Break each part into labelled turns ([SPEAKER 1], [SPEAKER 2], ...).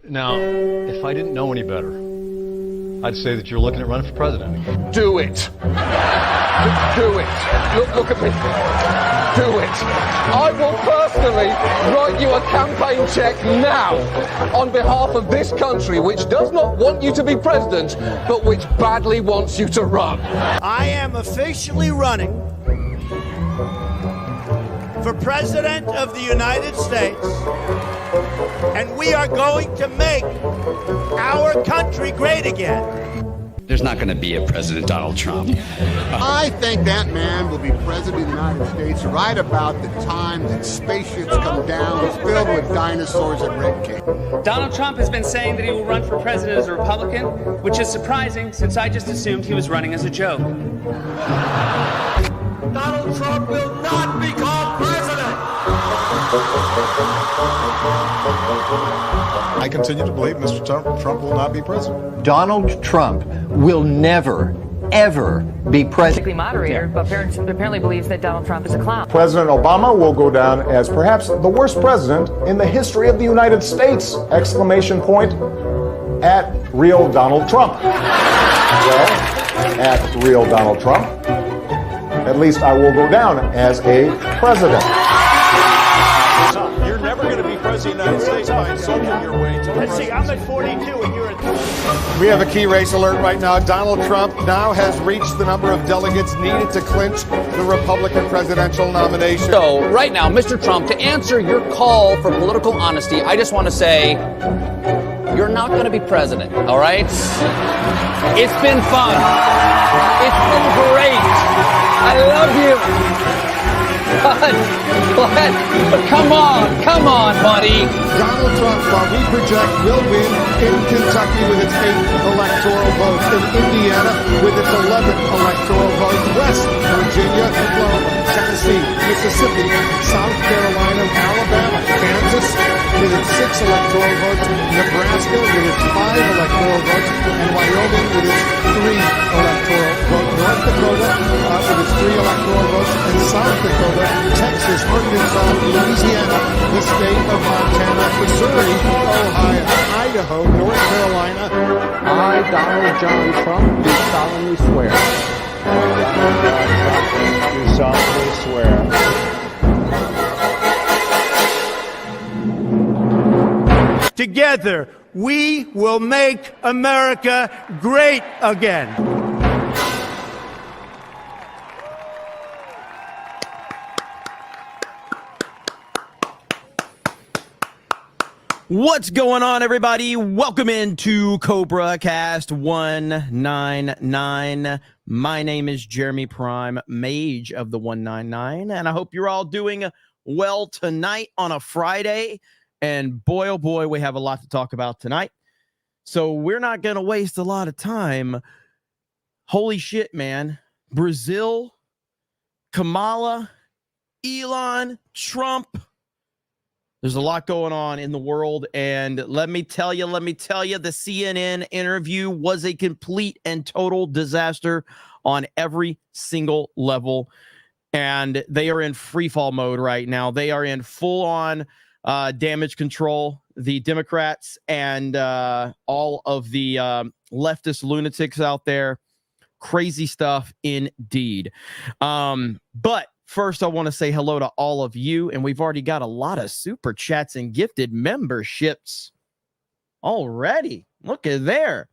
[SPEAKER 1] Now, if I didn't know any better, I'd say that you're looking at running for president.
[SPEAKER 2] Do it. Do it. Look at me. Do it. I will personally write you a campaign check now on behalf of this country, which does not want you to be president, but which badly wants you to run.
[SPEAKER 3] I am officially running for President of the United States, and we are going to make our country great again.
[SPEAKER 4] There's not going to be a President Donald Trump.
[SPEAKER 5] I think that man will be president of the United States right about the time that spaceships come down filled with dinosaurs and red cake.
[SPEAKER 6] Donald Trump has been saying that he will run for president as a Republican, which is surprising since I just assumed he was running as a joke.
[SPEAKER 3] Donald Trump will not become president.
[SPEAKER 7] I continue to believe Mr. Trump will not be president.
[SPEAKER 8] Donald Trump will never, ever be president.
[SPEAKER 9] Moderator, but apparently believes that Donald Trump is a clown.
[SPEAKER 7] President Obama will go down as perhaps the worst president in the history of the United States! Exclamation point at real Donald Trump. Well, at real Donald Trump, at least I will go down as a president.
[SPEAKER 10] You're never going to be president of the United States by insulting your way to
[SPEAKER 3] Let's see, I'm at 42 and you're at...
[SPEAKER 7] We have a key race alert right now. Donald Trump now has reached the number of delegates needed to clinch the Republican presidential nomination.
[SPEAKER 11] So, right now, Mr. Trump, to answer your call for political honesty, I just want to say, you're not going to be president, all right? It's been fun. It's been great. I love you. But come on, buddy.
[SPEAKER 7] Donald Trump, while we project, will win in Kentucky with its 8th electoral vote, in Indiana with its 11th electoral vote, West Virginia, Oklahoma, Tennessee, Mississippi, South Carolina, Alabama, Kansas with its 6 electoral votes, Nebraska with its 5 electoral votes, and Wyoming with its 3 electoral votes, North Dakota with its 3 electoral votes, and South Dakota, Texas, Arkansas, Louisiana, the state of Montana, Missouri, Ohio, Idaho, North Carolina.
[SPEAKER 8] I, Donald John Trump, do solemnly swear.
[SPEAKER 10] do solemnly swear.
[SPEAKER 3] Together, we will make America great again.
[SPEAKER 12] What's going on, everybody? Welcome into Cobra Cast 199. My name is Jeremy Prime, Mage of the 199, and I hope you're all doing well tonight on a Friday. And boy, oh boy, we have a lot to talk about tonight. So we're not going to waste a lot of time. Holy shit, man. Brazil, Kamala, Elon, Trump. There's a lot going on in the world, and let me tell you, the CNN interview was a complete and total disaster on every single level, and they are in freefall mode right now. They are in full-on damage control. The Democrats and all of the leftist lunatics out there, crazy stuff indeed. But first, I want to say hello to all of you, and we've already got a lot of super chats and gifted memberships already. Look at there.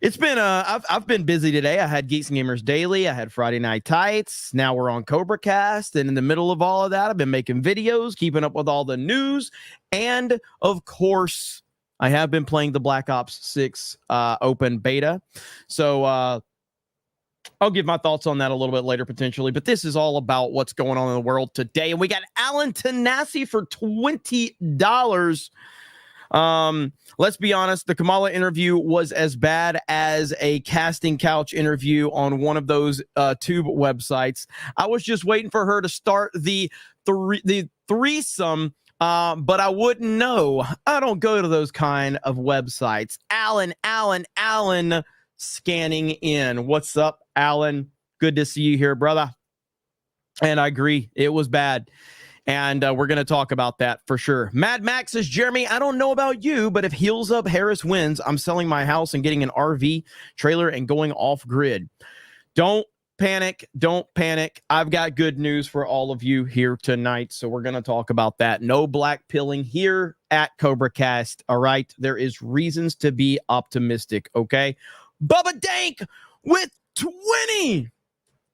[SPEAKER 12] It's been I've been busy today. I had Geeks and Gamers Daily. I had Friday Night Tights. Now we're on Cobra Cast, and in the middle of all of that, I've been making videos, keeping up with all the news, and of course, I have been playing the Black Ops 6 open beta. So I'll give my thoughts on that a little bit later, potentially. But this is all about what's going on in the world today. And we got Alan Tanasi for $20. Let's be honest. The Kamala interview was as bad as a casting couch interview on one of those tube websites. I was just waiting for her to start the threesome, but I wouldn't know. I don't go to those kind of websites. Alan. Scanning in. What's up, Alan? Good to see you here, brother. And I agree. It was bad. And we're going to talk about that for sure. Mad Max says, Jeremy, I don't know about you, but if Heels Up Harris wins, I'm selling my house and getting an RV trailer and going off grid. Don't panic. Don't panic. I've got good news for all of you here tonight. So we're going to talk about that. No black pilling here at Cobra Cast. All right. There is reasons to be optimistic. Okay. Bubba Dank with 20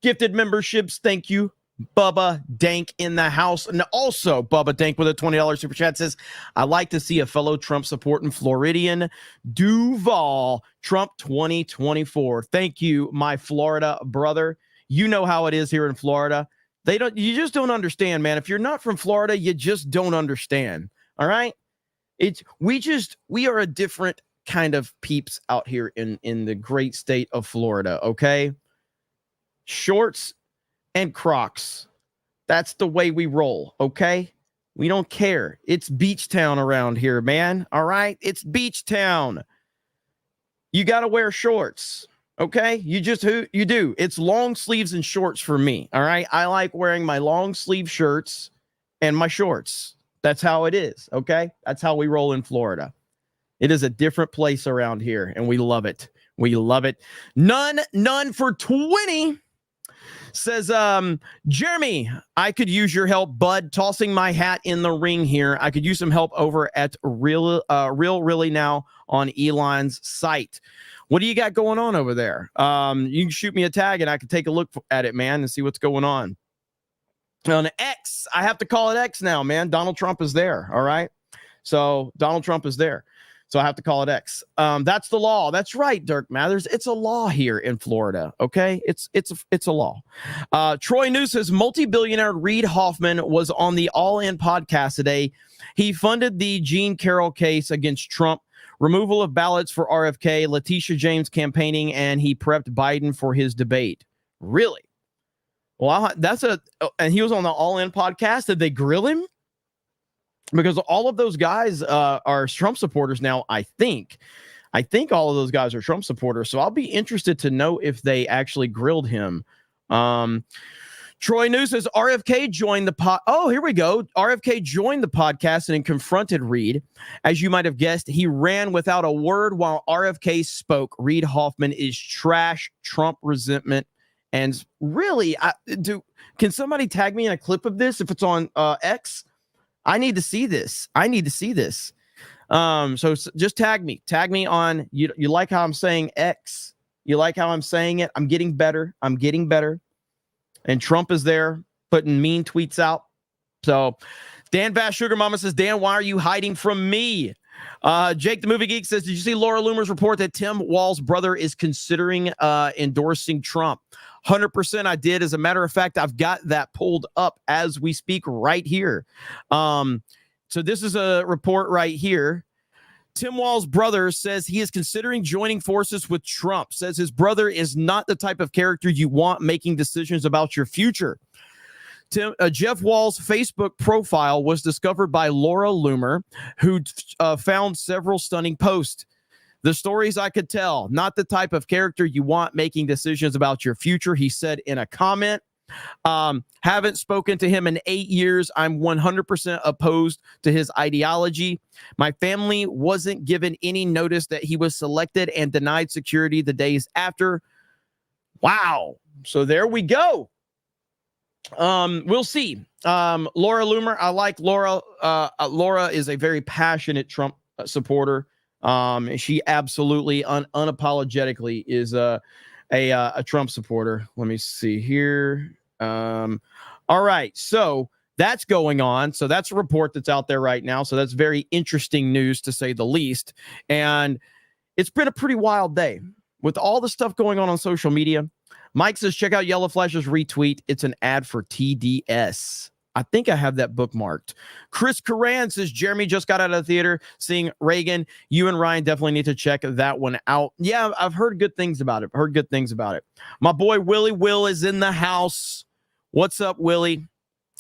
[SPEAKER 12] gifted memberships. Thank you, Bubba Dank in the house. And also Bubba Dank with a $20 super chat says, I like to see a fellow Trump supporting Floridian Duval, Trump 2024. Thank you, my Florida brother. You know how it is here in Florida. You just don't understand, man. If you're not from Florida, you just don't understand. All right. We are a different kind of peeps out here in the great state of Florida. Okay. Shorts and Crocs. That's the way we roll, okay? We don't care. It's beach town around here, man. All right? It's beach town. You got to wear shorts, okay? You do. It's long sleeves and shorts for me, all right? I like wearing my long sleeve shirts and my shorts. That's how it is, okay? That's how we roll in Florida. It is a different place around here, and we love it. We love it. None for 20. Says, Jeremy, I could use your help, bud, tossing my hat in the ring here. I could use some help over at Real Really Now on Elon's site. What do you got going on over there? You can shoot me a tag and I can take a look at it, man, and see what's going on. On X, I have to call it X now, man. Donald Trump is there, all right? So Donald Trump is there. So I have to call it X. That's the law. That's right, Dirk Mathers. It's a law here in Florida. Okay, it's a law. Troy News says multi-billionaire Reid Hoffman was on the All In podcast today. He funded the Jean Carroll case against Trump, removal of ballots for RFK, Letitia James campaigning, and he prepped Biden for his debate. Really? Well, and he was on the All In podcast. Did they grill him? Because all of those guys are Trump supporters now, I think. I think all of those guys are Trump supporters. So I'll be interested to know if they actually grilled him. Troy News says RFK joined the Oh, here we go. RFK joined the podcast and confronted Reid. As you might have guessed, he ran without a word while RFK spoke. Reid Hoffman is trash, Trump resentment. And really, can somebody tag me in a clip of this if it's on X? I need to see this. So just tag me on, you like how I'm saying X? You like how I'm saying it? I'm getting better. And Trump is there putting mean tweets out. So Dan Bass Sugar Mama says, Dan, why are you hiding from me? Jake the Movie Geek says, did you see Laura Loomer's report that Tim Walz's brother is considering endorsing Trump? 100% I did. As a matter of fact, I've got that pulled up as we speak right here. So this is a report right here. Tim Walz's brother says he is considering joining forces with Trump, says his brother is not the type of character you want making decisions about your future. Jeff Wall's Facebook profile was discovered by Laura Loomer, who found several stunning posts. The stories I could tell, not the type of character you want making decisions about your future, he said in a comment. Haven't spoken to him in 8 years. I'm 100% opposed to his ideology. My family wasn't given any notice that he was selected and denied security the days after. Wow. So there we go. We'll see. Laura Loomer, I like Laura. Laura is a very passionate Trump supporter. She absolutely unapologetically is a Trump supporter. Let me see here. All right. So that's going on. So that's a report that's out there right now. So that's very interesting news to say the least. And it's been a pretty wild day with all the stuff going on social media. Mike says, check out Yellow Flash's retweet. It's an ad for TDS. I think I have that bookmarked. Chris Coran says, Jeremy just got out of the theater seeing Reagan. You and Ryan definitely need to check that one out. Yeah, I've heard good things about it. My boy Willie Will is in the house. What's up, Willie?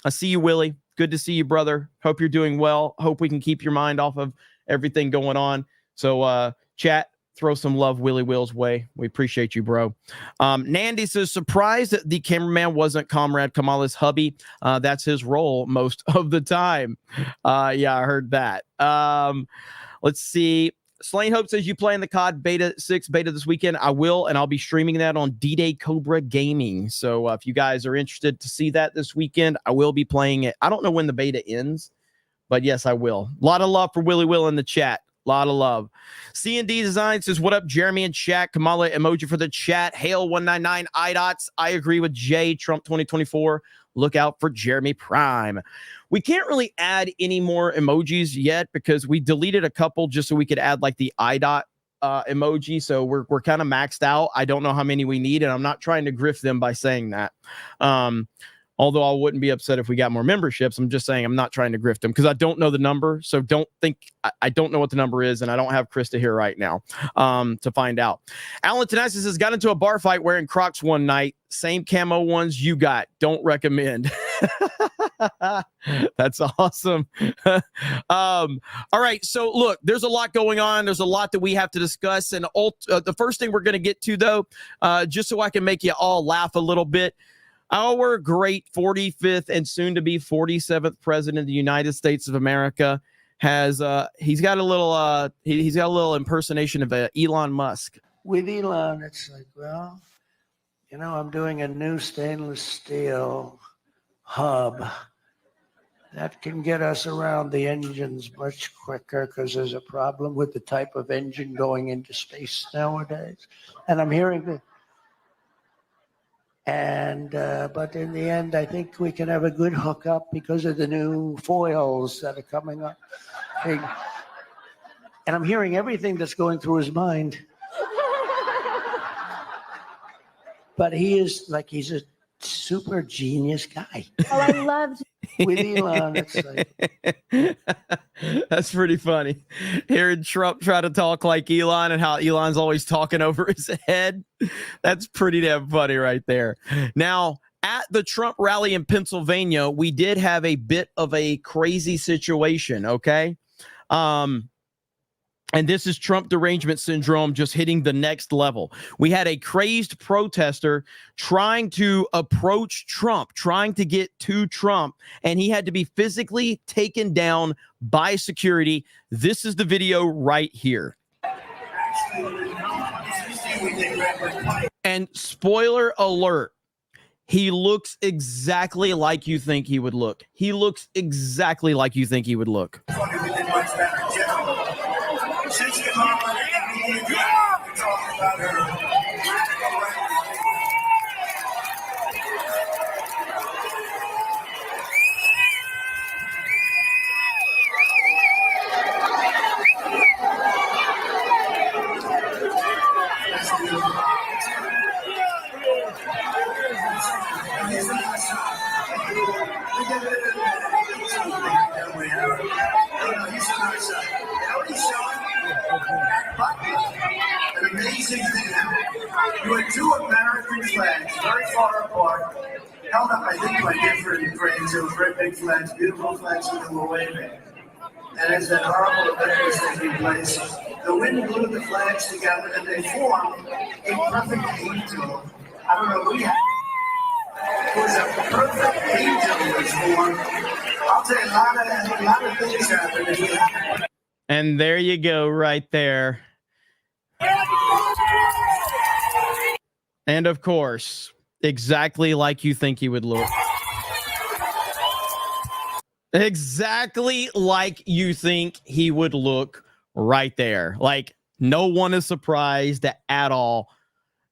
[SPEAKER 12] I see you, Willie. Good to see you, brother. Hope you're doing well. Hope we can keep your mind off of everything going on. So, chat, throw some love Willie Will's way. We appreciate you, bro. Nandy says, surprised that the cameraman wasn't Comrade Kamala's hubby. That's his role most of the time. Yeah, I heard that. Let's see. Slain Hope says, you play in the COD Beta 6 beta this weekend. I will, and I'll be streaming that on D-Day Cobra Gaming. So if you guys are interested to see that this weekend, I will be playing it. I don't know when the beta ends, but yes, I will. A lot of love for Willie Will in the chat. A lot of love. C&D Design says, what up, Jeremy and chat? Kamala emoji for the chat. Hail 199 IDOTS. I agree with Jay. Trump 2024. Look out for Jeremy Prime. We can't really add any more emojis yet because we deleted a couple just so we could add like the IDOT emoji. So we're kind of maxed out. I don't know how many we need, and I'm not trying to grift them by saying that. Although I wouldn't be upset if we got more memberships. I'm just saying I'm not trying to grift them because I don't know the number. So don't think I don't know what the number is, and I don't have Krista here right now to find out. Alan Tanasis has got into a bar fight wearing Crocs one night. Same camo ones you got. Don't recommend. That's awesome. All right. So look, there's a lot going on. There's a lot that we have to discuss. And the first thing we're going to get to, though, just so I can make you all laugh a little bit. Our great 45th and soon to be 47th president of the United States of America has he's got a little impersonation of Elon Musk.
[SPEAKER 13] With Elon, it's like, well, you know, I'm doing a new stainless steel hub that can get us around the engines much quicker because there's a problem with the type of engine going into space nowadays. And I'm hearing that. And but in the end, I think we can have a good hookup because of the new foils that are coming up. And I'm hearing everything that's going through his mind. But he is like, he's a super genius guy.
[SPEAKER 14] Oh, I loved
[SPEAKER 13] with Elon. It's like,
[SPEAKER 12] that's pretty funny. Hearing Trump try to talk like Elon and how Elon's always talking over his head. That's pretty damn funny right there. Now, at the Trump rally in Pennsylvania, we did have a bit of a crazy situation, okay? And this is Trump derangement syndrome just hitting the next level. We had a crazed protester trying to approach Trump, trying to get to Trump, and he had to be physically taken down by security. This is the video right here. And spoiler alert, he looks exactly like you think he would look. He looks exactly like you think he would look.
[SPEAKER 15] Since Kamala Harris talking about her. An amazing thing happened. You had two American flags, very far apart, held up, I think, by different cranes. They were very big flags, beautiful flags, and they were waving. And as that horrible event was taking place, the wind blew the flags together, and they formed a perfect angel. I don't know who you had. It was a perfect angel was formed. I'll tell you, a lot of things happened.
[SPEAKER 12] And there you go, right there. And of course, exactly like you think he would look. Exactly like you think he would look right there. Like, no one is surprised at all.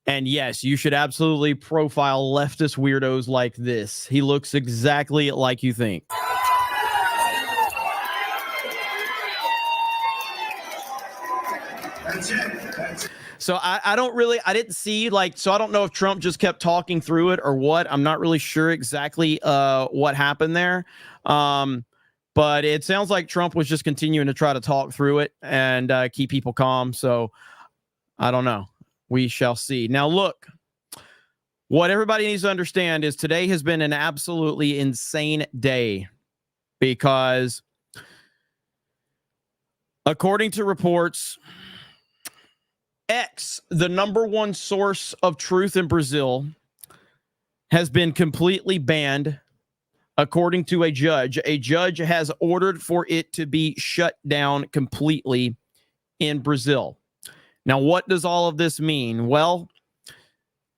[SPEAKER 12] And yes, you should absolutely profile leftist weirdos like this. He looks exactly like you think. So I didn't see, like, so I don't know if Trump just kept talking through it or what. I'm not really sure exactly what happened there. But it sounds like Trump was just continuing to try to talk through it and keep people calm. So I don't know. We shall see. Now, look, what everybody needs to understand is today has been an absolutely insane day because according to reports, X, the #1 source of truth in Brazil, has been completely banned, according to a judge. A judge has ordered for it to be shut down completely in Brazil. Now, what does all of this mean? Well,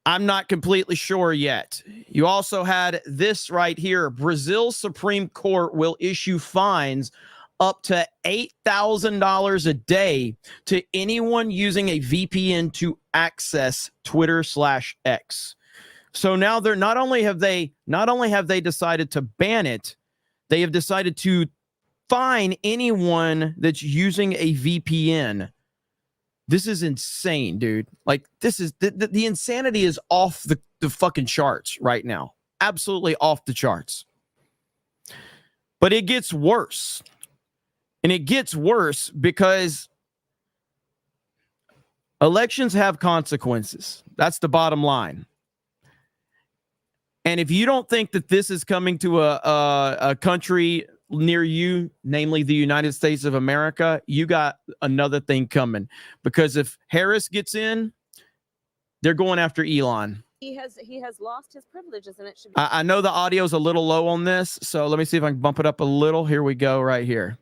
[SPEAKER 12] I'm not completely sure yet. You also had this right here. Brazil's Supreme Court will issue fines up to $8,000 a day to anyone using a VPN to access Twitter/X. So now they're not only have they decided to ban it, they have decided to fine anyone that's using a VPN. This is insane, dude. Like, this is the insanity is off the fucking charts right now. Absolutely off the charts. But it gets worse. And it gets worse because elections have consequences. That's the bottom line. And if you don't think that this is coming to a country near you, namely the United States of America, you got another thing coming. Because if Harris gets in, they're going after Elon.
[SPEAKER 14] He has lost his privileges, and it should be.
[SPEAKER 12] I know the audio's a little low on this, so let me see if I can bump it up a little. Here we go, right here.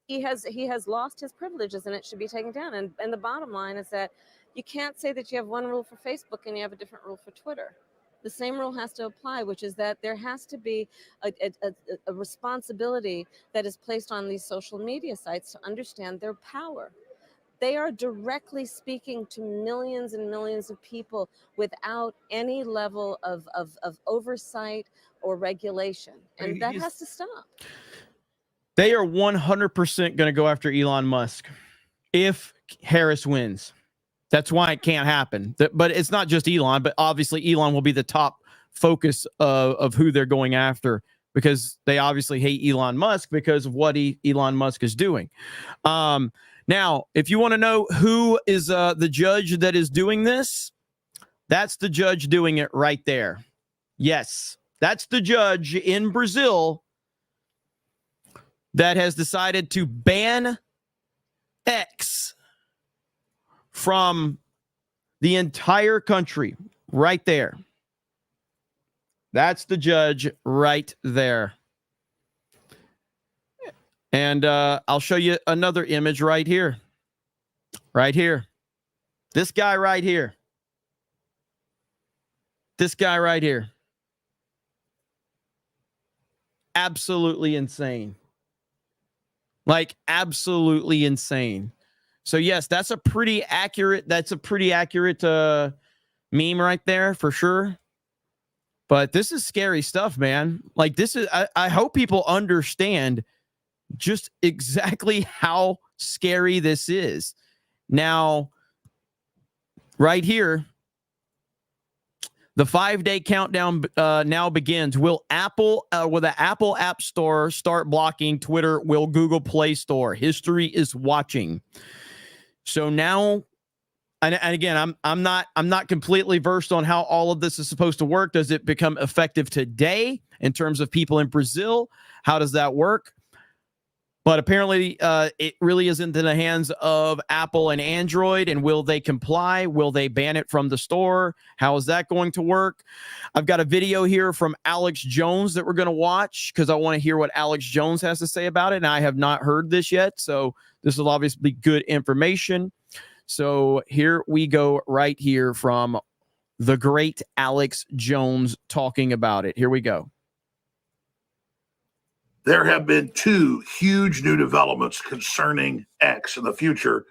[SPEAKER 14] He has lost his privileges, and it should be taken down. And the bottom line is that you can't say that you have one rule for Facebook and you have a different rule for Twitter. The same rule has to apply, which is that there has to be a responsibility that is placed on these social media sites to understand their power. They are directly speaking to millions and millions of people without any level of oversight or regulation. And that has to stop.
[SPEAKER 12] They are 100% going to go after Elon Musk if Harris wins. That's why it can't happen. But it's not just Elon, but obviously Elon will be the top focus of who they're going after, because they obviously hate Elon Musk because of what Elon Musk is doing. Now, if you want to know who is the judge that is doing this, that's the judge doing it right there. Yes, that's the judge in Brazil that has decided to ban X from the entire country right there. That's the judge right there. And I'll show you another image right here. Right here. This guy right here. This guy right here. Absolutely insane. Like, absolutely insane. So yes, that's a pretty accurate meme right there for sure. But this is scary stuff, man. Like, this is, I hope people understand just exactly how scary this is. Now, right here, the 5-day countdown now begins. Will the Apple App Store start blocking Twitter? Will Google Play Store? History is watching. So now, and again, I'm not completely versed on how all of this is supposed to work. Does it become effective today in terms of people in Brazil? How does that work? But apparently, it really is into the hands of Apple and Android. And will they comply? Will they ban it from the store? How is that going to work? I've got a video here from Alex Jones that we're going to watch because I want to hear what Alex Jones has to say about it. And I have not heard this yet. So this will obviously be good information. So here we go right here from the great Alex Jones talking about it. Here we go.
[SPEAKER 16] There have been two huge new developments concerning X in the future,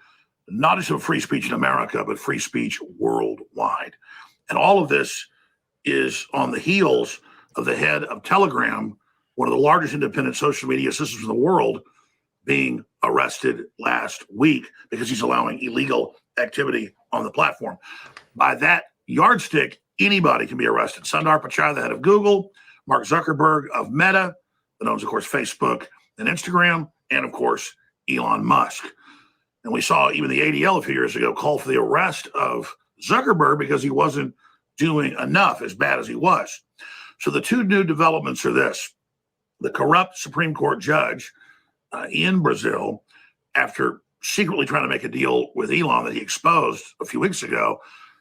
[SPEAKER 16] not just of free speech in America, but free speech worldwide. And all of this is on the heels of the head of Telegram, one of the largest independent social media systems in the world, being arrested last week because he's allowing illegal activity on the platform. By that yardstick, anybody can be arrested. Sundar Pichai, the head of Google, Mark Zuckerberg of Meta, that owns, of course, Facebook and Instagram, and, of course, Elon Musk. And we saw even the ADL a few years ago call for the arrest of Zuckerberg because he wasn't doing enough, as bad as he was. So the two new developments are this. The corrupt Supreme Court judge in Brazil, after secretly trying to make a deal with Elon that he exposed a few weeks ago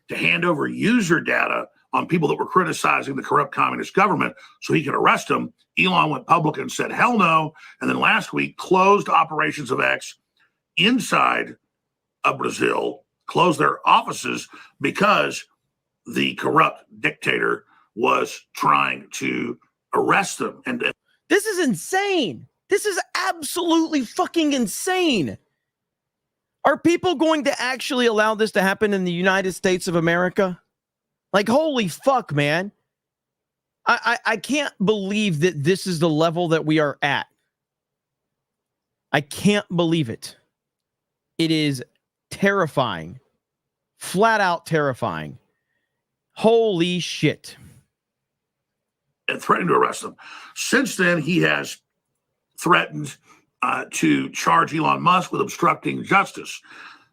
[SPEAKER 16] to hand over user data on people that were criticizing the corrupt communist government so he could arrest them. Elon went public and said, hell no. And then last week closed operations of X inside of Brazil, closed their offices because the corrupt dictator was trying to arrest them. And
[SPEAKER 12] this is insane. This is absolutely fucking insane. Are people going to actually allow this to happen in the United States of America? Like, holy fuck, man. I can't believe that this is the level that we are at. I can't believe it. It is terrifying. Flat out terrifying. Holy shit.
[SPEAKER 16] And threatened to arrest them. Since then, he has threatened to charge Elon Musk with obstructing justice.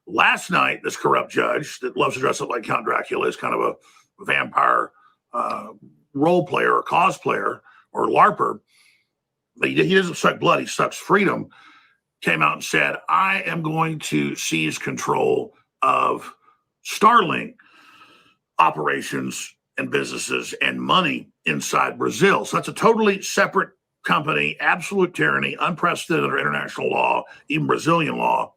[SPEAKER 16] Last night, this corrupt judge that loves to dress up like Count Dracula is kind of a vampire role player or cosplayer or LARPer. But he doesn't suck blood, he sucks freedom. Came out and said, I am going to seize control of Starlink operations and businesses and money inside Brazil. So that's a totally separate company, absolute tyranny, unprecedented under international law, even Brazilian law.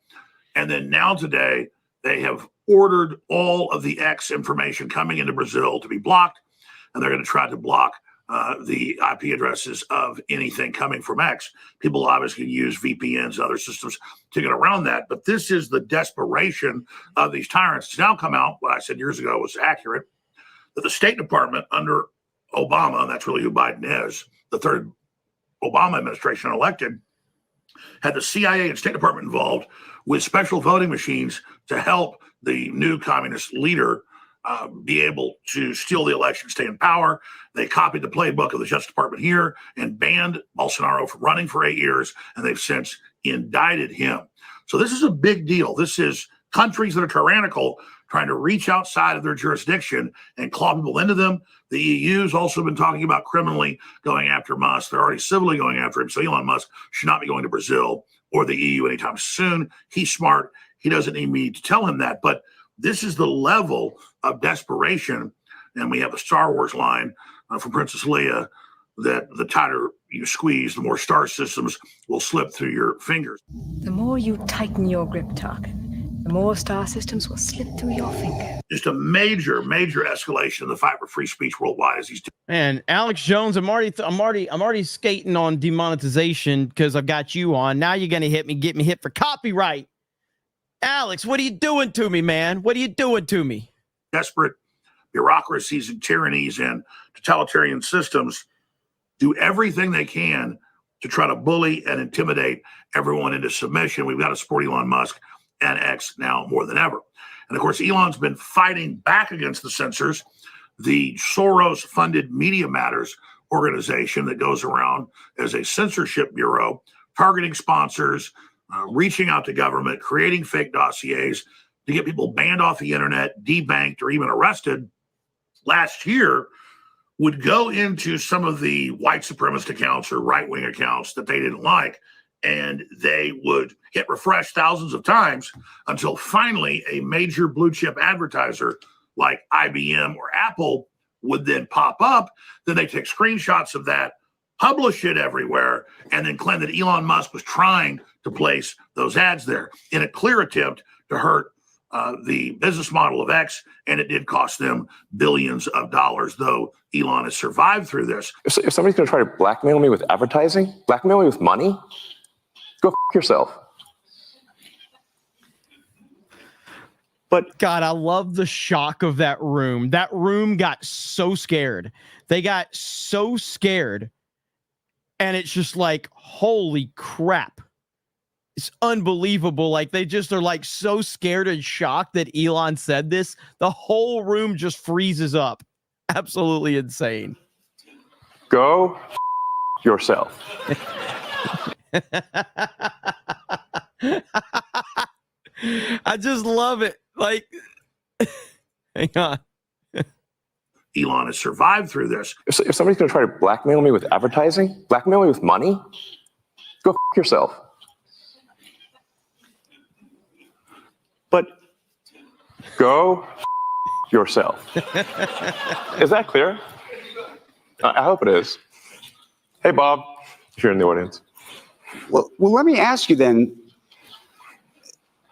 [SPEAKER 16] And then now today, they have ordered all of the X information coming into Brazil to be blocked, and they're going to try to block the IP addresses of anything coming from X. People obviously can use VPNs and other systems to get around that, but this is the desperation of these tyrants. It's now come out, what I said years ago was accurate, that the State Department under Obama, and that's really who Biden is, the third Obama administration elected, had the CIA and State Department involved with special voting machines to help the new communist leader be able to steal the election, stay in power. They copied the playbook of the Justice Department here and banned Bolsonaro from running for 8 years, and they've since indicted him. So this is a big deal. This is countries that are tyrannical trying to reach outside of their jurisdiction and claw people into them. The EU's also been talking about criminally going after Musk. They're already civilly going after him. So Elon Musk should not be going to Brazil or the EU anytime soon. He's smart. He doesn't need me to tell him that. But this is the level of desperation. And we have a Star Wars line from Princess Leia that the tighter you squeeze, the more star systems will slip through your fingers.
[SPEAKER 17] The more you tighten your grip, Tarkin, the more star systems will slip through your fingers.
[SPEAKER 16] Just a major, major escalation in the fight for free speech worldwide as he's doing.
[SPEAKER 12] And Alex Jones, I'm already skating on demonetization because I've got you on. Now you're gonna get me hit for copyright. Alex, what are you doing to me, man? What are you doing to me?
[SPEAKER 16] Desperate bureaucracies and tyrannies and totalitarian systems do everything they can to try to bully and intimidate everyone into submission. We've got to support Elon Musk and X now more than ever. And of course, Elon's been fighting back against the censors, the Soros-funded Media Matters organization that goes around as a censorship bureau, targeting sponsors, reaching out to government, creating fake dossiers to get people banned off the internet, debanked, or even arrested. Last year, would go into some of the white supremacist accounts or right-wing accounts that they didn't like, and they would hit refresh thousands of times until finally a major blue chip advertiser like IBM or Apple would then pop up. Then they take screenshots of that, publish it everywhere, and then claim that Elon Musk was trying to place those ads there in a clear attempt to hurt the business model of X, and it did cost them billions of dollars, though Elon has survived through this.
[SPEAKER 18] If somebody's going to try to blackmail me with advertising, blackmail me with money, go f*** yourself.
[SPEAKER 12] But God, I love the shock of that room. That room got so scared. They got so scared. And it's just like, holy crap. It's unbelievable. Like they just are like so scared and shocked that Elon said this. The whole room just freezes up. Absolutely insane.
[SPEAKER 18] Go f*** yourself.
[SPEAKER 12] I just love it. Like, hang on.
[SPEAKER 16] Elon has survived through this.
[SPEAKER 18] If somebody's going to try to blackmail me with advertising, blackmail me with money, go f*** yourself. Go yourself. Is that clear? I hope it is. Hey, Bob, if you're in the audience.
[SPEAKER 19] Well, let me ask you then.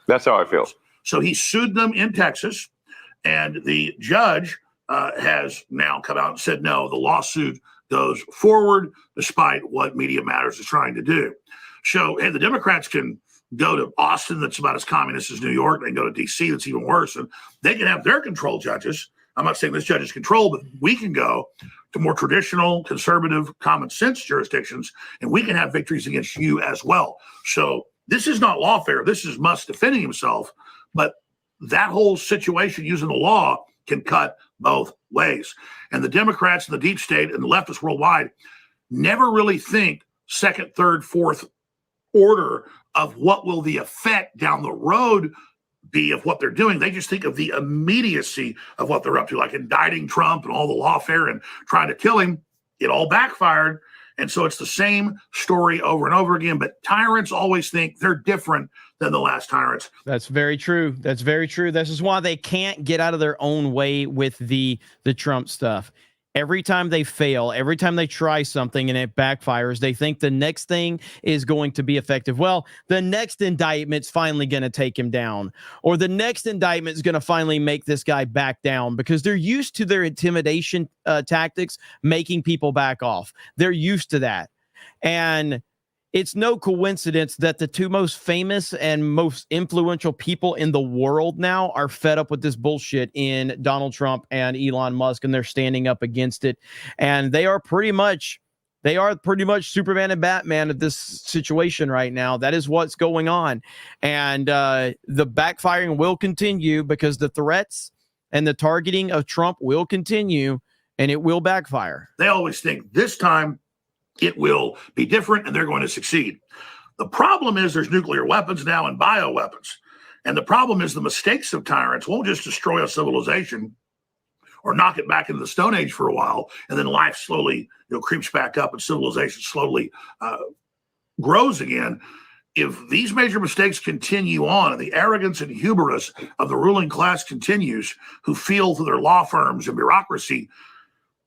[SPEAKER 18] That's how I feel.
[SPEAKER 16] So he sued them in Texas, and the judge has now come out and said, no, the lawsuit goes forward despite what Media Matters is trying to do. So, hey, the Democrats can go to Austin, that's about as communist as New York. They can go to D.C., that's even worse. And they can have their control judges. I'm not saying this judge is controlled, but we can go to more traditional, conservative, common sense jurisdictions, and we can have victories against you as well. So this is not lawfare. This is Musk defending himself. But that whole situation using the law can cut both ways. And the Democrats and the deep state and the leftists worldwide never really think second, third, fourth order of what will the effect down the road be of what they're doing. They just think of the immediacy of what they're up to, like indicting Trump and all the lawfare and trying to kill him. It all backfired. And so it's the same story over and over again. But tyrants always think they're different than the last tyrants.
[SPEAKER 12] That's very true. That's very true. This is why they can't get out of their own way with the Trump stuff. Every time they fail, every time they try something and it backfires, they think the next thing is going to be effective. Well, the next indictment's finally going to take him down, or the next indictment is going to finally make this guy back down, because they're used to their intimidation tactics, making people back off. They're used to that. And it's no coincidence that the two most famous and most influential people in the world now are fed up with this bullshit in Donald Trump and Elon Musk, and they're standing up against it. And they are pretty much Superman and Batman of this situation right now. That is what's going on. And the backfiring will continue, because the threats and the targeting of Trump will continue, and it will backfire.
[SPEAKER 16] They always think this time it will be different and they're going to succeed. The problem is there's nuclear weapons now and bioweapons. And the problem is the mistakes of tyrants won't just destroy a civilization or knock it back into the Stone Age for a while, and then life slowly creeps back up and civilization slowly grows again. If these major mistakes continue on and the arrogance and hubris of the ruling class continues, who feel through their law firms and bureaucracy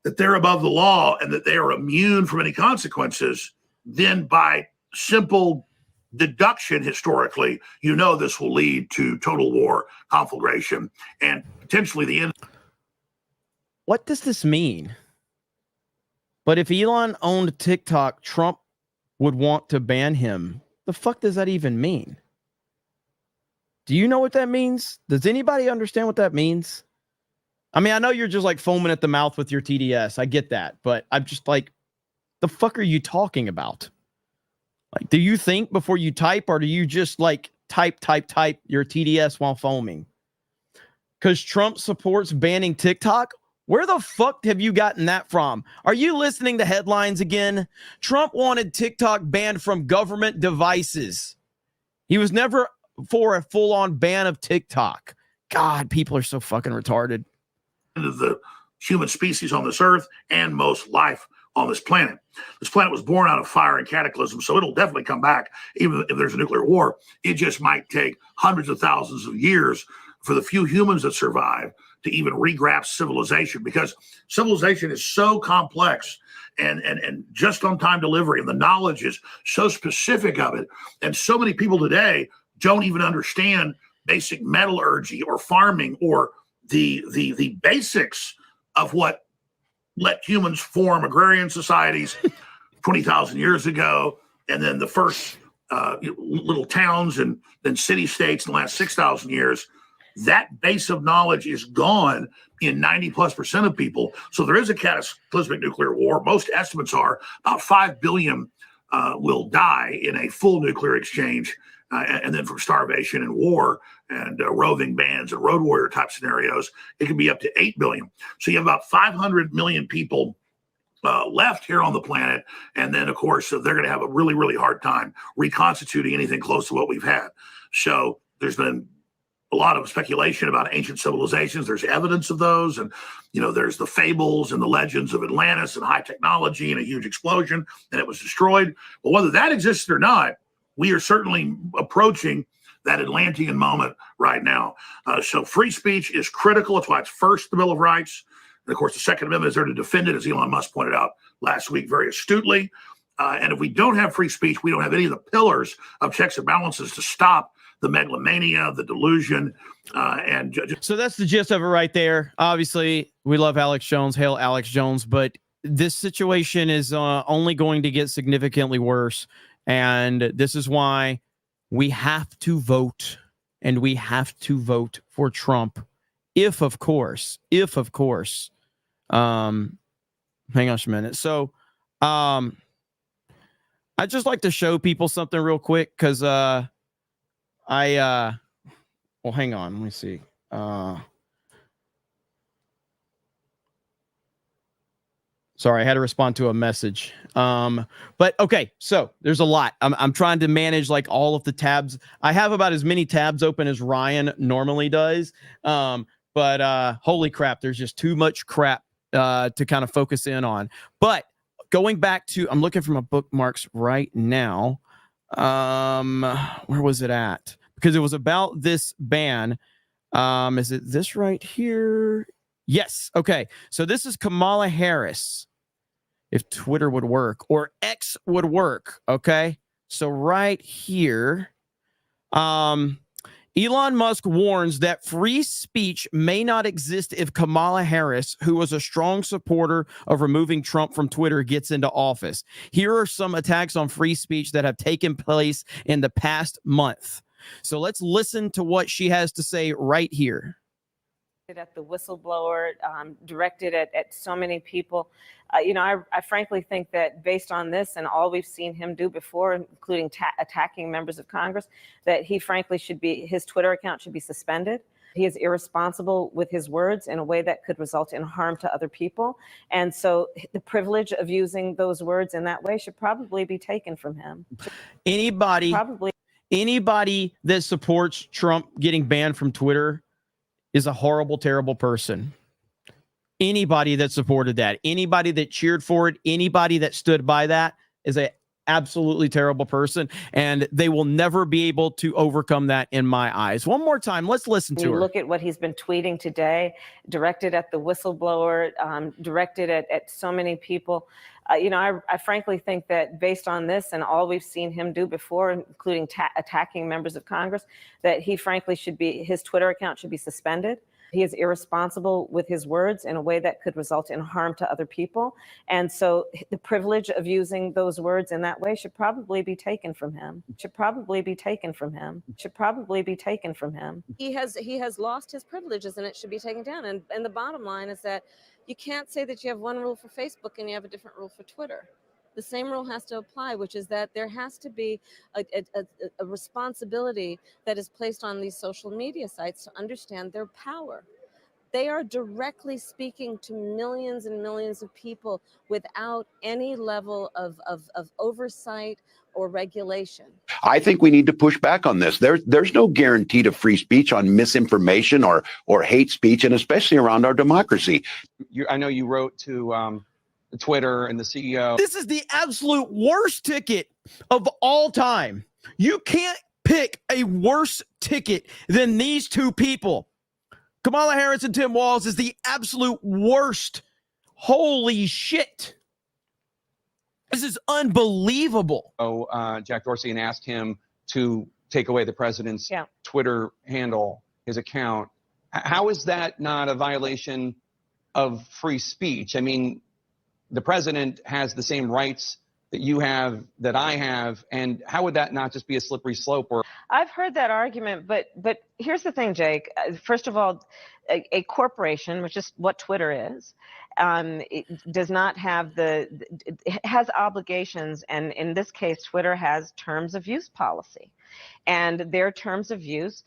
[SPEAKER 16] that they're above the law and that they are immune from any consequences, then by simple deduction, historically, this will lead to total war, conflagration, and potentially the end.
[SPEAKER 12] What does this mean? But if Elon owned TikTok, Trump would want to ban him. The fuck does that even mean? Do you know what that means? Does anybody understand what that means? I mean, I know you're just like foaming at the mouth with your TDS. I get that. But I'm just like, the fuck are you talking about? Like, do you think before you type, or do you just like type your TDS while foaming? Because Trump supports banning TikTok? Where the fuck have you gotten that from? Are you listening to headlines again? Trump wanted TikTok banned from government devices. He was never for a full-on ban of TikTok. God, people are so fucking retarded.
[SPEAKER 16] Of the human species on this earth and most life on this planet. This planet was born out of fire and cataclysm, so it'll definitely come back, even if there's a nuclear war. It just might take hundreds of thousands of years for the few humans that survive to even regrasp civilization, because civilization is so complex and just on time delivery, and the knowledge is so specific of it. And so many people today don't even understand basic metallurgy or farming or the basics of what let humans form agrarian societies 20,000 years ago, and then the first little towns and then city-states in the last 6,000 years. That base of knowledge is gone in 90+% of people. So there is a cataclysmic nuclear war. Most estimates are about 5 billion will die in a full nuclear exchange, and then from starvation and war and roving bands and road warrior type scenarios, it can be up to 8 billion. So you have about 500 million people left here on the planet. And then, of course, they're going to have a really, really hard time reconstituting anything close to what we've had. So there's been a lot of speculation about ancient civilizations. There's evidence of those. And, there's the fables and the legends of Atlantis and high technology and a huge explosion, and it was destroyed. But whether that exists or not, we are certainly approaching that Atlantean moment right now. So free speech is critical. That's why it's first the Bill of Rights. And of course, the Second Amendment is there to defend it, as Elon Musk pointed out last week very astutely. And if we don't have free speech, we don't have any of the pillars of checks and balances to stop the megalomania, the delusion,
[SPEAKER 12] So that's the gist of it right there. Obviously, we love Alex Jones. Hail Alex Jones. But this situation is only going to get significantly worse. And this is why we have to vote. And we have to vote for Trump. If, of course. Hang on a minute. So, I'd just like to show people something real quick because well, hang on. Let me see. Sorry, I had to respond to a message. But okay, so there's a lot. I'm trying to manage like all of the tabs. I have about as many tabs open as Ryan normally does. But holy crap, there's just too much crap to kind of focus in on. But going back to, I'm looking for my bookmarks right now. Where was it at? Because it was about this ban. Is it this right here? Yes. Okay. So this is Kamala Harris. If Twitter would work or X would work. Okay. So right here, Elon Musk warns that free speech may not exist if Kamala Harris, who was a strong supporter of removing Trump from Twitter, gets into office. Here are some attacks on free speech that have taken place in the past month. So let's listen to what she has to say right here.
[SPEAKER 14] At the whistleblower, directed at so many people. I frankly think that based on this and all we've seen him do before, including attacking members of Congress, that he frankly his Twitter account should be suspended. He is irresponsible with his words in a way that could result in harm to other people. And so the privilege of using those words in that way should probably be taken from him.
[SPEAKER 12] Anybody that supports Trump getting banned from Twitter is a horrible, terrible person. Anybody that supported that, anybody that cheered for it, anybody that stood by that is a absolutely terrible person, and they will never be able to overcome that in my eyes. One more time, let's listen to her.
[SPEAKER 14] Look at what he's been tweeting today, directed at the whistleblower, directed at so many people. I frankly think that based on this and all we've seen him do before, including attacking members of Congress, that he frankly his Twitter account should be suspended. He is irresponsible with his words in a way that could result in harm to other people. And so the privilege of using those words in that way should probably be taken from him. He has lost his privileges and it should be taken down. And the bottom line is that you can't say that you have one rule for Facebook and you have a different rule for Twitter. The same rule has to apply, which is that there has to be a responsibility that is placed on these social media sites to understand their power. They are directly speaking to millions and millions of people without any level of oversight or regulation.
[SPEAKER 20] I think we need to push back on this. There's no guarantee to free speech on misinformation or hate speech, and especially around our democracy.
[SPEAKER 21] I know you wrote to Twitter and the CEO.
[SPEAKER 12] This is the absolute worst ticket of all time. You can't pick a worse ticket than these two people. Kamala Harris and Tim Walz is the absolute worst. Holy shit. This is unbelievable.
[SPEAKER 21] Jack Dorsey, and asked him to take away the president's Twitter handle, his account. How is that not a violation of free speech? I mean, the president has the same rights that you have, that I have, and how would that not just be a slippery slope? Or
[SPEAKER 14] I've heard that argument, but here's the thing, Jake. First of all, a corporation, which is what Twitter is, it does not have it has obligations, and in this case, Twitter has terms of use policy, and their terms of use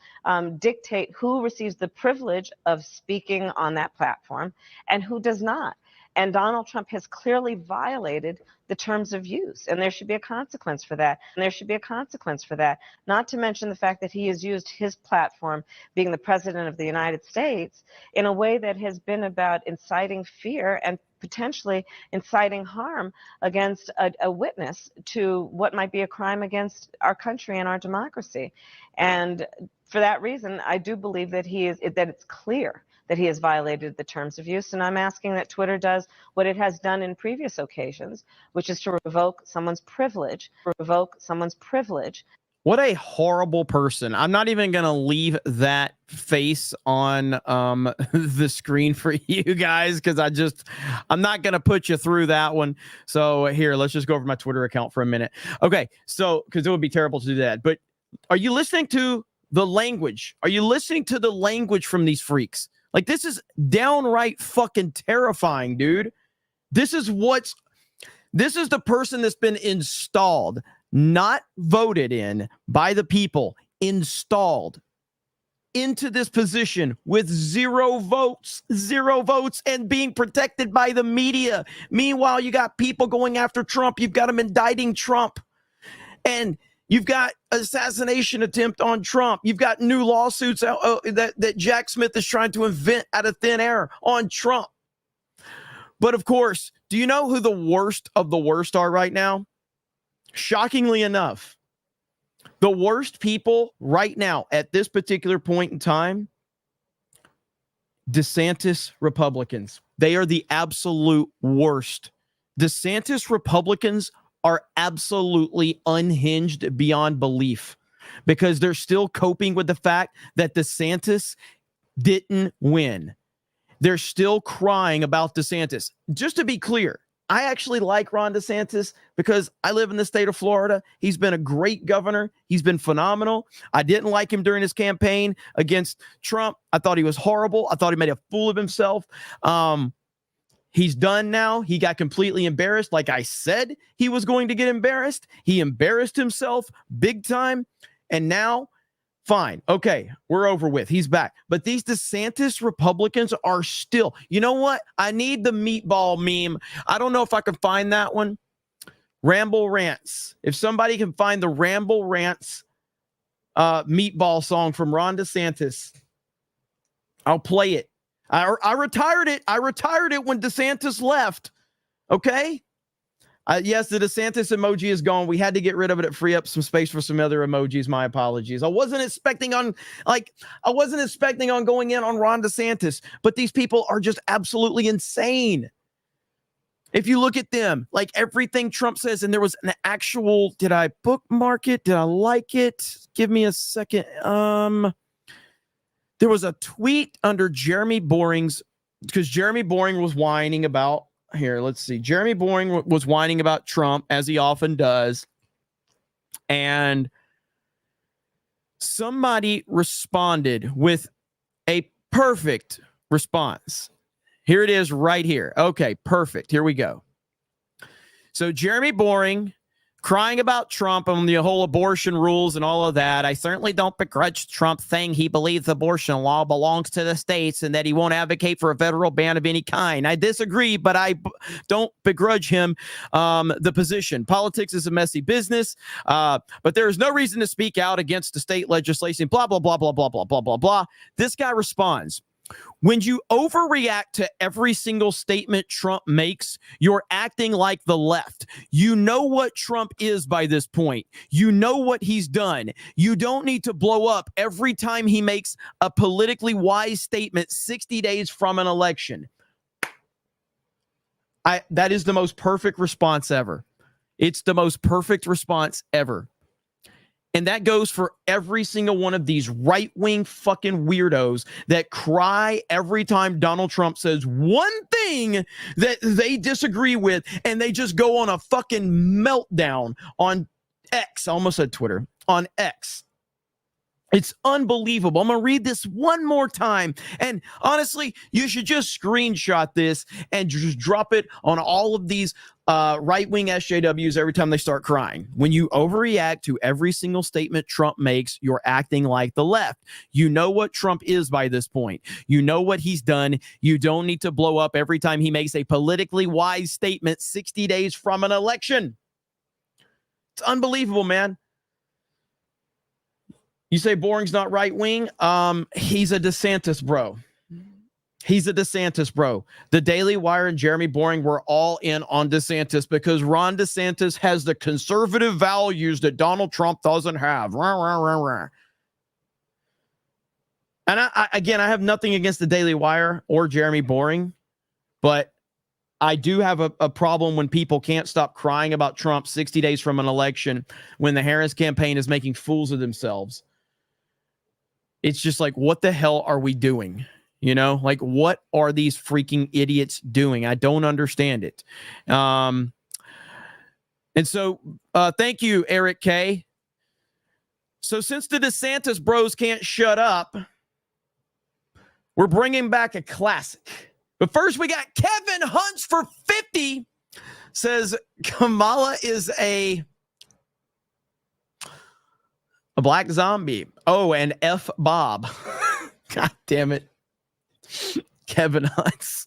[SPEAKER 14] dictate who receives the privilege of speaking on that platform and who does not. And Donald Trump has clearly violated the terms of use, and there should be a consequence for that. And there should be a consequence for that. Not to mention the fact that he has used his platform, being the president of the United States, in a way that has been about inciting fear and potentially inciting harm against a witness to what might be a crime against our country and our democracy. And for that reason, I do believe that it's clear that he has violated the terms of use, and I'm asking that Twitter does what it has done in previous occasions, which is to revoke someone's privilege.
[SPEAKER 12] What a horrible person. I'm not even going to leave that face on the screen for you guys because I'm not going to put you through that one. So here, let's just go over my Twitter account for a minute. Okay, so because it would be terrible to do that. But are you listening to the language? Are you listening to the language from these freaks? Like, this is downright fucking terrifying, dude. This is the person that's been installed, not voted in by the people, installed into this position with zero votes, and being protected by the media. Meanwhile, you got people going after Trump. You've got them indicting Trump. And you've got assassination attempt on Trump. You've got new lawsuits that Jack Smith is trying to invent out of thin air on Trump. But of course, do you know who the worst of the worst are right now? Shockingly enough, the worst people right now at this particular point in time, DeSantis Republicans. They are the absolute worst. DeSantis Republicans are absolutely unhinged beyond belief because they're still coping with the fact that DeSantis didn't win. They're still crying about DeSantis. Just to be clear, I actually like Ron DeSantis because I live in the state of Florida. He's been a great governor. He's been phenomenal. I didn't like him during his campaign against Trump. I thought he was horrible. I thought he made a fool of himself. He's done now. He got completely embarrassed. Like I said, he was going to get embarrassed. He embarrassed himself big time. And now, fine. Okay, we're over with. He's back. But these DeSantis Republicans are still, you know what? I need the meatball meme. I don't know if I can find that one. Ramble Rants. If somebody can find the Ramble Rants meatball song from Ron DeSantis, I'll play it. I retired it. I retired it when DeSantis left. Okay? Yes, the DeSantis emoji is gone. We had to get rid of it to free up some space for some other emojis. My apologies. I wasn't expecting on going in on Ron DeSantis, but these people are just absolutely insane. If you look at them, like everything Trump says, and there was an actual, did I bookmark it? Did I like it? Give me a second. There was a tweet under Jeremy Boring's, because Jeremy Boring was whining about, here, let's see. Jeremy Boring was whining about Trump, as he often does. And somebody responded with a perfect response. Here it is right here. Okay, perfect. Here we go. So Jeremy Boring crying about Trump and the whole abortion rules and all of that. I certainly don't begrudge Trump saying he believes abortion law belongs to the states and that he won't advocate for a federal ban of any kind. I disagree, but I don't begrudge him the position. Politics is a messy business, but there is no reason to speak out against the state legislation, blah, blah, blah, blah, blah, blah, blah, blah, blah. This guy responds, when you overreact to every single statement Trump makes, you're acting like the left. You know what Trump is by this point. You know what he's done. You don't need to blow up every time he makes a politically wise statement 60 days from an election. That is the most perfect response ever. It's the most perfect response ever. And that goes for every single one of these right-wing fucking weirdos that cry every time Donald Trump says one thing that they disagree with, and they just go on a fucking meltdown on X. I almost said Twitter. On X. It's unbelievable. I'm going to read this one more time. And honestly, you should just screenshot this and just drop it on all of these right-wing SJWs every time they start crying. When you overreact to every single statement Trump makes, you're acting like the left. You know what Trump is by this point. You know what he's done. You don't need to blow up every time he makes a politically wise statement 60 days from an election. It's unbelievable, man. You say Boring's not right-wing? He's a DeSantis bro. He's a DeSantis bro. The Daily Wire and Jeremy Boring were all in on DeSantis because Ron DeSantis has the conservative values that Donald Trump doesn't have. And I have nothing against the Daily Wire or Jeremy Boring, but I do have a problem when people can't stop crying about Trump 60 days from an election when the Harris campaign is making fools of themselves. It's just like, what the hell are we doing? You know, like, what are these freaking idiots doing? I don't understand it. And so thank you, Eric K. So since the DeSantis bros can't shut up, we're bringing back a classic. But first, we got Kevin Hunts for 50 says Kamala is a black zombie. Oh, and F Bob. God damn it. Kevin Hunts.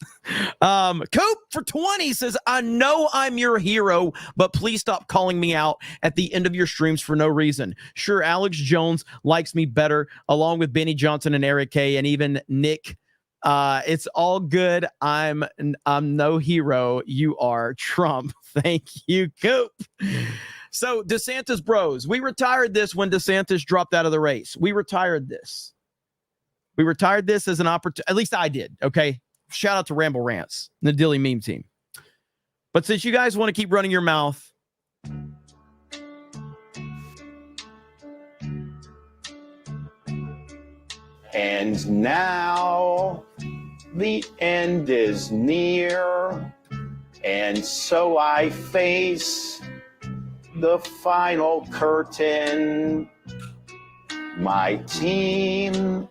[SPEAKER 12] Cope for 20 says, I know I'm your hero, but please stop calling me out at the end of your streams for no reason. Sure, Alex Jones likes me better, along with Benny Johnson and Eric K. and even Nick. It's all good. I'm no hero. You are Trump. Thank you, Coop. So DeSantis bros, we retired this when DeSantis dropped out of the race. We retired this. We retired this as an opportunity. At least I did. Okay. Shout out to Ramble Rants, the Dilly Meme team. But since you guys want to keep running your mouth,
[SPEAKER 1] and now the end is near, and so I face the final curtain. My team,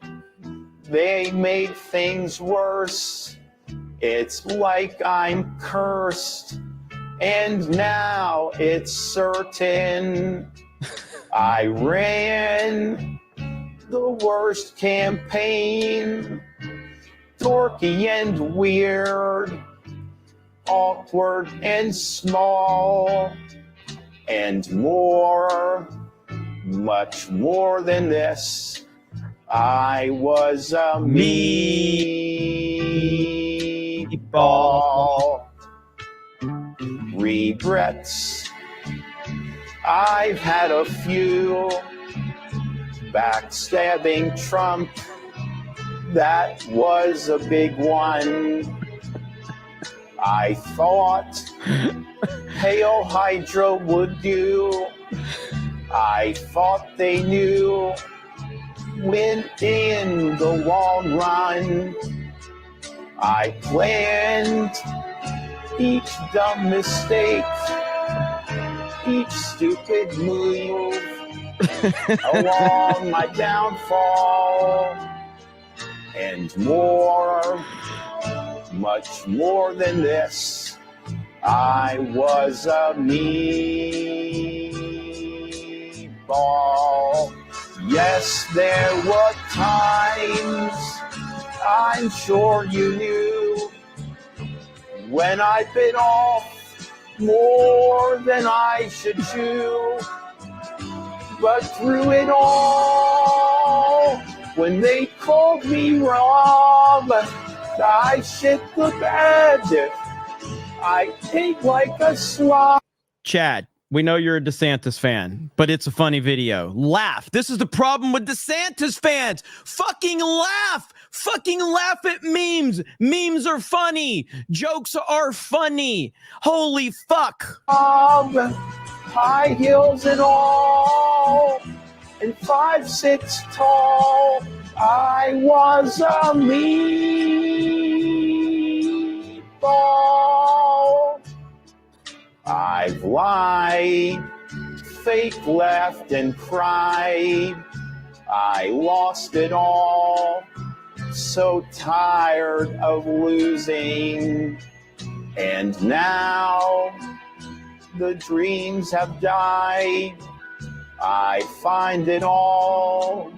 [SPEAKER 1] they made things worse. It's like I'm cursed, and now it's certain I ran the worst campaign. Dorky and weird, awkward and small, and more, much more than this. I was a meatball. Regrets, I've had a few. Backstabbing Trump, that was a big one. I thought Hail Hydra would do. I thought they knew. Win in the long run. I planned each dumb mistake, each stupid move along my downfall, and more, much more than this. I was a meatball. Yes, there were times, I'm sure you knew, when I bit off more than I should chew. But through it all, when they called me Rob, I shit the bed. I ate like a slob.
[SPEAKER 12] Chad, we know you're a DeSantis fan, but it's a funny video. Laugh. This is the problem with DeSantis fans. Fucking laugh. Fucking laugh at memes. Memes are funny. Jokes are funny. Holy fuck.
[SPEAKER 1] High heels and all, and 5'6" tall. I was a meatball. I've lied, fake laughed and cried. I lost it all. So tired of losing. And now the dreams have died. I find it all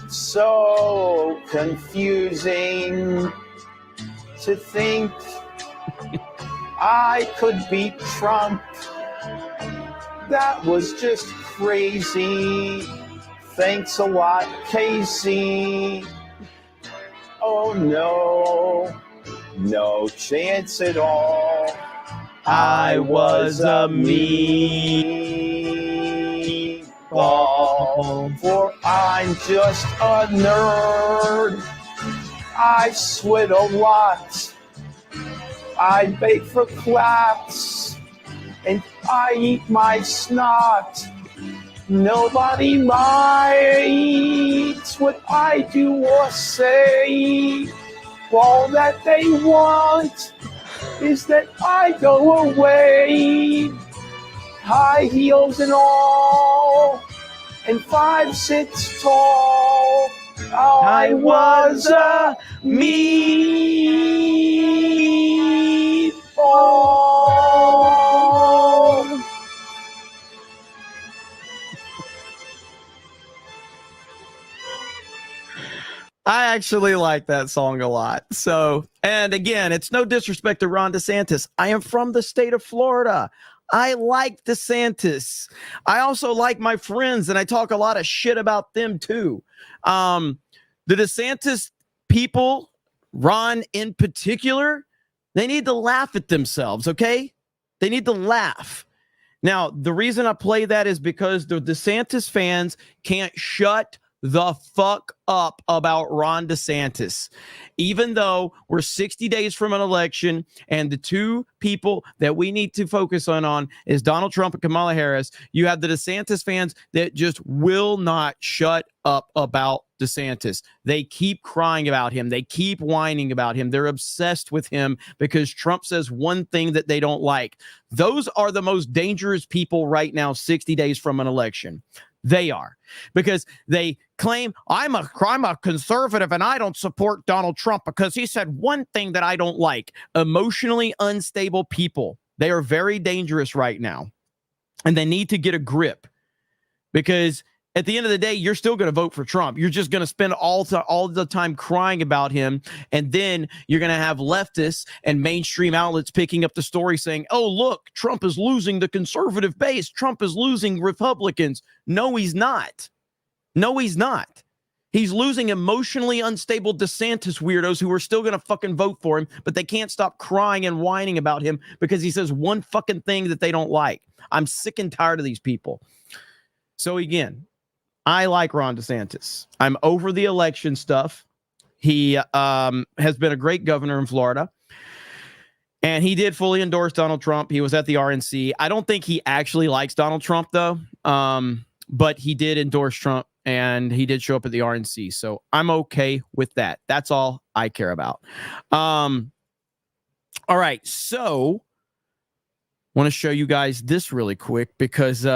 [SPEAKER 1] so confusing to think I could beat Trump. That was just crazy. Thanks a lot, Casey. Oh no, no chance at all. I was a meatball, for I'm just a nerd. I sweat a lot. I bake for claps, and I eat my snot. Nobody minds what I do or say. All that they want is that I go away. High heels and all, and 5'6" tall. I was a meatball.
[SPEAKER 12] I actually like that song a lot. So, and again, it's no disrespect to Ron DeSantis. I am from the state of Florida. I like DeSantis. I also like my friends, and I talk a lot of shit about them too. The DeSantis people, Ron in particular, they need to laugh at themselves, okay? They need to laugh. Now, the reason I play that is because the DeSantis fans can't shut the fuck up about Ron DeSantis. Even though we're 60 days from an election and the two people that we need to focus on is Donald Trump and Kamala Harris, you have the DeSantis fans that just will not shut up about DeSantis. They keep crying about him. They keep whining about him. They're obsessed with him because Trump says one thing that they don't like. Those are the most dangerous people right now, 60 days from an election. They are, because they claim I'm a conservative and I don't support Donald Trump because he said one thing that I don't like. Emotionally unstable people. They are very dangerous right now, and they need to get a grip, because at the end of the day, you're still going to vote for Trump. You're just going to spend all the time crying about him. And then you're going to have leftists and mainstream outlets picking up the story saying, oh, look, Trump is losing the conservative base. Trump is losing Republicans. No, he's not. No, he's not. He's losing emotionally unstable DeSantis weirdos who are still going to fucking vote for him, but they can't stop crying and whining about him because he says one fucking thing that they don't like. I'm sick and tired of these people. So again, I like Ron DeSantis. I'm over the election stuff. He has been a great governor in Florida. And he did fully endorse Donald Trump. He was at the RNC. I don't think he actually likes Donald Trump, though. But he did endorse Trump, and he did show up at the RNC. So I'm okay with that. That's all I care about. All right. So I want to show you guys this really quick because...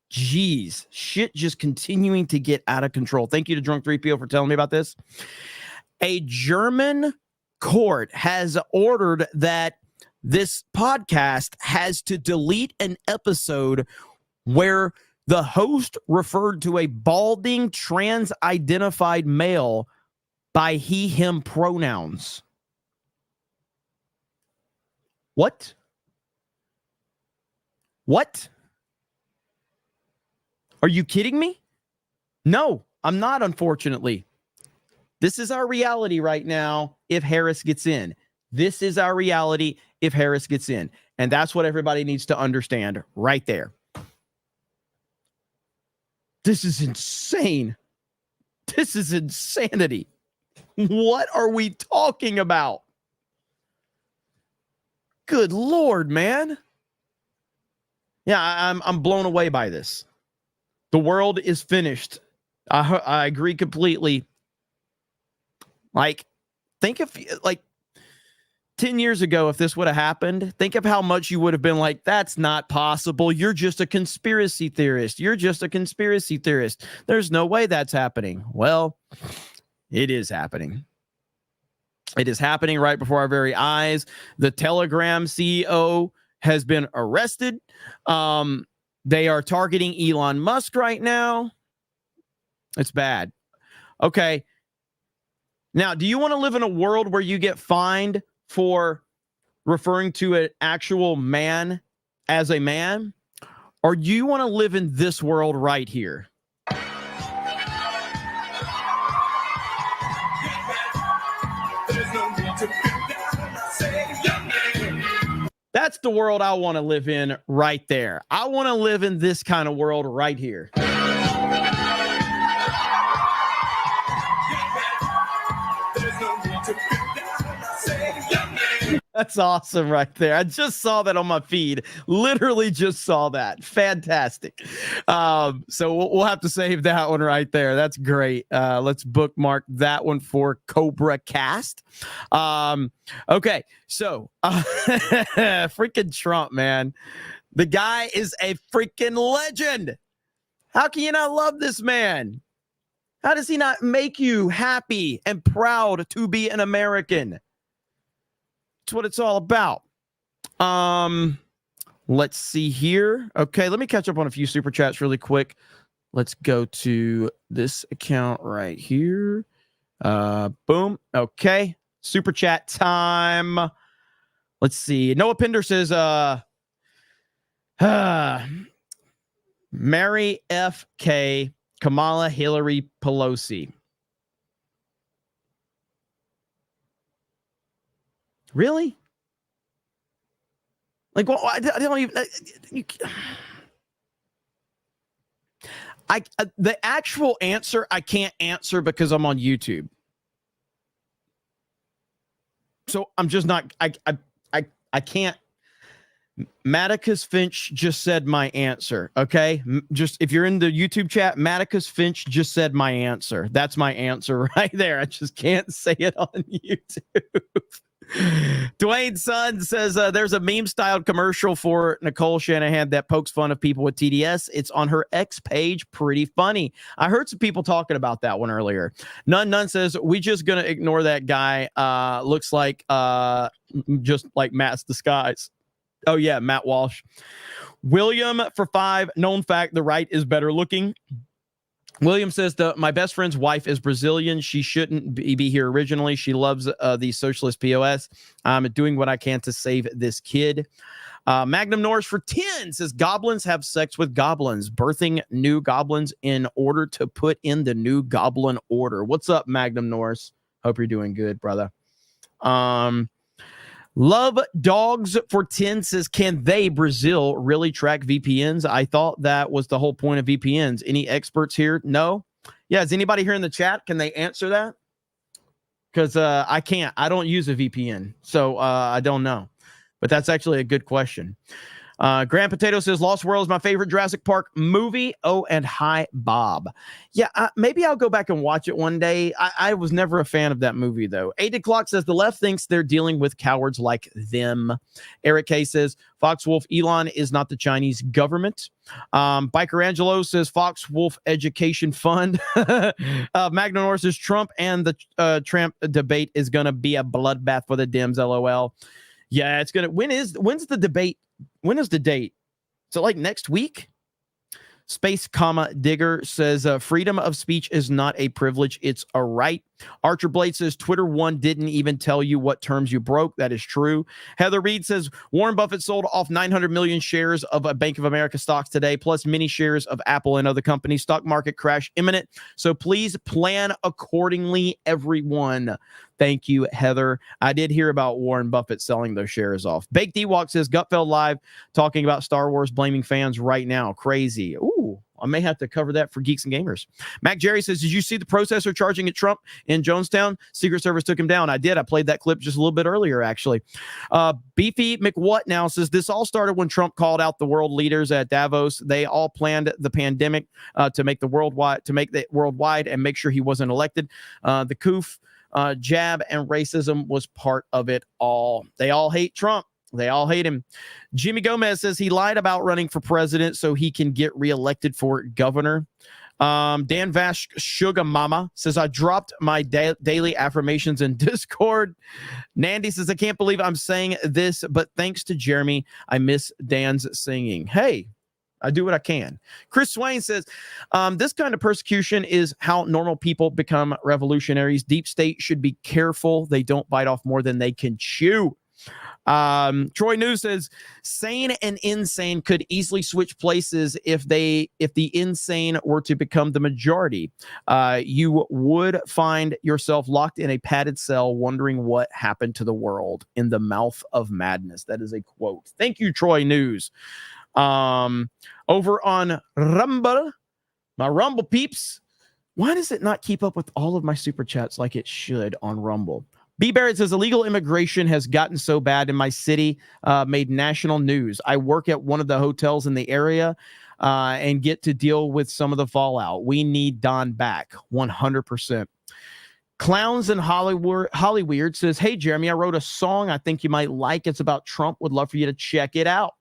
[SPEAKER 12] geez, shit just continuing to get out of control. Thank you to Drunk 3PO for telling me about this. A German court has ordered that this podcast has to delete an episode where the host referred to a balding trans-identified male by he, him pronouns. What? What? Are you kidding me? No, I'm not, unfortunately. This is our reality right now if Harris gets in. This is our reality if Harris gets in. And that's what everybody needs to understand right there. This is insane. This is insanity. What are we talking about? Good Lord, man. Yeah, I'm blown away by this. The world is finished. I agree completely. Like, think of, like, 10 years ago, if this would have happened, think of how much you would have been like, that's not possible. You're just a conspiracy theorist. You're just a conspiracy theorist. There's no way that's happening. Well, it is happening. It is happening right before our very eyes. The Telegram CEO has been arrested. They are targeting Elon Musk right now. It's bad. Okay. Now, do you want to live in a world where you get fined for referring to an actual man as a man? Or do you want to live in this world right here? That's the world I want to live in right there. I want to live in this kind of world right here. That's awesome right there. I just saw that on my feed. Literally just saw that. Fantastic. So we'll have to save that one right there. That's great. Let's bookmark that one for Cobra Cast. Okay. So freaking Trump, man. The guy is a freaking legend. How can you not love this man? How does he not make you happy and proud to be an American? That's what it's all about. Let's see here. Okay, let me catch up on a few super chats really quick. Let's go to this account right here. Boom. Okay, super chat time. Let's see. Noah Pinder says, Mary F.K. Kamala Hillary Pelosi. Really? Like, well, I don't even. The actual answer I can't answer because I'm on YouTube. So I'm just not. I can't. Maticus Finch just said my answer. Okay, just if you're in the YouTube chat, Maticus Finch just said my answer. That's my answer right there. I just can't say it on YouTube. Dwayne Sun says there's a meme-styled commercial for Nicole Shanahan that pokes fun of people with TDS. It's on her X page. Pretty funny. I heard some people talking about that one earlier. None says we just gonna ignore that guy. Looks like just like Matt's disguise. Oh yeah, Matt Walsh. William for 5. Known fact: the right is better looking. William says, my best friend's wife is Brazilian. She shouldn't be here originally. She loves the socialist POS. I'm doing what I can to save this kid. Magnum Norris for 10 says, goblins have sex with goblins, birthing new goblins in order to put in the new goblin order. What's up, Magnum Norris? Hope you're doing good, brother. Love Dogs for 10 says, can they, Brazil, really track VPNs? I thought that was the whole point of VPNs. Any experts here? No? Yeah, is anybody here in the chat? Can they answer that? Because I can't. I don't use a VPN, so I don't know. But that's actually a good question. Grand Potato says, Lost World is my favorite Jurassic Park movie. Oh, and hi, Bob. Yeah, maybe I'll go back and watch it one day. I was never a fan of that movie, though. 8 o'clock says, the left thinks they're dealing with cowards like them. Eric K says, Foxwolf Elon is not the Chinese government. Biker Angelo says, Foxwolf Education Fund. Magna Norris says, Trump and the Trump debate is going to be a bloodbath for the Dems, LOL. Yeah, it's going to. When's the debate? When is the date? So like next week? Space comma Digger says freedom of speech is not a privilege, it's a right. Archer Blade says Twitter one didn't even tell you what terms you broke. That is true. Heather Reed says Warren Buffett sold off 900 million shares of a Bank of America stocks today, plus many shares of Apple and other companies. Stock market crash imminent. So please plan accordingly, everyone. Thank you, Heather. I did hear about Warren Buffett selling those shares off. Baked Ewok says Gutfeld Live talking about Star Wars blaming fans right now. Crazy. Ooh, I may have to cover that for Geeks and Gamers. Mac Jerry says, did you see the processor charging at Trump in Jonestown? Secret Service took him down. I did. I played that clip just a little bit earlier, actually. Beefy McWhat now says, this all started when Trump called out the world leaders at Davos. They all planned the pandemic to make it worldwide and make sure he wasn't elected. The coof jab and racism was part of it all. They all hate Trump. They all hate him. Jimmy Gomez says he lied about running for president so he can get reelected for governor. Dan Vash Sugar Mama says, I dropped my daily affirmations in Discord. Nandy says, I can't believe I'm saying this, but thanks to Jeremy, I miss Dan's singing. Hey, I do what I can. Chris Swain says, this kind of persecution is how normal people become revolutionaries. Deep state should be careful. They don't bite off more than they can chew. Troy News says sane and insane could easily switch places if the insane were to become the majority. You would find yourself locked in a padded cell wondering what happened to the world in the mouth of madness. That is a quote. Thank you, Troy News. Over on Rumble, my Rumble peeps. Why does it not keep up with all of my super chats like it should on Rumble? B. Barrett says illegal immigration has gotten so bad in my city, made national news. I work at one of the hotels in the area and get to deal with some of the fallout. We need Don back, 100%. Clowns in Hollyweird says, hey, Jeremy, I wrote a song I think you might like. It's about Trump. Would love for you to check it out.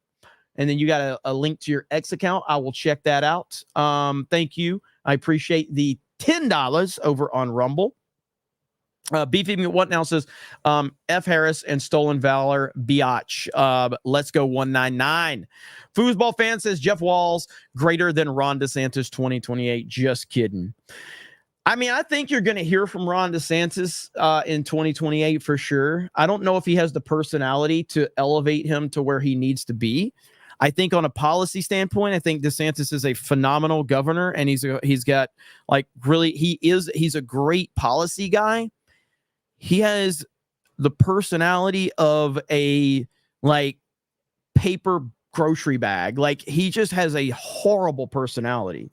[SPEAKER 12] And then you got a link to your X account. I will check that out. Thank you. I appreciate the $10 over on Rumble. Beefy What Now says, F. Harris and Stolen Valor, biatch. Let's go 199. Foosball fan says, Jeff Walz greater than Ron DeSantis 2028. Just kidding. I mean, I think you're going to hear from Ron DeSantis in 2028 for sure. I don't know if he has the personality to elevate him to where he needs to be. I think on a policy standpoint, I think DeSantis is a phenomenal governor, and he's got like really, he's a great policy guy. He has the personality of a like paper grocery bag. Like he just has a horrible personality.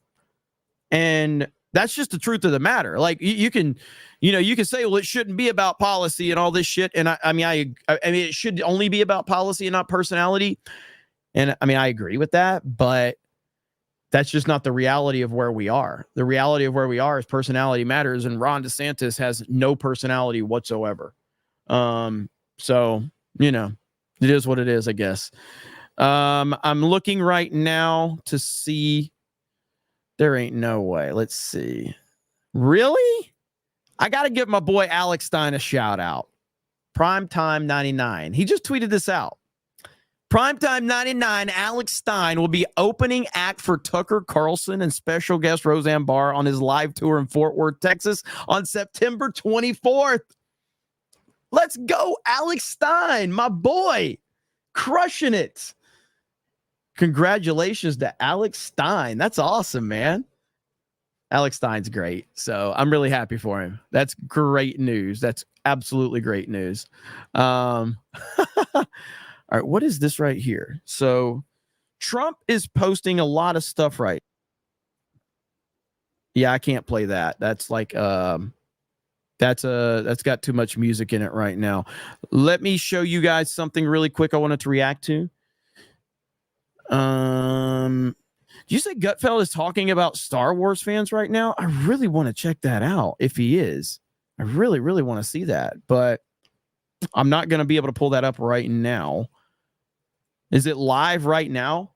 [SPEAKER 12] And that's just the truth of the matter. Like you can say, well, it shouldn't be about policy and all this shit. And I mean, it should only be about policy and not personality. And I mean, I agree with that, but that's just not the reality of where we are. The reality of where we are is personality matters, and Ron DeSantis has no personality whatsoever. So, it is what it is, I guess. I'm looking right now to see. There ain't no way. Let's see. Really? I got to give my boy Alex Stein a shout out. Primetime 99. He just tweeted this out. Primetime 99, Alex Stein will be opening act for Tucker Carlson and special guest Roseanne Barr on his live tour in Fort Worth, Texas on September 24th. Let's go, Alex Stein, my boy. Crushing it. Congratulations to Alex Stein. That's awesome, man. Alex Stein's great. So I'm really happy for him. That's great news. That's absolutely great news. All right, what is this right here? So Trump is posting a lot of stuff right. Yeah, I can't play that. That's like that's got too much music in it right now. Let me show you guys something really quick I wanted to react to. Do you say Gutfeld is talking about Star Wars fans right now? I really want to check that out if he is. I really, really want to see that, but I'm not going to be able to pull that up right now. Is it live right now?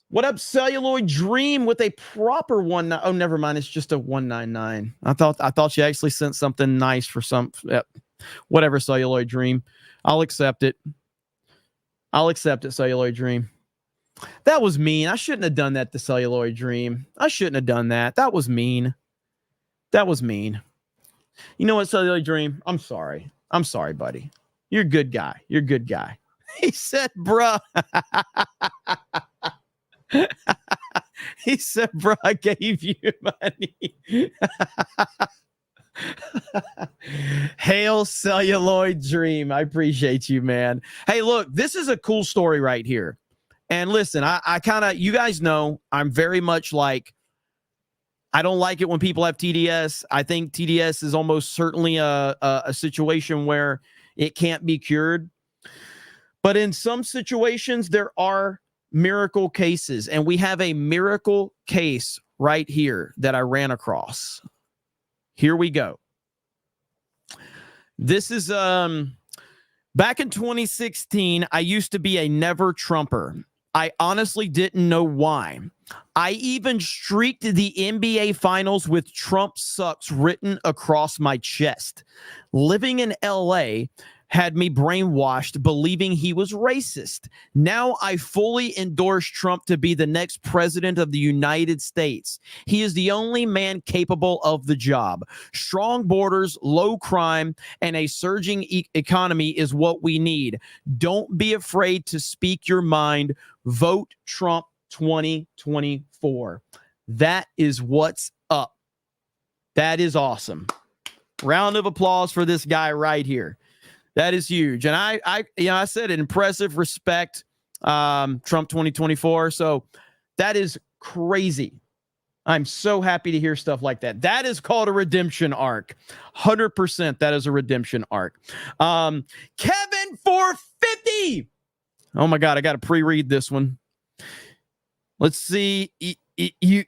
[SPEAKER 12] What up, Celluloid Dream with a proper one? Oh, never mind. It's just a 199. I thought you actually sent something nice for some. Whatever, Celluloid Dream. I'll accept it. Celluloid Dream. That was mean. I shouldn't have done that to Celluloid Dream. I shouldn't have done that. That was mean. You know what, Celluloid Dream? I'm sorry. I'm sorry, buddy. You're a good guy. He said, bruh. He said, bruh, I gave you money. Hail Celluloid Dream. I appreciate you, man. Hey, look, this is a cool story right here. And listen, I kind of, you guys know, I'm very much like, I don't like it when people have TDS. I think TDS is almost certainly a situation where it can't be cured. But in some situations, there are miracle cases. And we have a miracle case right here that I ran across. Here we go. This is back in 2016, I used to be a never Trumper. I honestly didn't know why. I even streaked the NBA finals with Trump sucks written across my chest. Living in LA had me brainwashed, believing he was racist. Now I fully endorse Trump to be the next president of the United States. He is the only man capable of the job. Strong borders, low crime, and a surging economy is what we need. Don't be afraid to speak your mind. Vote Trump 2024. That is what's up. That is awesome. Round of applause for this guy right here. That is huge. And I said it, impressive, respect, Trump 2024. So that is crazy. I'm so happy to hear stuff like that. That is called a redemption arc. 100% that is a redemption arc. Kevin 450. Oh my God, I got to pre-read this one. Let's see. You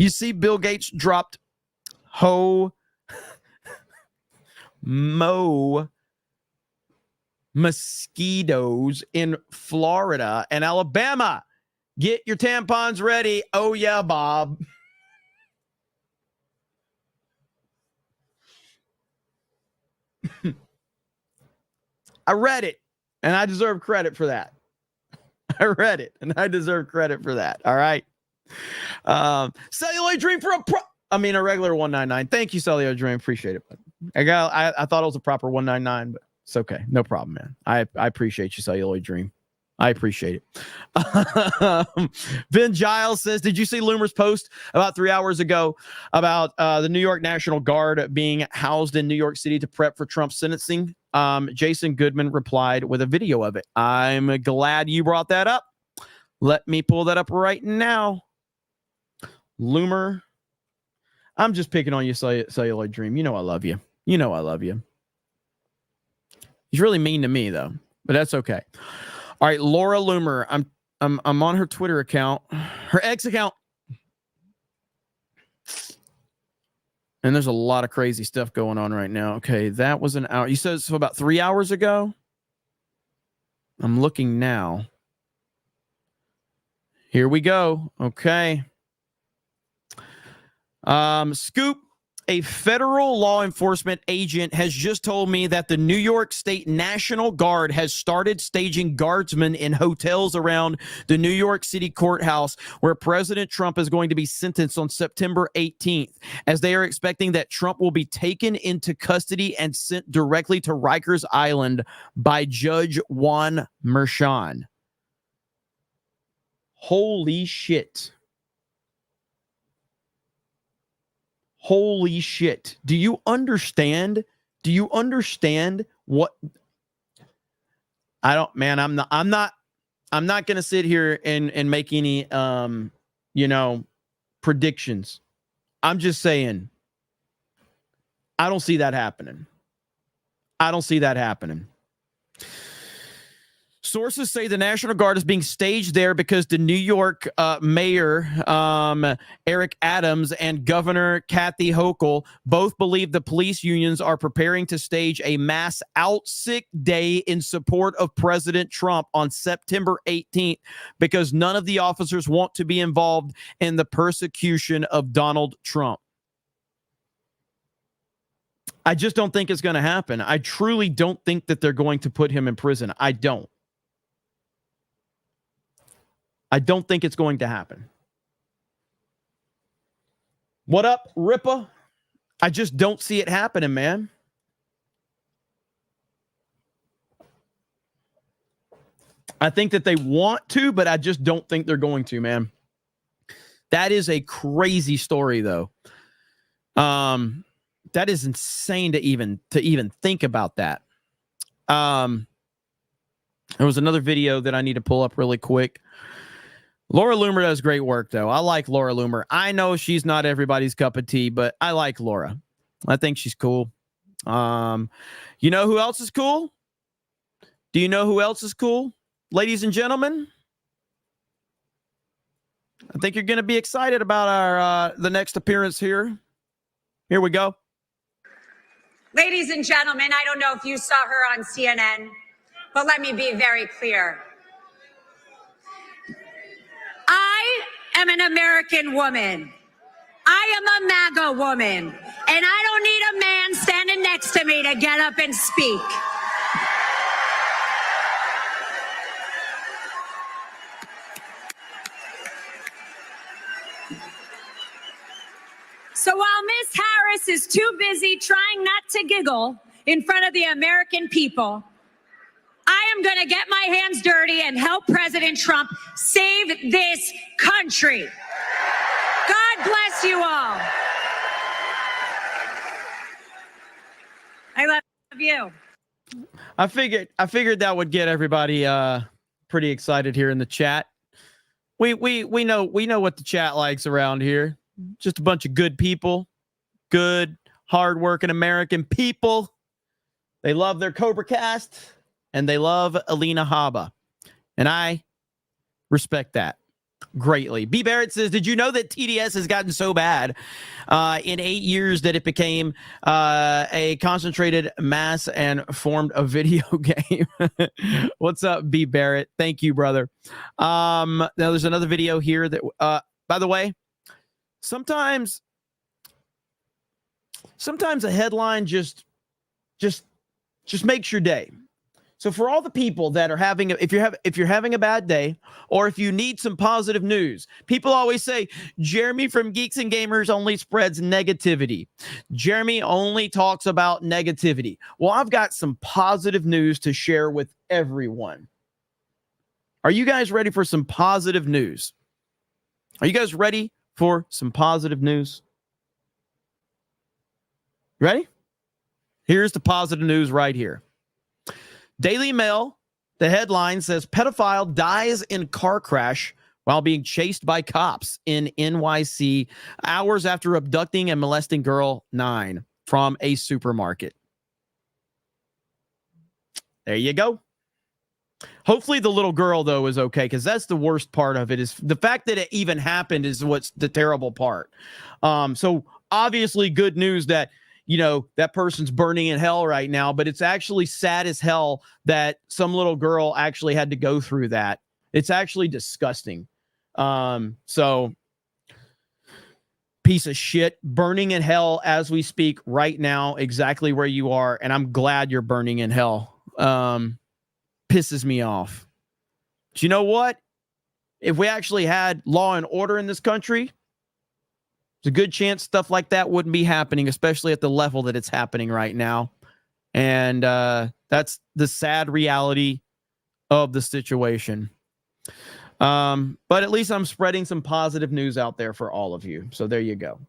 [SPEAKER 12] see Bill Gates dropped mosquitoes in Florida and Alabama. Get your tampons ready. Oh yeah, Bob. I read it and I deserve credit for that. I read it and I deserve credit for that. All right. Celluloid Dream for a regular 199. Thank you, Celluloid Dream. Appreciate it. I thought it was a proper 199, but it's okay. No problem, man. I appreciate you, Celluloid Dream. I appreciate it. Ben Giles says, did you see Loomer's post about 3 hours ago about the New York National Guard being housed in New York City to prep for Trump's sentencing? Jason Goodman replied with a video of it. I'm glad you brought that up. Let me pull that up right now. Loomer. I'm just picking on you, Celluloid Dream. You know I love you. You know I love you. He's really mean to me, though, but that's okay. All right, Laura Loomer. I'm on her Twitter account, her X account. And there's a lot of crazy stuff going on right now. Okay, that was an hour. You said so about 3 hours ago? I'm looking now. Here we go. Okay. Scoop. A federal law enforcement agent has just told me that the New York State National Guard has started staging guardsmen in hotels around the New York City courthouse where President Trump is going to be sentenced on September 18th, as they are expecting that Trump will be taken into custody and sent directly to Rikers Island by Judge Juan Merchan. Holy shit. Holy shit. Do you understand? Do you understand what I'm not going to sit here and make any predictions. I'm just saying I don't see that happening. I don't see that happening. Sources say the National Guard is being staged there because the New York mayor, Eric Adams, and Governor Kathy Hochul both believe the police unions are preparing to stage a mass out sick day in support of President Trump on September 18th because none of the officers want to be involved in the persecution of Donald Trump. I just don't think it's going to happen. I truly don't think that they're going to put him in prison. I don't think it's going to happen. What up, Rippa? I just don't see it happening, man. I think that they want to, but I just don't think they're going to, man. That is a crazy story, though. That is insane to even think about that. There was another video that I need to pull up really quick. Laura Loomer does great work, though. I like Laura Loomer. I know she's not everybody's cup of tea, but I like Laura. I think she's cool. You know who else is cool? Do you know who else is cool? Ladies and gentlemen, I think you're going to be excited about our the next appearance here. Here we go.
[SPEAKER 2] Ladies and gentlemen, I don't know if you saw her on CNN, but let me be very clear. I am an American woman. I am a MAGA woman, and I don't need a man standing next to me to get up and speak. So while Ms. Harris is too busy trying not to giggle in front of the American people, I am going to get my hands dirty and help President Trump save this country. God bless you all. I love you.
[SPEAKER 12] I figured that would get everybody pretty excited here in the chat. We know what the chat likes around here. Just a bunch of good people, good, hardworking American people. They love their Cobra Cast and they love Alina Habba. And I respect that greatly. B. Barrett says, did you know that TDS has gotten so bad in 8 years that it became a concentrated mass and formed a video game? What's up, B. Barrett? Thank you, brother. Now there's another video here that, by the way, sometimes a headline just makes your day. So for all the people that are having, if you're having a bad day, or if you need some positive news, people always say, Jeremy from Geeks and Gamers only spreads negativity. Jeremy only talks about negativity. Well, I've got some positive news to share with everyone. Are you guys ready for some positive news? Are you guys ready for some positive news? Ready? Here's the positive news right here. Daily Mail, the headline says, pedophile dies in car crash while being chased by cops in NYC hours after abducting and molesting girl 9 from a supermarket. There you go. Hopefully the little girl, though, is okay, because that's the worst part of it. Is the fact that it even happened is what's the terrible part. So obviously good news that, you know, that person's burning in hell right now, but it's actually sad as hell that some little girl actually had to go through that. It's actually disgusting. So piece of shit, burning in hell as we speak right now, exactly where you are. And I'm glad you're burning in hell. Pisses me off. Do you know what? If we actually had law and order in this country, there's a good chance stuff like that wouldn't be happening, especially at the level that it's happening right now. And that's the sad reality of the situation. But at least I'm spreading some positive news out there for all of you. So there you go.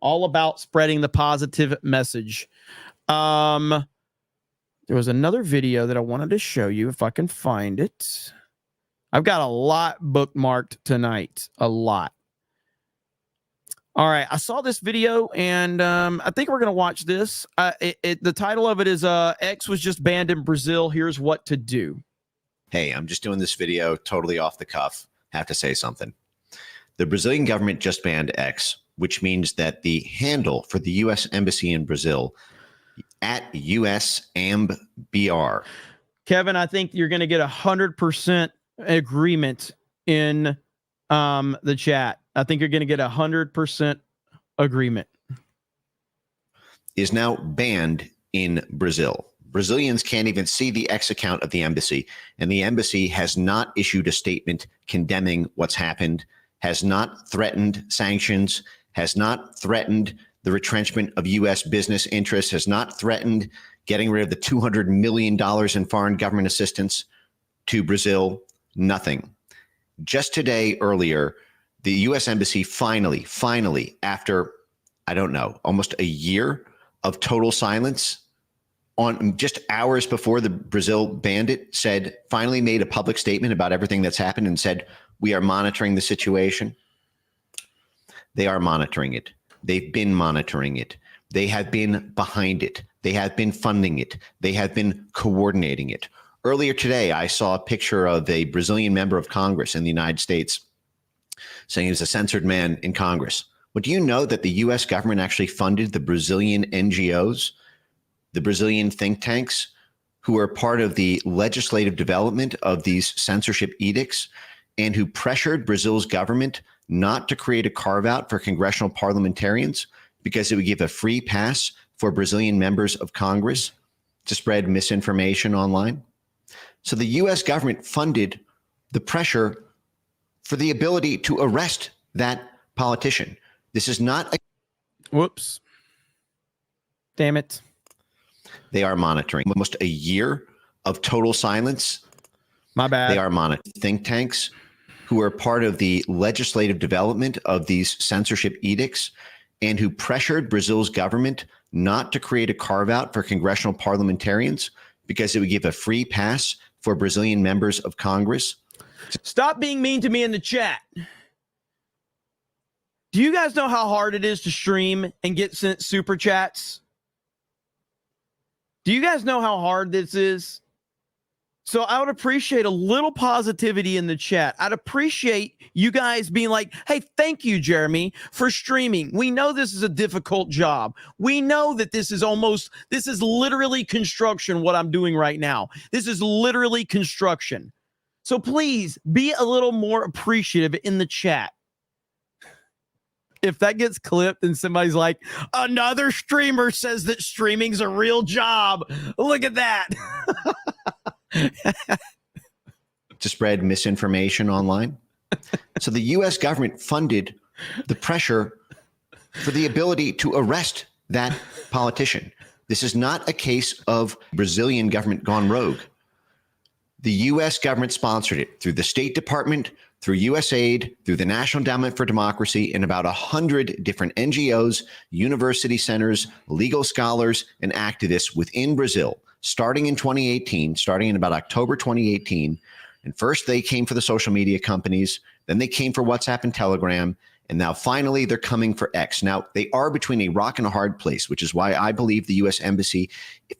[SPEAKER 12] All about spreading the positive message. There was another video that I wanted to show you if I can find it. I've got a lot bookmarked tonight. A lot. All right, I saw this video, and I think we're going to watch this. The title of it is X was just banned in Brazil. Here's what to do.
[SPEAKER 22] Hey, I'm just doing this video totally off the cuff. Have to say something. The Brazilian government just banned X, which means that the handle for the U.S. Embassy in Brazil at USAmbr.
[SPEAKER 12] Kevin, I think you're going to get 100% agreement in the chat. I think you're going to get 100% agreement.
[SPEAKER 22] Is now banned in Brazil. Brazilians can't even see the X account of the embassy, and the embassy has not issued a statement condemning what's happened, has not threatened sanctions, has not threatened the retrenchment of U.S. business interests, has not threatened getting rid of the $200 million in foreign government assistance to Brazil. Nothing. Just today, earlier, the U.S. Embassy finally, after, I don't know, almost a year of total silence, on just hours before the Brazil banned it, finally made a public statement about everything that's happened and said, we are monitoring the situation. They are monitoring it. They've been monitoring it. They have been behind it. They have been funding it. They have been coordinating it. Earlier today, I saw a picture of a Brazilian member of Congress in the United States saying he was a censored man in Congress. Well, do you know that the U.S. government actually funded the Brazilian NGOs the Brazilian think tanks who are part of the legislative development of these censorship edicts and who pressured Brazil's government not to create a carve-out for congressional parliamentarians because it would give a free pass for Brazilian members of Congress to spread misinformation online. So the U.S. government funded the pressure for the ability to arrest that politician. This is not a...
[SPEAKER 12] Whoops. Damn it.
[SPEAKER 22] They are monitoring almost a year of total silence.
[SPEAKER 12] My bad.
[SPEAKER 22] They are monitoring think tanks who are part of the legislative development of these censorship edicts and who pressured Brazil's government not to create a carve-out for congressional parliamentarians because it would give a free pass for Brazilian members of Congress.
[SPEAKER 12] Stop being mean to me in the chat. Do you guys know how hard it is to stream and get sent super chats? Do you guys know how hard this is? So I would appreciate a little positivity in the chat. I'd appreciate you guys being like, hey, thank you, Jeremy, for streaming. We know this is a difficult job. We know that this is literally construction, what I'm doing right now. This is literally construction. So please be a little more appreciative in the chat. If that gets clipped and somebody's like, another streamer says that streaming's a real job. Look at that.
[SPEAKER 22] To spread misinformation online. So the U.S. government funded the pressure for the ability to arrest that politician. This is not a case of Brazilian government gone rogue. The U.S. government sponsored it through the State Department, through USAID, through the National Endowment for Democracy, and about 100 different NGOs, university centers, legal scholars, and activists within Brazil, starting in 2018, starting in about October 2018. And first they came for the social media companies, then they came for WhatsApp and Telegram, and now finally they're coming for X. Now, they are between a rock and a hard place, which is why I believe the U.S. Embassy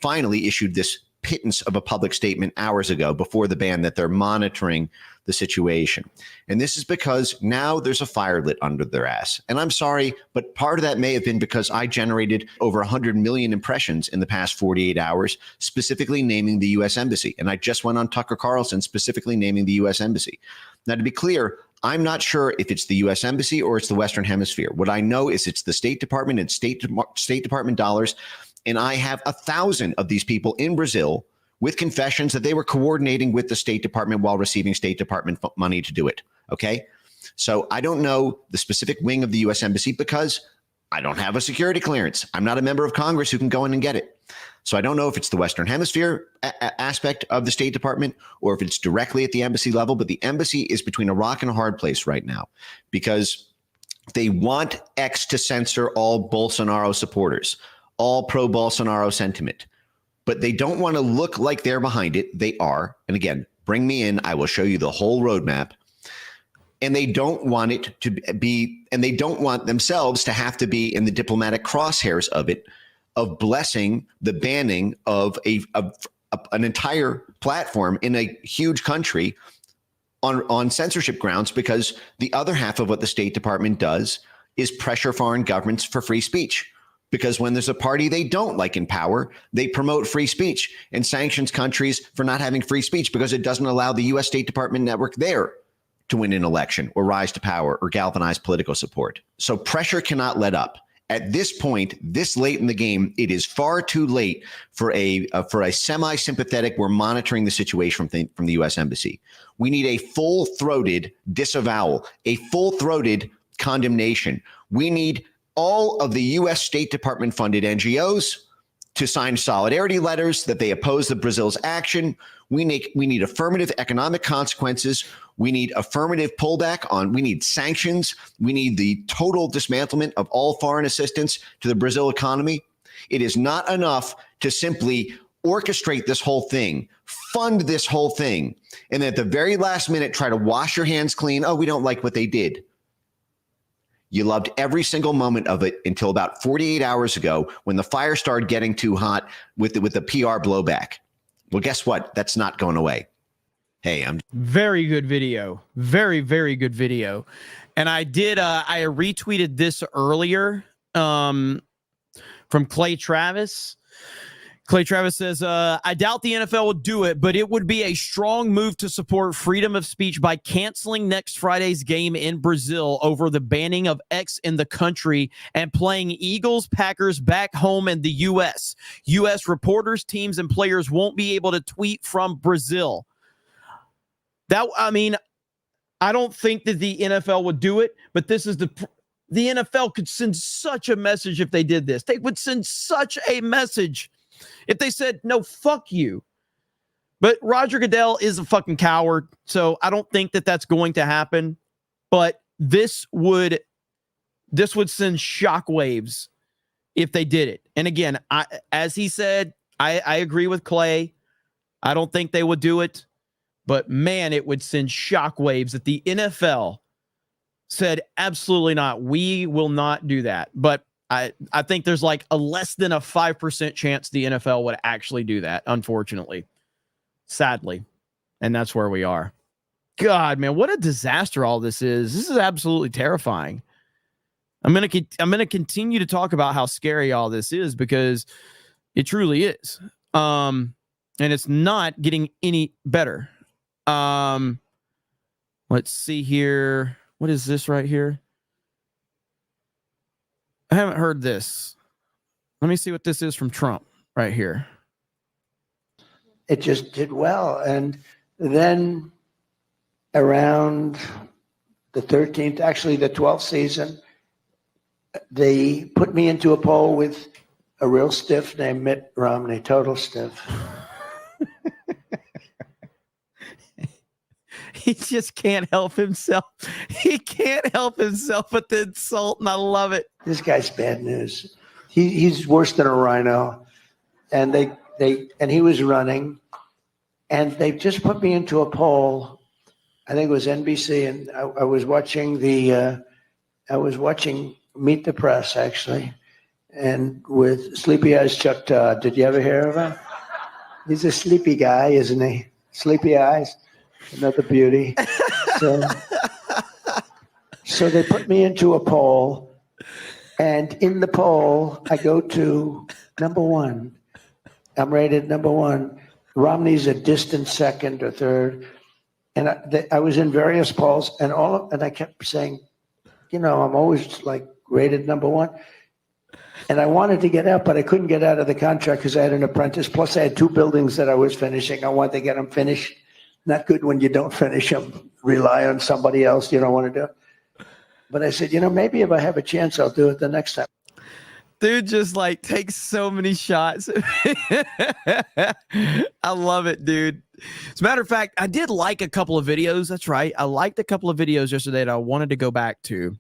[SPEAKER 22] finally issued this pittance of a public statement hours ago before the ban that they're monitoring the situation. And this is because now there's a fire lit under their ass. And I'm sorry, but part of that may have been because I generated over 100 million impressions in the past 48 hours, specifically naming the U.S. Embassy. And I just went on Tucker Carlson specifically naming the U.S. Embassy. Now, to be clear, I'm not sure if it's the U.S. Embassy or it's the Western Hemisphere. What I know is it's the State Department and State Department dollars. And I have 1,000 of these people in Brazil with confessions that they were coordinating with the State Department while receiving State Department money to do it. Okay. So I don't know the specific wing of the U.S. Embassy because I don't have a security clearance. I'm not a member of Congress who can go in and get it. So I don't know if it's the Western Hemisphere aspect of the State Department or if it's directly at the embassy level. But the embassy is between a rock and a hard place right now because they want X to censor all Bolsonaro supporters, all pro-Bolsonaro sentiment, but they don't want to look like they're behind it. They are. And again, bring me in. I will show you the whole roadmap. And they don't want it to be, and they don't want themselves to have to be in the diplomatic crosshairs of it, of blessing the banning of an entire platform in a huge country on censorship grounds, because the other half of what the State Department does is pressure foreign governments for free speech. Because when there's a party they don't like in power, they promote free speech and sanctions countries for not having free speech because it doesn't allow the U.S. State Department network there to win an election or rise to power or galvanize political support. So pressure cannot let up. At this point, this late in the game, it is far too late for a semi-sympathetic, we're monitoring the situation from the U.S. Embassy. We need a full-throated disavowal, a full-throated condemnation. We need all of the U.S. State Department funded NGOs to sign solidarity letters that they oppose the Brazil's action. We need affirmative economic consequences. We need affirmative pullback we need sanctions. We need the total dismantlement of all foreign assistance to the Brazil economy. It is not enough to simply orchestrate this whole thing, fund this whole thing, and then at the very last minute try to wash your hands clean. Oh, we don't like what they did. You loved every single moment of it until about 48 hours ago when the fire started getting too hot with the PR blowback. Well, guess what? That's not going away. Hey,
[SPEAKER 12] very good video. Very, very good video. And I retweeted this earlier from Clay Travis. Clay Travis says, I doubt the NFL will do it, but it would be a strong move to support freedom of speech by canceling next Friday's game in Brazil over the banning of X in the country and playing Eagles-Packers back home in the U.S. U.S. reporters, teams, and players won't be able to tweet from Brazil. I don't think that the NFL would do it, but this is the NFL could send such a message if they did this. They would send such a message if they said, no, fuck you. But Roger Goodell is a fucking coward, so I don't think that that's going to happen. But this would send shockwaves if they did it. And again, as he said, I agree with Clay. I don't think they would do it. But man, it would send shockwaves if the NFL said, absolutely not. We will not do that. But I think there's like a less than a 5% chance the NFL would actually do that, unfortunately. Sadly. And that's where we are. God, man, what a disaster all this is. This is absolutely terrifying. I'm going to continue to talk about how scary all this is because it truly is. And it's not getting any better. Let's see here. What is this right here? I haven't heard this. Let me see what this is from Trump right here.
[SPEAKER 13] It just did well. And then around the 13th, actually the 12th season, they put me into a poll with a real stiff named Mitt Romney, total stiff.
[SPEAKER 12] He just can't help himself. He can't help himself but the insult, and I love it.
[SPEAKER 13] This guy's bad news. He's worse than a rhino. And he was running, and they just put me into a poll. I think it was NBC, and I was watching Meet the Press actually, and with Sleepy Eyes Chuck Todd. Did you ever hear of him? He's a sleepy guy, isn't he? Sleepy Eyes. Another beauty. So they put me into a poll, and in the poll, I go to number one. I'm rated number one. Romney's a distant second or third. And I was in various polls, and I kept saying, I'm always like rated number one. And I wanted to get out, but I couldn't get out of the contract because I had an apprentice. Plus, I had 2 buildings that I was finishing. I wanted to get them finished. Not good when you don't finish them. Rely on somebody else you don't want to do. But I said, maybe if I have a chance, I'll do it the next time.
[SPEAKER 12] Dude just like takes so many shots. I love it, dude. As a matter of fact, I did like a couple of videos. That's right. I liked a couple of videos yesterday that I wanted to go back to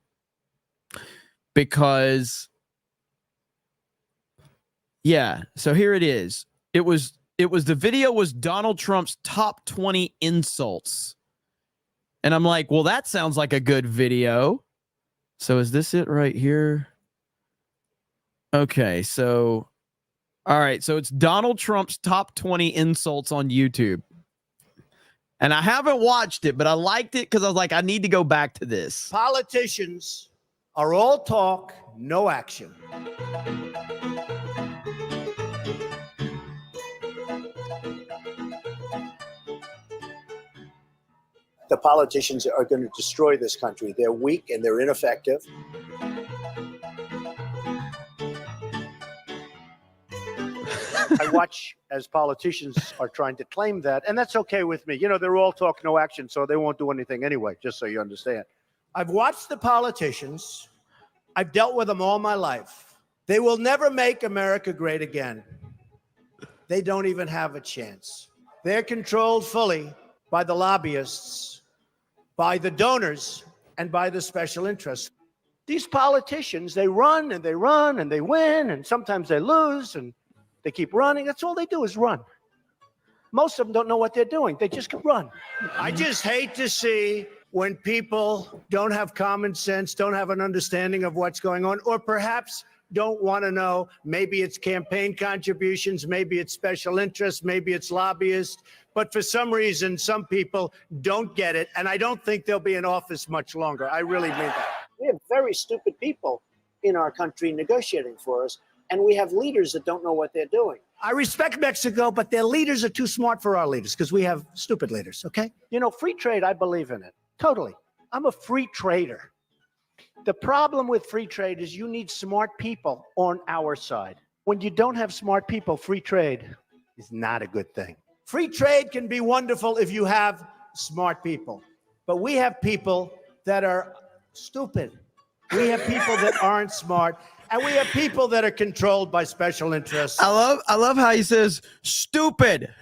[SPEAKER 12] because, yeah. So here it is. The video was Donald Trump's top 20 insults. And I'm like, well, that sounds like a good video. So is this it right here? Okay, so, all right. So it's Donald Trump's top 20 insults on YouTube. And I haven't watched it, but I liked it because I was like, I need to go back to this.
[SPEAKER 3] Politicians are all talk, no action.
[SPEAKER 4] The politicians are going to destroy this country. They're weak and they're ineffective. I watch as politicians are trying to claim that, and that's okay with me. They're all talk, no action, so they won't do anything anyway, just so you understand.
[SPEAKER 3] I've watched the politicians. I've dealt with them all my life. They will never make America great again. They don't even have a chance. They're controlled fully by the lobbyists, by the donors, and by the special interests. These politicians, they run and they run and they win, and sometimes they lose, and they keep running. That's all they do is run. Most of them don't know what they're doing. They just run. I just hate to see when people don't have common sense, don't have an understanding of what's going on, or perhaps don't want to know. Maybe it's campaign contributions, maybe it's special interests, maybe it's lobbyists. But for some reason, some people don't get it. And I don't think they'll be in office much longer. I really mean that.
[SPEAKER 4] We have very stupid people in our country negotiating for us, and we have leaders that don't know what they're doing.
[SPEAKER 3] I respect Mexico, but their leaders are too smart for our leaders because we have stupid leaders, okay?
[SPEAKER 4] You know, free trade, I believe in it. Totally. I'm a free trader. The problem with free trade is you need smart people on our side. When you don't have smart people, free trade is not a good thing.
[SPEAKER 3] Free trade can be wonderful if you have smart people, but we have people that are stupid. We have people that aren't smart, and we have people that are controlled by special interests.
[SPEAKER 12] I love how he says stupid.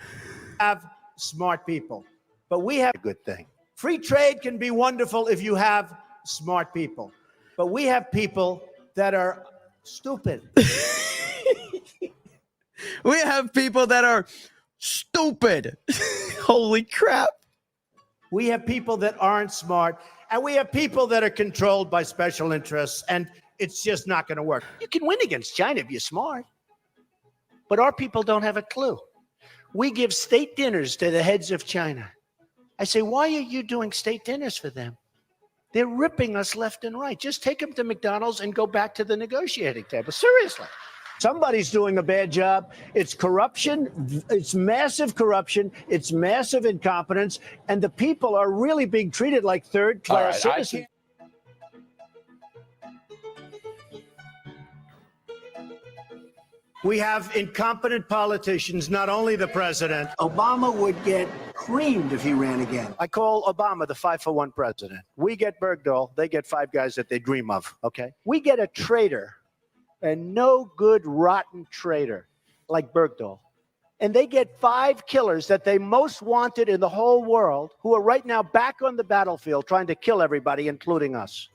[SPEAKER 3] Have smart people, but we have a good thing. Free trade can be wonderful if you have smart people, but we have people that are stupid.
[SPEAKER 12] We have people that are stupid. Holy crap.
[SPEAKER 3] We have people that aren't smart, and we have people that are controlled by special interests, and it's just not going to work.
[SPEAKER 4] You can win against China if you're smart, but our people don't have a clue. We give state dinners to the heads of China. I say, why are you doing state dinners for them? They're ripping us left and right. Just take them to McDonald's and go back to the negotiating table. Seriously.
[SPEAKER 3] Somebody's doing a bad job. It's corruption. It's massive corruption. It's massive incompetence. And the people are really being treated like third-class citizens. We have incompetent politicians, not only the president.
[SPEAKER 13] Obama would get creamed if he ran again.
[SPEAKER 4] I call Obama the 5-for-1 president. We get Bergdahl, they get 5 guys that they dream of, okay? We get a traitor, a no good, rotten traitor like Bergdahl. And they get 5 killers that they most wanted in the whole world who are right now back on the battlefield trying to kill everybody, including us.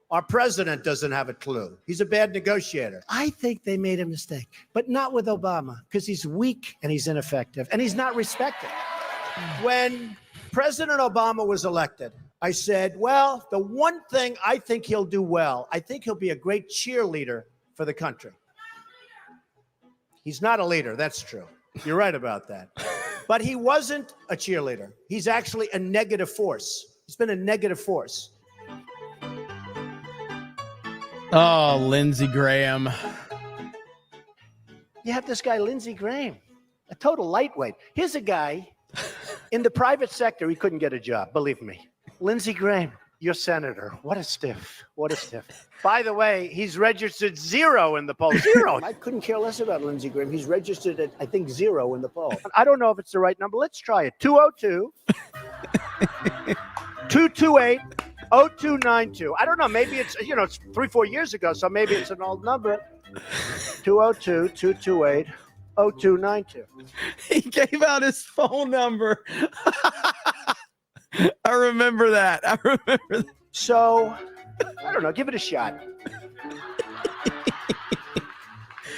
[SPEAKER 3] Our president doesn't have a clue. He's a bad negotiator. I think they made a mistake, but not with Obama, because he's weak and he's ineffective and he's not respected. When President Obama was elected, I said, well, the one thing I think he'll do well, I think he'll be a great cheerleader for the country. He's not a leader, that's true. You're right about that. But he wasn't a cheerleader. He's actually a negative force. He's been a negative force.
[SPEAKER 12] Oh, Lindsey Graham.
[SPEAKER 4] You have this guy, Lindsey Graham, a total lightweight. Here's a guy in the private sector, he couldn't get a job, believe me. Lindsey Graham, your senator. What a stiff. What a stiff. By the way, he's registered 0 in the poll. 0.
[SPEAKER 3] I couldn't care less about Lindsey Graham. He's registered at, I think, 0 in the poll.
[SPEAKER 4] I don't know if it's the right number. Let's try it. 202 228 0292. I don't know. Maybe it's, you know, it's 3-4 years ago, so maybe it's an old number. 202 228 0292.
[SPEAKER 12] He gave out his phone number. I remember that.
[SPEAKER 4] So, I don't know. Give it a shot.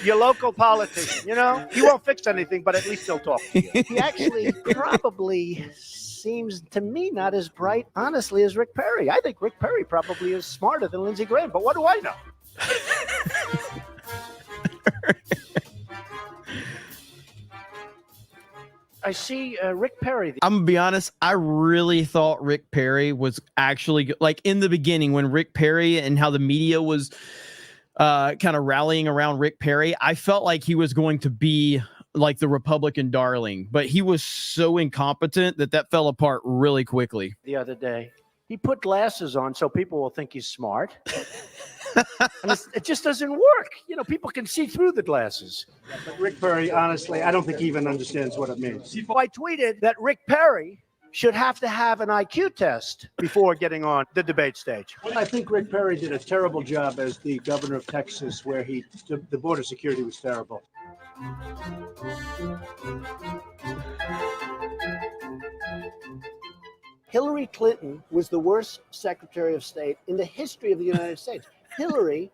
[SPEAKER 4] Your local politician, you know, he won't fix anything, but at least he'll talk to you. He actually probably seems to me not as bright, honestly, as Rick Perry. I think Rick Perry probably is smarter than Lindsey Graham, but what do I know? I see Rick Perry.
[SPEAKER 12] I'm gonna be honest. I really thought Rick Perry was actually, like, in the beginning when Rick Perry and how the media was kind of rallying around Rick Perry, I felt like he was going to be like the Republican darling, but he was so incompetent that fell apart really quickly.
[SPEAKER 4] The other day, he put glasses on so people will think he's smart. And it just doesn't work. You know, people can see through the glasses.
[SPEAKER 1] But Rick Perry, honestly, I don't think he even understands what it means.
[SPEAKER 4] I tweeted that Rick Perry should have to have an IQ test before getting on the debate stage.
[SPEAKER 1] I think Rick Perry did a terrible job as the governor of Texas, where the border security was terrible.
[SPEAKER 3] Hillary Clinton was the worst Secretary of State in the history of the United States. Hillary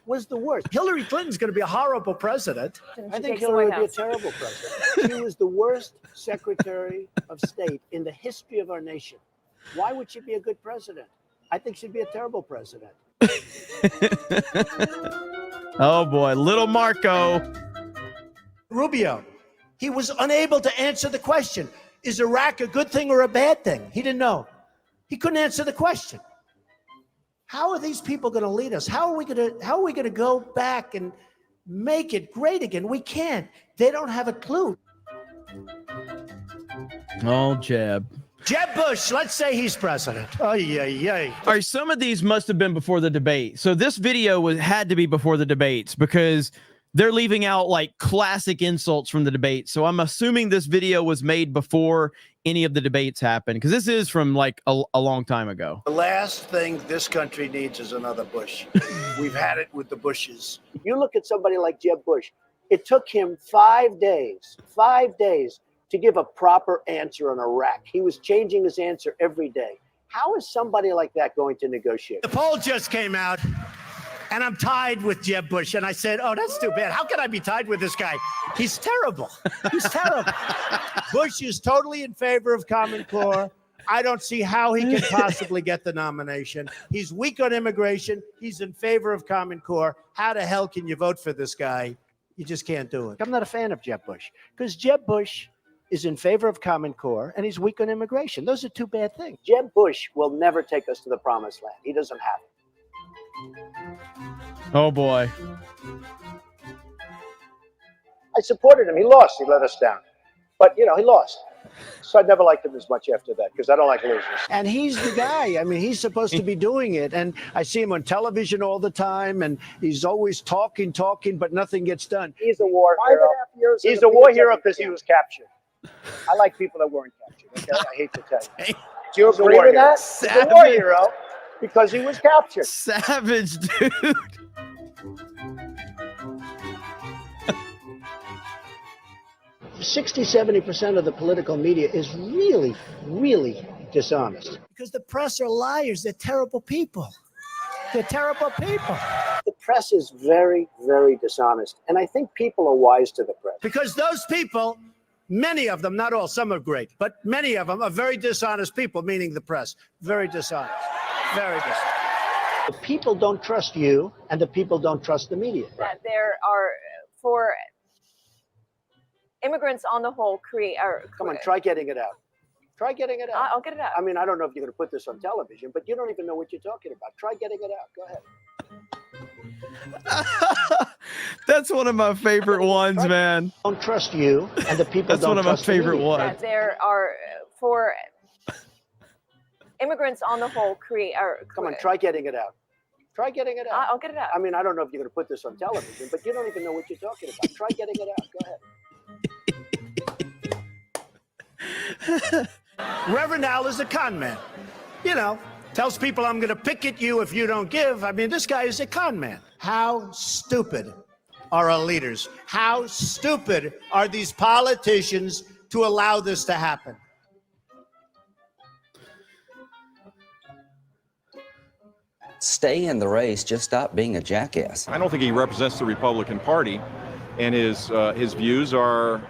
[SPEAKER 3] was the worst. Hillary Clinton's going to be a horrible president. I think Hillary would be a terrible president. She was the worst Secretary of State in the history of our nation. Why would she be a good president? I think she'd be a terrible president.
[SPEAKER 12] Oh, boy. Little Marco.
[SPEAKER 3] Rubio, he was unable to answer the question. Is Iraq a good thing or a bad thing? He didn't know. He couldn't answer the question. How are these people going to lead us? How are we going to go back and make it great again? We can't. They don't have a clue.
[SPEAKER 12] Oh, Jeb.
[SPEAKER 3] Jeb Bush, let's say he's president. Oh, yeah.
[SPEAKER 12] All right, some of these must have been before the debate. So this video had to be before the debates because they're leaving out like classic insults from the debate. So I'm assuming this video was made before any of the debates happened because this is from like a long time ago.
[SPEAKER 3] The last thing this country needs is another Bush. We've had it with the Bushes.
[SPEAKER 4] You look at somebody like Jeb Bush. It took him 5 days to give a proper answer on Iraq. He was changing his answer every day. How is somebody like that going to negotiate?
[SPEAKER 3] The poll just came out, and I'm tied with Jeb Bush. And I said, oh, that's too bad. How can I be tied with this guy? He's terrible. He's terrible. Bush is totally in favor of Common Core. I don't see how he can possibly get the nomination. He's weak on immigration. He's in favor of Common Core. How the hell can you vote for this guy? You just can't do it.
[SPEAKER 4] I'm not a fan of Jeb Bush because Jeb Bush is in favor of Common Core and he's weak on immigration. Those are two bad things. Jeb Bush will never take us to the promised land. He doesn't have it.
[SPEAKER 12] Oh, boy.
[SPEAKER 4] I supported him. He lost. He let us down. But, you know, he lost. So I never liked him as much after that because I don't like losers. And he's the guy. I mean, he's supposed to be doing it. And I see him on television all the time. And he's always talking, but nothing gets done. He's a war hero. He's a war hero because he was captured. I like people that weren't captured. Okay? I hate to tell you. Do you agree with that? He's a war hero because he was captured.
[SPEAKER 12] Savage, dude.
[SPEAKER 4] %60–70% of the political media is really, really dishonest.
[SPEAKER 3] Because the press are liars. They're terrible people. They're terrible people.
[SPEAKER 4] The press is very, very dishonest. And I think people are wise to the press.
[SPEAKER 3] Because those people, many of them, not all, some are great, but many of them are very dishonest people, meaning the press. Very dishonest. Very dishonest.
[SPEAKER 4] The people don't trust you, and the people don't trust the media.
[SPEAKER 14] That there are, for immigrants on the whole,
[SPEAKER 4] Come on, try getting it out. Try getting it out.
[SPEAKER 14] I'll get it out.
[SPEAKER 4] I mean, I don't know if you're going to put this on television, but you don't even know what you're talking about. Try getting it out. Go ahead.
[SPEAKER 12] That's one of my favorite ones, man.
[SPEAKER 4] Don't trust you, and the people
[SPEAKER 12] That's
[SPEAKER 4] don't
[SPEAKER 12] one of my
[SPEAKER 4] trust the
[SPEAKER 12] favorite
[SPEAKER 4] media.
[SPEAKER 12] ones.
[SPEAKER 14] That there are, for immigrants on the whole,
[SPEAKER 4] Come on, try getting it out. Try getting it out.
[SPEAKER 14] I'll get it out.
[SPEAKER 4] I mean, I don't know if you're going to put this on television, but you don't even know what you're talking about. Try getting it out. Go ahead.
[SPEAKER 3] Reverend Al is a con man. You know, tells people I'm going to pick at you if you don't give. I mean, this guy is a con man. How stupid are our leaders? How stupid are these politicians to allow this to happen?
[SPEAKER 5] Stay in the race. Just stop being a jackass.
[SPEAKER 10] I don't think he represents the Republican Party, and his views are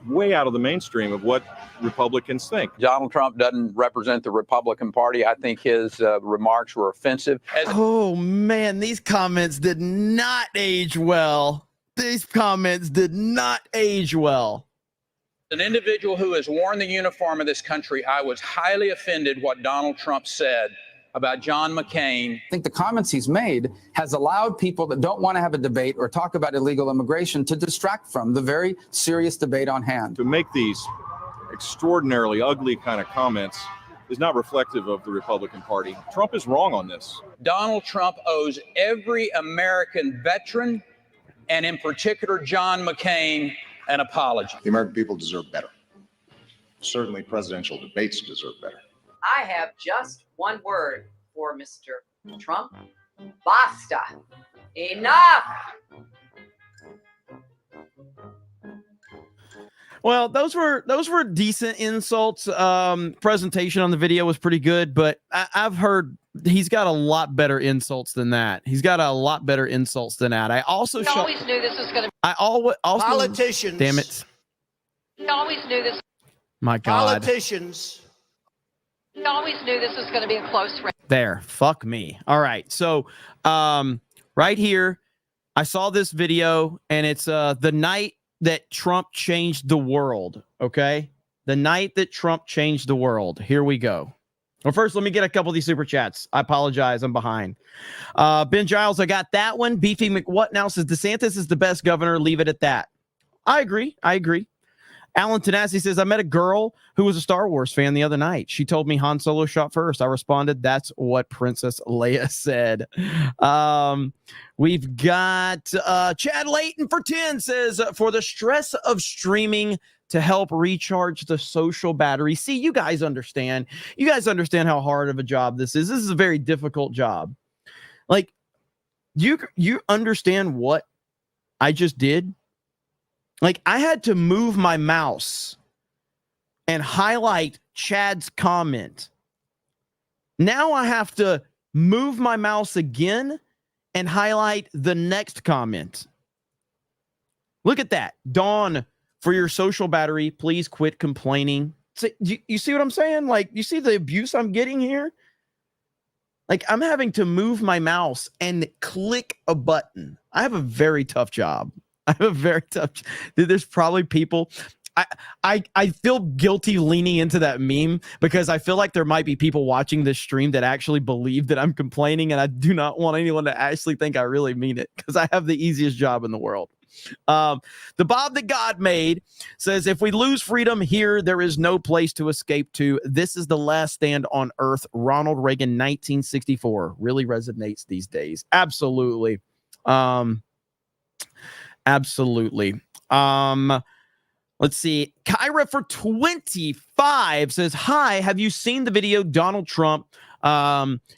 [SPEAKER 10] way out of the mainstream of what Republicans think.
[SPEAKER 6] Donald Trump doesn't represent the Republican Party. I think his remarks were offensive.
[SPEAKER 12] Oh, man, these comments did not age well. These comments did not age well.
[SPEAKER 6] An individual who has worn the uniform of this country, I was highly offended what Donald Trump said about John McCain.
[SPEAKER 23] I think the comments he's made has allowed people that don't want to have a debate or talk about illegal immigration to distract from the very serious debate on hand.
[SPEAKER 10] To make these extraordinarily ugly kind of comments is not reflective of the Republican Party. Trump is wrong on this.
[SPEAKER 6] Donald Trump owes every American veteran, and in particular John McCain, an apology.
[SPEAKER 24] The American people deserve better. Certainly presidential debates deserve better.
[SPEAKER 25] I have just one word for Mr. Trump. Basta. Enough.
[SPEAKER 12] Well, those were decent insults. Presentation on the video was pretty good, but I've heard he's got a lot better insults than that. He's got a lot better insults than that. I also
[SPEAKER 25] always knew this was going to.
[SPEAKER 12] I always
[SPEAKER 3] politicians.
[SPEAKER 12] Damn it!
[SPEAKER 25] Always knew this.
[SPEAKER 12] My God.
[SPEAKER 3] Politicians.
[SPEAKER 25] Always knew this was going to be a close race.
[SPEAKER 12] There, fuck me. All right, so right here, I saw this video, and it's the night that Trump changed the world. Okay, the night that Trump changed the world. Here we go. Well, first, let me get a couple of these super chats. I apologize, I'm behind. Ben Giles, I got that one. Beefy McWhat now says DeSantis is the best governor. Leave it at that. I agree. Alan Tanasi says, I met a girl who was a Star Wars fan the other night. She told me Han Solo shot first. I responded, that's what Princess Leia said. We've got Chad Layton for 10 says, for the stress of streaming to help recharge the social battery. See, you guys understand. You guys understand how hard of a job this is. This is a very difficult job. Like, you understand what I just did? Like, I had to move my mouse and highlight Chad's comment. Now I have to move my mouse again and highlight the next comment. Look at that. Dawn, for your social battery, please quit complaining. You see what I'm saying? Like, you see the abuse I'm getting here? Like, I'm having to move my mouse and click a button. I have a very tough job. There's probably people. I feel guilty leaning into that meme because I feel like there might be people watching this stream that actually believe that I'm complaining, and I do not want anyone to actually think I really mean it because I have the easiest job in the world. The Bob that God made says, if we lose freedom here, there is no place to escape to. This is the last stand on earth. Ronald Reagan, 1964, really resonates these days. Absolutely. Absolutely. Let's see. Kyra for 25 says, hi, have you seen the video Donald Trump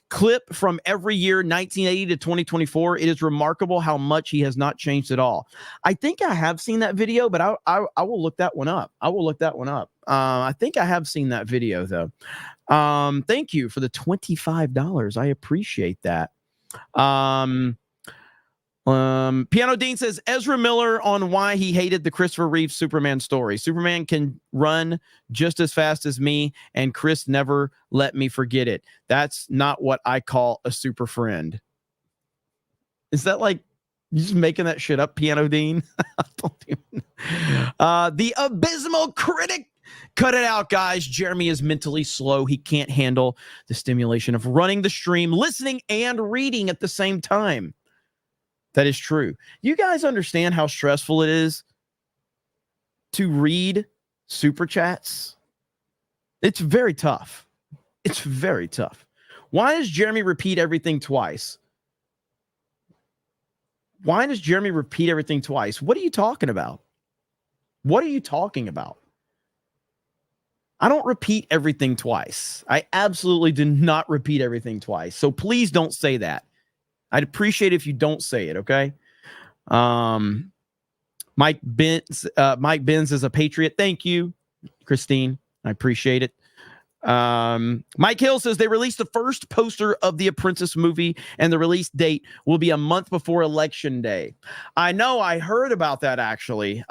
[SPEAKER 12] clip from every year 1980 to 2024? It is remarkable how much he has not changed at all. I think I have seen that video, but I will look that one up. I think I have seen that video though. Thank you for the $25. I appreciate that. Piano Dean says, Ezra Miller on why he hated the Christopher Reeve Superman story. Superman can run just as fast as me, and Chris never let me forget it. That's not what I call a super friend. Is that like you just making that shit up, Piano Dean? I don't even know. The abysmal critic. Cut it out, guys. Jeremy is mentally slow. He can't handle the stimulation of running the stream, listening, and reading at the same time. That is true. You guys understand how stressful it is to read super chats? It's very tough. Why does Jeremy repeat everything twice? What are you talking about? I don't repeat everything twice. I absolutely do not repeat everything twice. So please don't say that. I'd appreciate it if you don't say it, okay? Mike Benz is a patriot. Thank you, Christine. I appreciate it. Mike Hill says they released the first poster of the Apprentice movie, and the release date will be a month before Election Day. I know, I heard about that actually.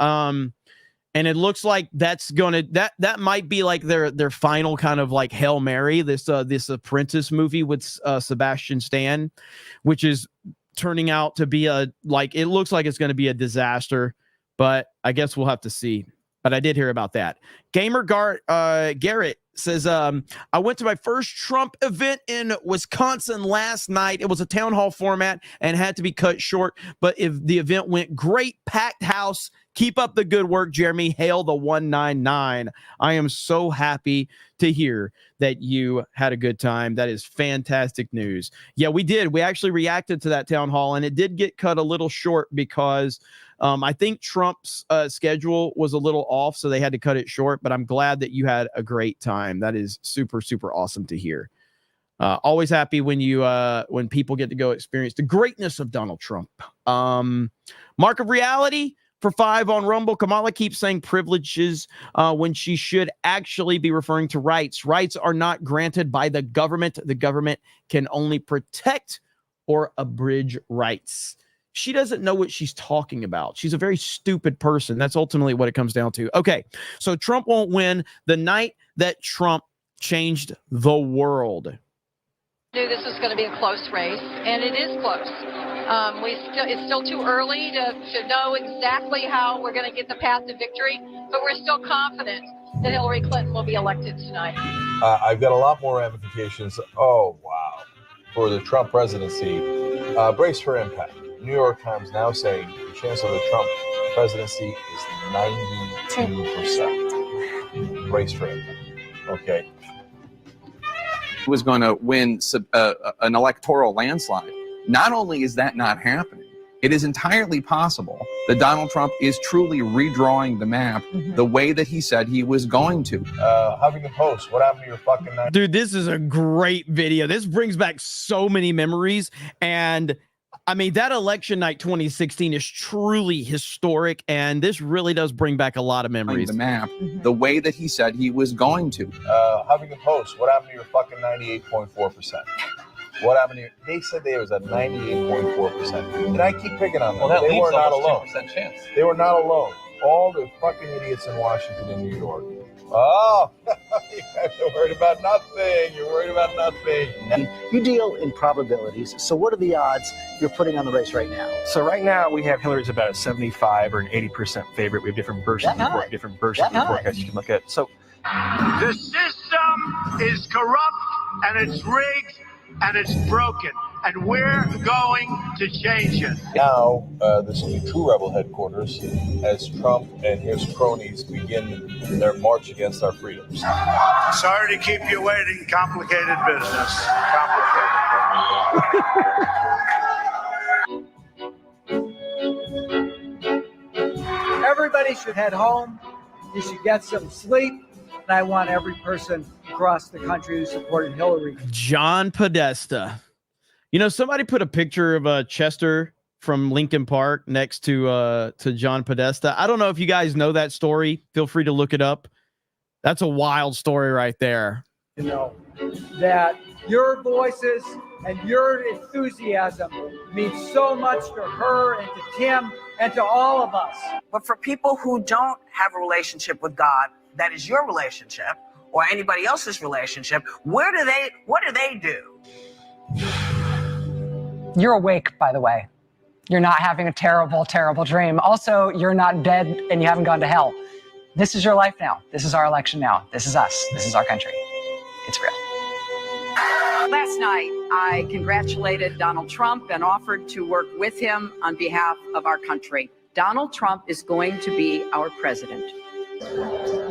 [SPEAKER 12] And it looks like that might be like their final kind of like Hail Mary, this Apprentice movie with Sebastian Stan, which is turning out to be it looks like it's going to be a disaster, but I guess we'll have to see. But I did hear about that. Gamer Garrett says, I went to my first Trump event in Wisconsin last night. It was a town hall format and had to be cut short, but if the event went great, packed house. Keep up the good work, Jeremy. Hail the 199. I am so happy to hear that you had a good time. That is fantastic news. Yeah, we did. We actually reacted to that town hall, and it did get cut a little short because I think Trump's schedule was a little off, so they had to cut it short. But I'm glad that you had a great time. That is super, super awesome to hear. Always happy when people get to go experience the greatness of Donald Trump. Mark of Reality for 5 on Rumble. Kamala keeps saying privileges when she should actually be referring to rights. Rights are not granted by the government. The government can only protect or abridge rights. She doesn't know what she's talking about. She's a very stupid person. That's ultimately what it comes down to. Okay, so Trump won't win the night that Trump changed the world.
[SPEAKER 25] Knew this was going to be a close race, and it is close. It's still too early to know exactly how we're going to get the path to victory, but we're still confident that Hillary Clinton will be elected tonight.
[SPEAKER 7] I've got a lot more ramifications. Oh, wow. For the Trump presidency. Brace for impact. New York Times now saying Chancellor Trump presidency is 92%. Race trade. Okay.
[SPEAKER 8] Was going to win an electoral landslide. Not only is that not happening, it is entirely possible that Donald Trump is truly redrawing the map the way that he said he was going to.
[SPEAKER 7] Huffington Post, what happened to your fucking...
[SPEAKER 12] Dude, this is a great video. This brings back so many memories. And I mean, that election night 2016 is truly historic. And this really does bring back a lot of memories.
[SPEAKER 8] The map the way that he said he was going to.
[SPEAKER 7] Huffington Post, what happened to your fucking 98.4%? What happened to you? They said there was a 98.4%. And I keep picking on them.
[SPEAKER 6] Well, that
[SPEAKER 7] they
[SPEAKER 6] leaves
[SPEAKER 7] were not
[SPEAKER 6] almost
[SPEAKER 7] alone.
[SPEAKER 6] 2% chance.
[SPEAKER 7] They were not alone. All the fucking idiots in Washington and New York. Oh, you're worried about nothing. You're worried about nothing.
[SPEAKER 9] You deal in probabilities. So what are the odds you're putting on the race right now?
[SPEAKER 11] So right now we have Hillary's about a 75 or an 80% favorite. We have different versions of different versions of the forecast you can look at. So
[SPEAKER 15] the system is corrupt and it's rigged and it's broken, and we're going to change it.
[SPEAKER 7] Now, this will be True Rebel headquarters as Trump and his cronies begin their march against our freedoms.
[SPEAKER 15] Sorry to keep you waiting. Complicated business.
[SPEAKER 17] Everybody should head home. You should get some sleep. And I want every person across the country who supported Hillary.
[SPEAKER 12] John Podesta. You know, somebody put a picture of Chester from Lincoln Park next to John Podesta. I don't know if you guys know that story. Feel free to look it up. That's a wild story right there.
[SPEAKER 17] You know, that your voices and your enthusiasm means so much to her and to Tim and to all of us.
[SPEAKER 26] But for people who don't have a relationship with God, that is your relationship or anybody else's relationship, what do they do?
[SPEAKER 27] You're awake, by the way. You're not having a terrible, terrible dream. Also, you're not dead and you haven't gone to hell. This is your life now. This is our election now. This is us. This is our country. It's real.
[SPEAKER 28] Last night, I congratulated Donald Trump and offered to work with him on behalf of our country. Donald Trump is going to be our president.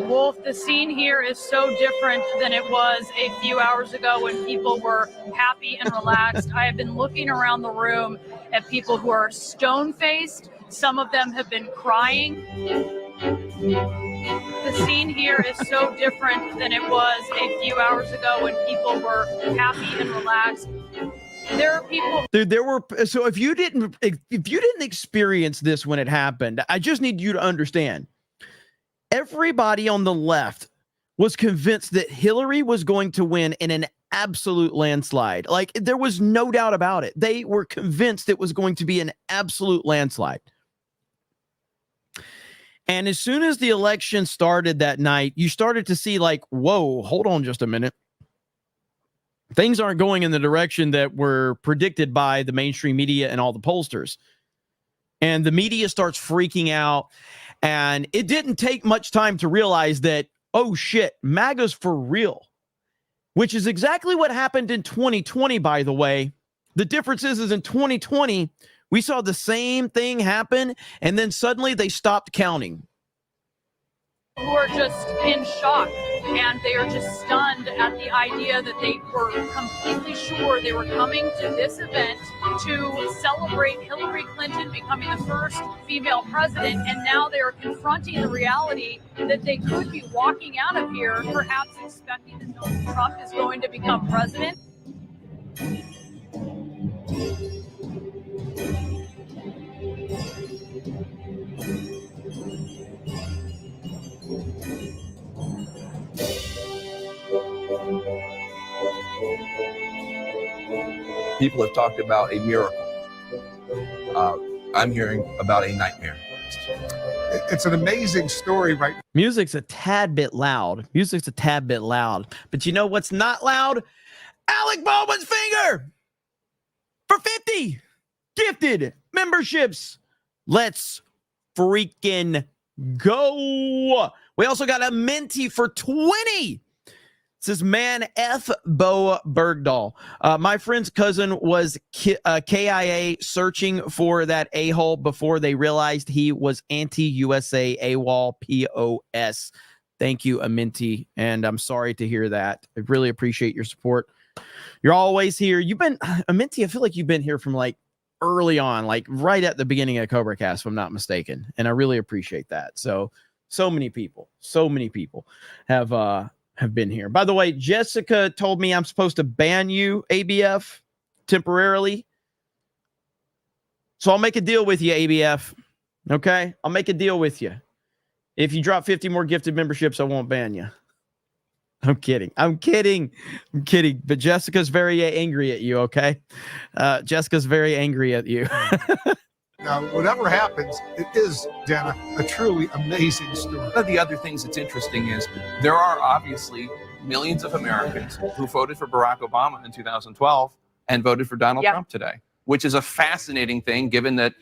[SPEAKER 29] Wolf, the scene here is so different than it was a few hours ago when people were happy and relaxed. I have been looking around the room at people who are stone-faced. Some of them have been crying. The scene here is so different than it was a few hours ago when people were happy and relaxed. There are people.
[SPEAKER 12] Dude, so if you didn't experience this when it happened, I just need you to understand. Everybody on the left was convinced that Hillary was going to win in an absolute landslide. Like, there was no doubt about it. They were convinced it was going to be an absolute landslide. And as soon as the election started that night, you started to see like, whoa, hold on just a minute. Things aren't going in the direction that were predicted by the mainstream media and all the pollsters. And the media starts freaking out. And it didn't take much time to realize that, oh shit, MAGA's for real, which is exactly what happened in 2020, by the way. The difference is in 2020, we saw the same thing happen, and then suddenly they stopped counting.
[SPEAKER 29] Who are just in shock, and they are just stunned at the idea that they were completely sure they were coming to this event to celebrate Hillary Clinton becoming the first female president, and now they are confronting the reality that they could be walking out of here perhaps expecting that Donald Trump is going to become president.
[SPEAKER 30] People have talked about a miracle. I'm hearing about a nightmare.
[SPEAKER 31] It's an amazing story, right?
[SPEAKER 12] Music's a tad bit loud. But you know what's not loud? Alec Baldwin's finger for 50 gifted memberships. Let's freaking go. We also got a Minty for 20. says, man, F. Bo Bergdahl. My friend's cousin was KIA searching for that a-hole before they realized he was anti-USA AWOL POS. Thank you, Aminti, and I'm sorry to hear that. I really appreciate your support. You're always here. You've been, Aminti, I feel like you've been here from like early on, like right at the beginning of Cobra Cast, if I'm not mistaken, and I really appreciate that. So many people have been here. By the way, Jessica told me I'm supposed to ban you, ABF, temporarily. So I'll make a deal with you, ABF. Okay? I'll make a deal with you. If you drop 50 more gifted memberships, I won't ban you. I'm kidding. But Jessica's very angry at you, okay? Jessica's very angry at you.
[SPEAKER 31] Now, whatever happens, it is, Dana, a truly amazing story.
[SPEAKER 8] One of the other things that's interesting is there are obviously millions of Americans who voted for Barack Obama in 2012 and voted for Donald Trump today, which is a fascinating thing given that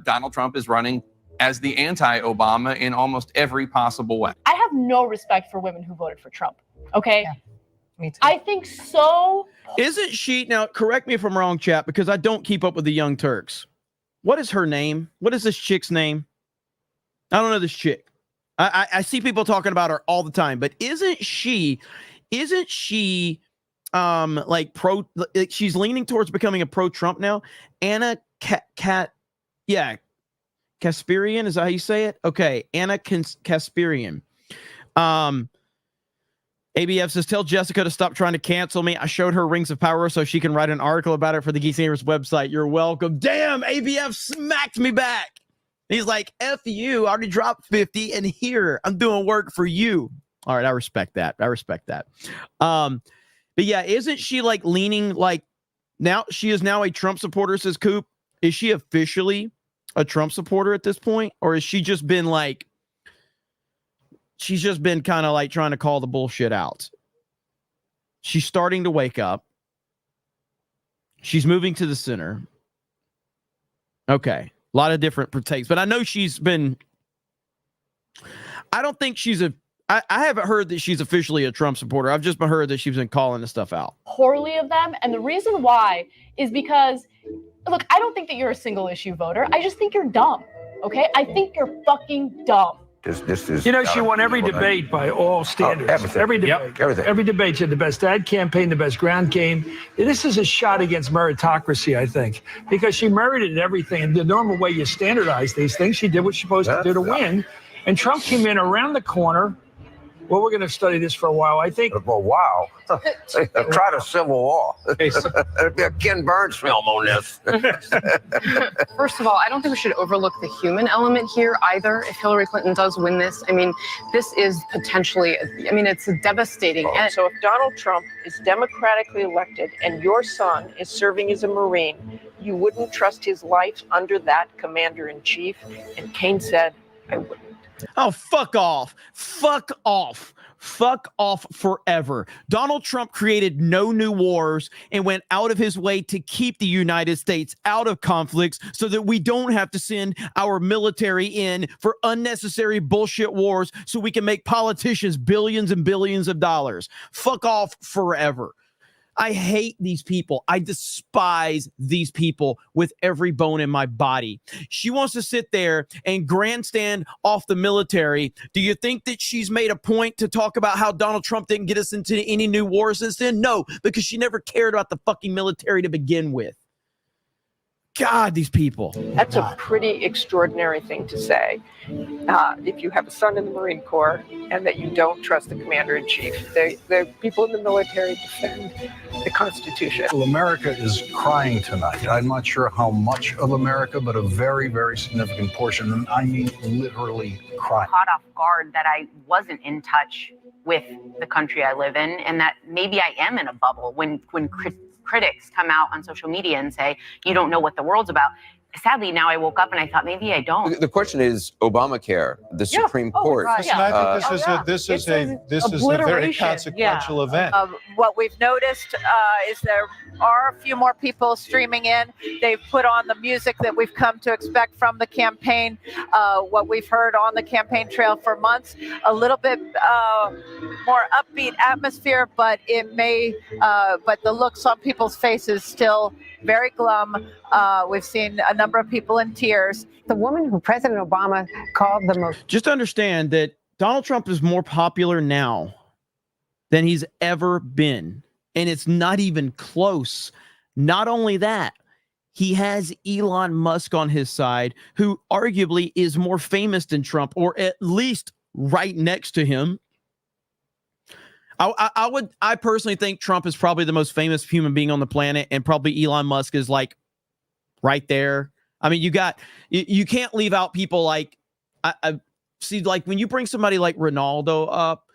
[SPEAKER 8] Donald Trump is running as the anti-Obama in almost every possible way.
[SPEAKER 1] I have no respect for women who voted for Trump, okay?
[SPEAKER 27] Yeah, me too.
[SPEAKER 1] I think so.
[SPEAKER 12] Isn't she, now correct me if I'm wrong, chat, because I don't keep up with the Young Turks. What is her name? What is this chick's name? I don't know this chick. I see people talking about her all the time, but isn't she like pro, she's leaning towards becoming a pro-Trump now? Anna Kasparian, is that how you say it? Okay, Anna Kasparian. ABF says, tell Jessica to stop trying to cancel me. I showed her Rings of Power so she can write an article about it for the Geeks and Gamers website. You're welcome. Damn, ABF smacked me back. He's like, F you, I already dropped 50, and here, I'm doing work for you. All right, I respect that. But yeah, isn't she like leaning like, now she is now a Trump supporter, says Coop. Is she officially a Trump supporter at this point? Or has she just been like, she's just been kind of like trying to call the bullshit out? She's starting to wake up. She's moving to the center. Okay. A lot of different takes, but I know she's been, I don't think she's I haven't heard that she's officially a Trump supporter. I've just heard that she's been calling this stuff out.
[SPEAKER 1] Poorly of them. And the reason why is because, look, I don't think that you're a single issue voter. I just think you're dumb. Okay? I think you're fucking dumb.
[SPEAKER 2] This is, you know, she won every debate by all standards. Every debate. Every debate. She had the best ad campaign, the best ground game. This is a shot against meritocracy, I think, because she merited everything. And the normal way you standardize these things, she did what she's supposed to do to win. And Trump came in around the corner. Well, we're going to study this for a while. I think.
[SPEAKER 4] Well, wow. Try the Civil War. There'd be a Ken Burns film on this.
[SPEAKER 13] First of all, I don't think we should overlook the human element here either. If Hillary Clinton does win this, I mean, this is potentially, I mean, it's devastating.
[SPEAKER 14] And so if Donald Trump is democratically elected and your son is serving as a Marine, you wouldn't trust his life under that commander-in-chief. And Kane said, I wouldn't.
[SPEAKER 12] Oh, fuck off. Fuck off. Fuck off forever. Donald Trump created no new wars and went out of his way to keep the United States out of conflicts so that we don't have to send our military in for unnecessary bullshit wars so we can make politicians billions and billions of dollars. Fuck off forever. I hate these people. I despise these people with every bone in my body. She wants to sit there and grandstand off the military. Do you think that she's made a point to talk about how Donald Trump didn't get us into any new wars since then? No, because she never cared about the fucking military to begin with. God, these people.
[SPEAKER 14] That's a pretty extraordinary thing to say. If you have a son in the Marine Corps and that you don't trust the commander-in-chief. The people in the military defend the Constitution.
[SPEAKER 31] Well, America is crying tonight. I'm not sure how much of America, but a very, very significant portion. And I mean literally crying.
[SPEAKER 27] Caught off guard that I wasn't in touch with the country I live in, and that maybe I am in a bubble when critics come out on social media and say, you don't know what the world's about.
[SPEAKER 3] sadly, now I woke up and I thought maybe I don't.
[SPEAKER 4] The question is Obamacare, the Supreme Court.
[SPEAKER 5] Listen, I think this is a very consequential event.
[SPEAKER 10] What we've noticed is there are a few more people streaming in. They've put on the music that we've come to expect from the campaign, what we've heard on the campaign trail for months, a little bit more upbeat atmosphere, but but the looks on people's faces still very glum. We've seen a number of people in tears.
[SPEAKER 27] The woman who President Obama called the most.
[SPEAKER 12] Just understand that Donald Trump is more popular now than he's ever been. And it's not even close. Not only that, he has Elon Musk on his side, who arguably is more famous than Trump, or at least right next to him. I personally think Trump is probably the most famous human being on the planet, and probably Elon Musk is like right there. I mean, you can't leave out people like I see, like when you bring somebody like Ronaldo up,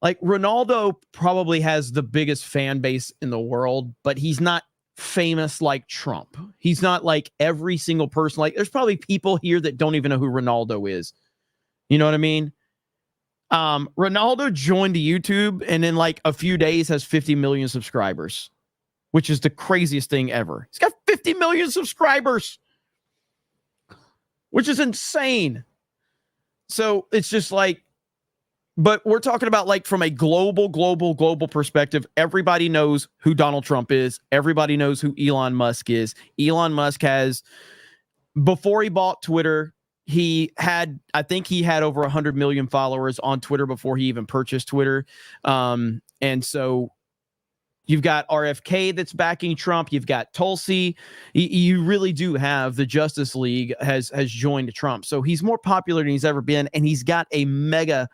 [SPEAKER 12] like Ronaldo probably has the biggest fan base in the world, but he's not famous like Trump. He's not like every single person. Like there's probably people here that don't even know who Ronaldo is. You know what I mean? Ronaldo joined YouTube and in like a few days has 50 million subscribers, which is the craziest thing ever. He's got 50 million subscribers, which is insane. So it's just like, but we're talking about like from a global perspective. Everybody knows who Donald Trump is. Everybody knows who Elon Musk is. Elon Musk has, before he bought Twitter, I think he had over 100 million followers on Twitter before he even purchased Twitter. And so you've got RFK that's backing Trump. You've got Tulsi. You really do have the Justice League has joined Trump. So he's more popular than he's ever been. And he's got a mega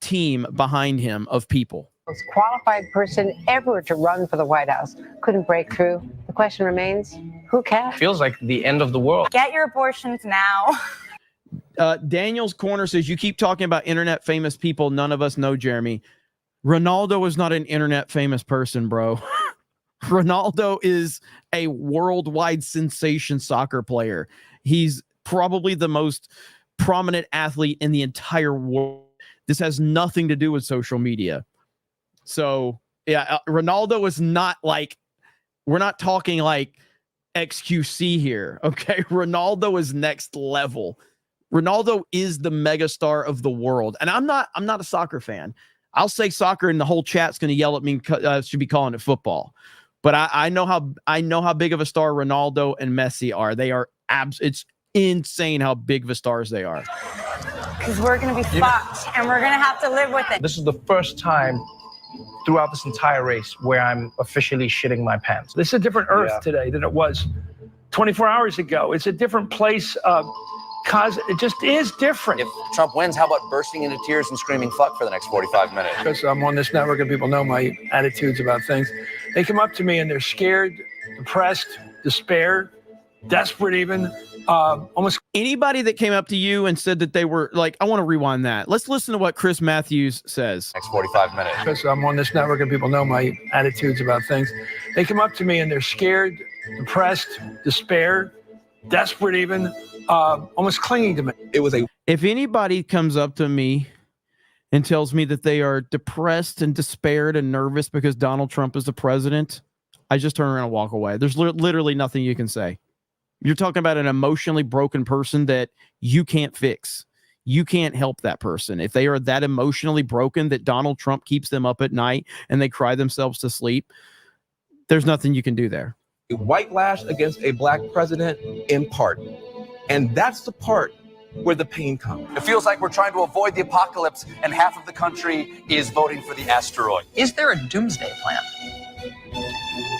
[SPEAKER 12] team behind him of people.
[SPEAKER 27] Most qualified person ever to run for the White House couldn't break through. The question remains, who can?
[SPEAKER 16] Feels like the end of the world.
[SPEAKER 18] Get your abortions now.
[SPEAKER 12] Daniel's Corner says, you keep talking about internet famous people none of us know, Jeremy. Ronaldo is not an internet famous person, bro. Ronaldo is a worldwide sensation soccer player. He's probably the most prominent athlete in the entire world. This has nothing to do with social media. So, yeah, Ronaldo is not like, we're not talking like XQC here, okay? Ronaldo is next level. Ronaldo is the megastar of the world. And I'm not a soccer fan. I'll say soccer and the whole chat's going to yell at me, should be calling it football. But I know how big of a star Ronaldo and Messi are. They are it's insane how big of a stars they are.
[SPEAKER 18] Because we're going to be fucked and we're going to have to live with it.
[SPEAKER 16] This is the first time throughout this entire race where I'm officially shitting my pants.
[SPEAKER 2] This is a different Earth today than it was 24 hours ago. It's a different place. Cause it just is different.
[SPEAKER 19] If Trump wins, how about bursting into tears and screaming fuck for the next 45 minutes?
[SPEAKER 2] Because I'm on this network and people know my attitudes about things. They come up to me and they're scared, depressed, despair, desperate even. Almost
[SPEAKER 12] anybody that came up to you and said that they were like, I want to rewind that. Let's listen to what Chris Matthews says.
[SPEAKER 19] Next 45 minutes.
[SPEAKER 2] Because I'm on this network and people know my attitudes about things. They come up to me and they're scared, depressed, despair, desperate even, almost clinging to me.
[SPEAKER 12] If anybody comes up to me and tells me that they are depressed and despaired and nervous because Donald Trump is the president, I just turn around and walk away. There's literally nothing you can say. You're talking about an emotionally broken person that you can't fix. You can't help that person. If they are that emotionally broken that Donald Trump keeps them up at night and they cry themselves to sleep, there's nothing you can do there.
[SPEAKER 20] White lash against a black president in part. And that's the part where the pain comes.
[SPEAKER 19] It feels like we're trying to avoid the apocalypse and half of the country is voting for the asteroid.
[SPEAKER 28] Is there a doomsday plan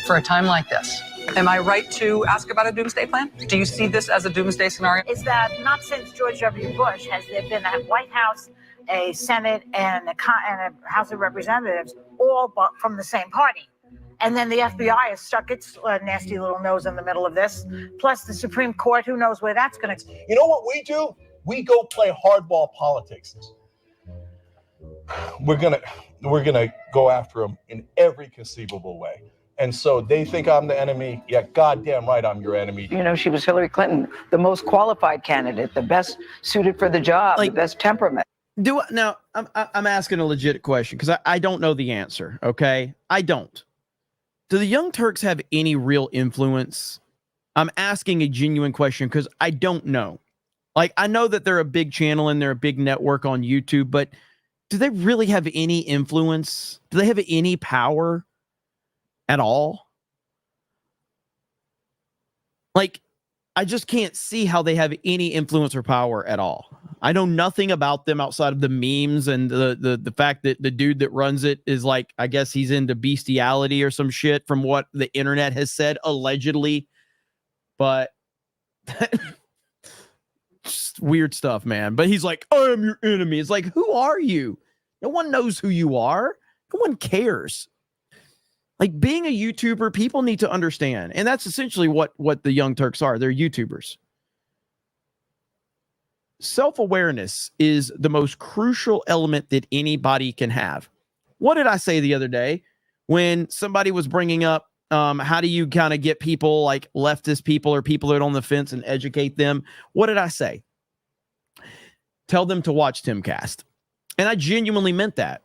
[SPEAKER 28] for a time like this? Am I right to ask about a doomsday plan? Do you see this as a doomsday scenario?
[SPEAKER 18] Is that not since George W. Bush has there been a White House, a Senate, and a House of Representatives all from the same party? And then the FBI has stuck its nasty little nose in the middle of this. Plus the Supreme Court, who knows where that's going to...
[SPEAKER 7] You know what we do? We go play hardball politics. We're gonna go after them in every conceivable way. And so they think I'm the enemy. Yeah, goddamn right I'm your enemy.
[SPEAKER 6] You know, she was Hillary Clinton, the most qualified candidate, the best suited for the job, the best temperament.
[SPEAKER 12] Now, I'm asking a legit question because I don't know the answer, okay? I don't. Do the Young Turks have any real influence? I'm asking a genuine question because I don't know. Like, I know that they're a big channel and they're a big network on YouTube, but do they really have any influence? Do they have any power at all? Like, I just can't see how they have any influence or power at all. I know nothing about them outside of the memes and the fact that the dude that runs it is like, I guess he's into bestiality or some shit from what the internet has said, allegedly. But just weird stuff, man. But he's like, I am your enemy. It's like, who are you? No one knows who you are. No one cares. Like, being a YouTuber, people need to understand. And that's essentially what the Young Turks are. They're YouTubers. Self-awareness is the most crucial element that anybody can have. What did I say the other day when somebody was bringing up how do you kind of get people like leftist people or people that are on the fence and educate them? What did I say? Tell them to watch Timcast. And I genuinely meant that.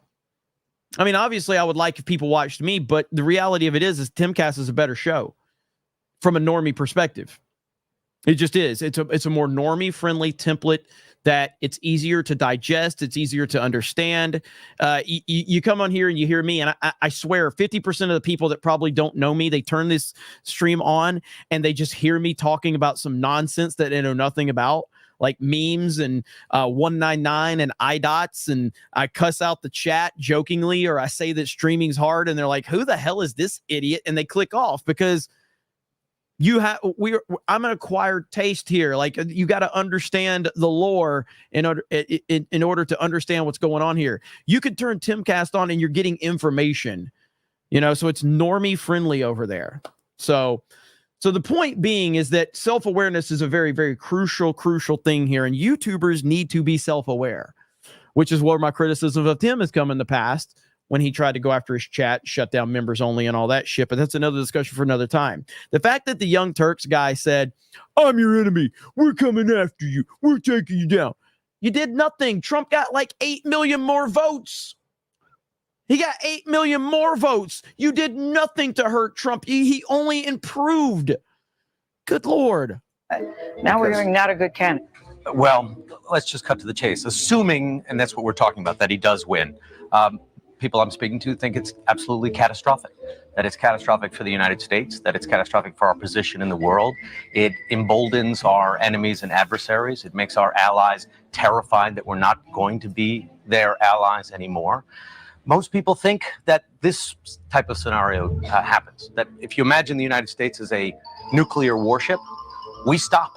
[SPEAKER 12] I mean, obviously, I would like if people watched me, but the reality of it is Timcast is a better show from a normie perspective. It just is. It's a more normie-friendly template that it's easier to digest. It's easier to understand. You come on here and you hear me, and I swear 50% of the people that probably don't know me, they turn this stream on, and they just hear me talking about some nonsense that they know nothing about, like memes and 199 and iDots, and I cuss out the chat jokingly, or I say that streaming's hard, and they're like, who the hell is this idiot? And they click off because I'm an acquired taste here. Like, you got to understand the lore in order to understand what's going on here. You could turn Timcast on and you're getting information, so it's normie friendly over there. So the point being is that self-awareness is a very, very crucial thing here. And YouTubers need to be self-aware, which is where my criticism of Tim has come in the past when he tried to go after his chat, shut down members only and all that shit. But that's another discussion for another time. The fact that the Young Turks guy said, I'm your enemy. We're coming after you. We're taking you down. You did nothing. Trump got like 8 million more votes. He got 8 million more votes. You did nothing to hurt Trump. He only improved. Good Lord.
[SPEAKER 6] Now we're hearing not a good candidate.
[SPEAKER 9] Well, let's just cut to the chase. Assuming, and that's what we're talking about, that he does win. People I'm speaking to think it's absolutely catastrophic, that it's catastrophic for the United States, that it's catastrophic for our position in the world. It emboldens our enemies and adversaries. It makes our allies terrified that we're not going to be their allies anymore. Most people think that this type of scenario happens, that if you imagine the United States as a nuclear warship, we stop.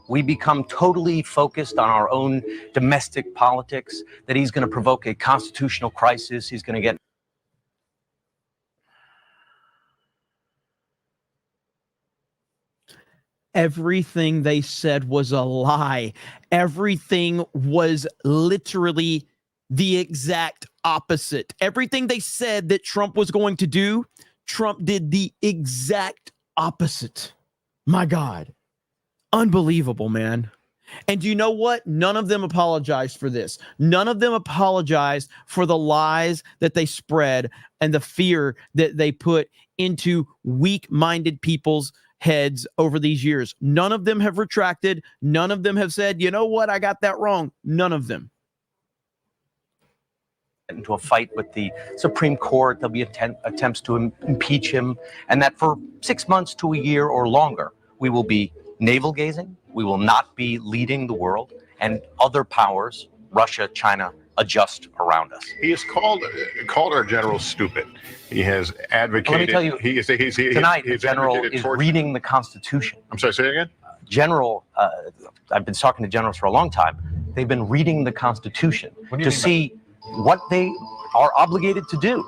[SPEAKER 9] We become totally focused on our own domestic politics, that he's going to provoke a constitutional crisis. He's going to get.
[SPEAKER 12] Everything they said was a lie. Everything was literally the exact opposite. Everything they said that Trump was going to do, Trump did the exact opposite. My God. Unbelievable, man. And do you know what? None of them apologized for this. None of them apologized for the lies that they spread and the fear that they put into weak-minded people's heads over these years. None of them have retracted. None of them have said, you know what? I got that wrong. None of them.
[SPEAKER 9] Into a fight with the Supreme Court. There'll be attempts to impeach him, and that for 6 months to a year or longer, we will be navel gazing. We will not be leading the world, and other powers, Russia, China, adjust around us.
[SPEAKER 11] He has called our general stupid. He has advocated.
[SPEAKER 9] Let me tell you, tonight the general is reading the Constitution.
[SPEAKER 11] I'm sorry, say it again?
[SPEAKER 9] General, I've been talking to generals for a long time. They've been reading the Constitution to see what they are obligated to do.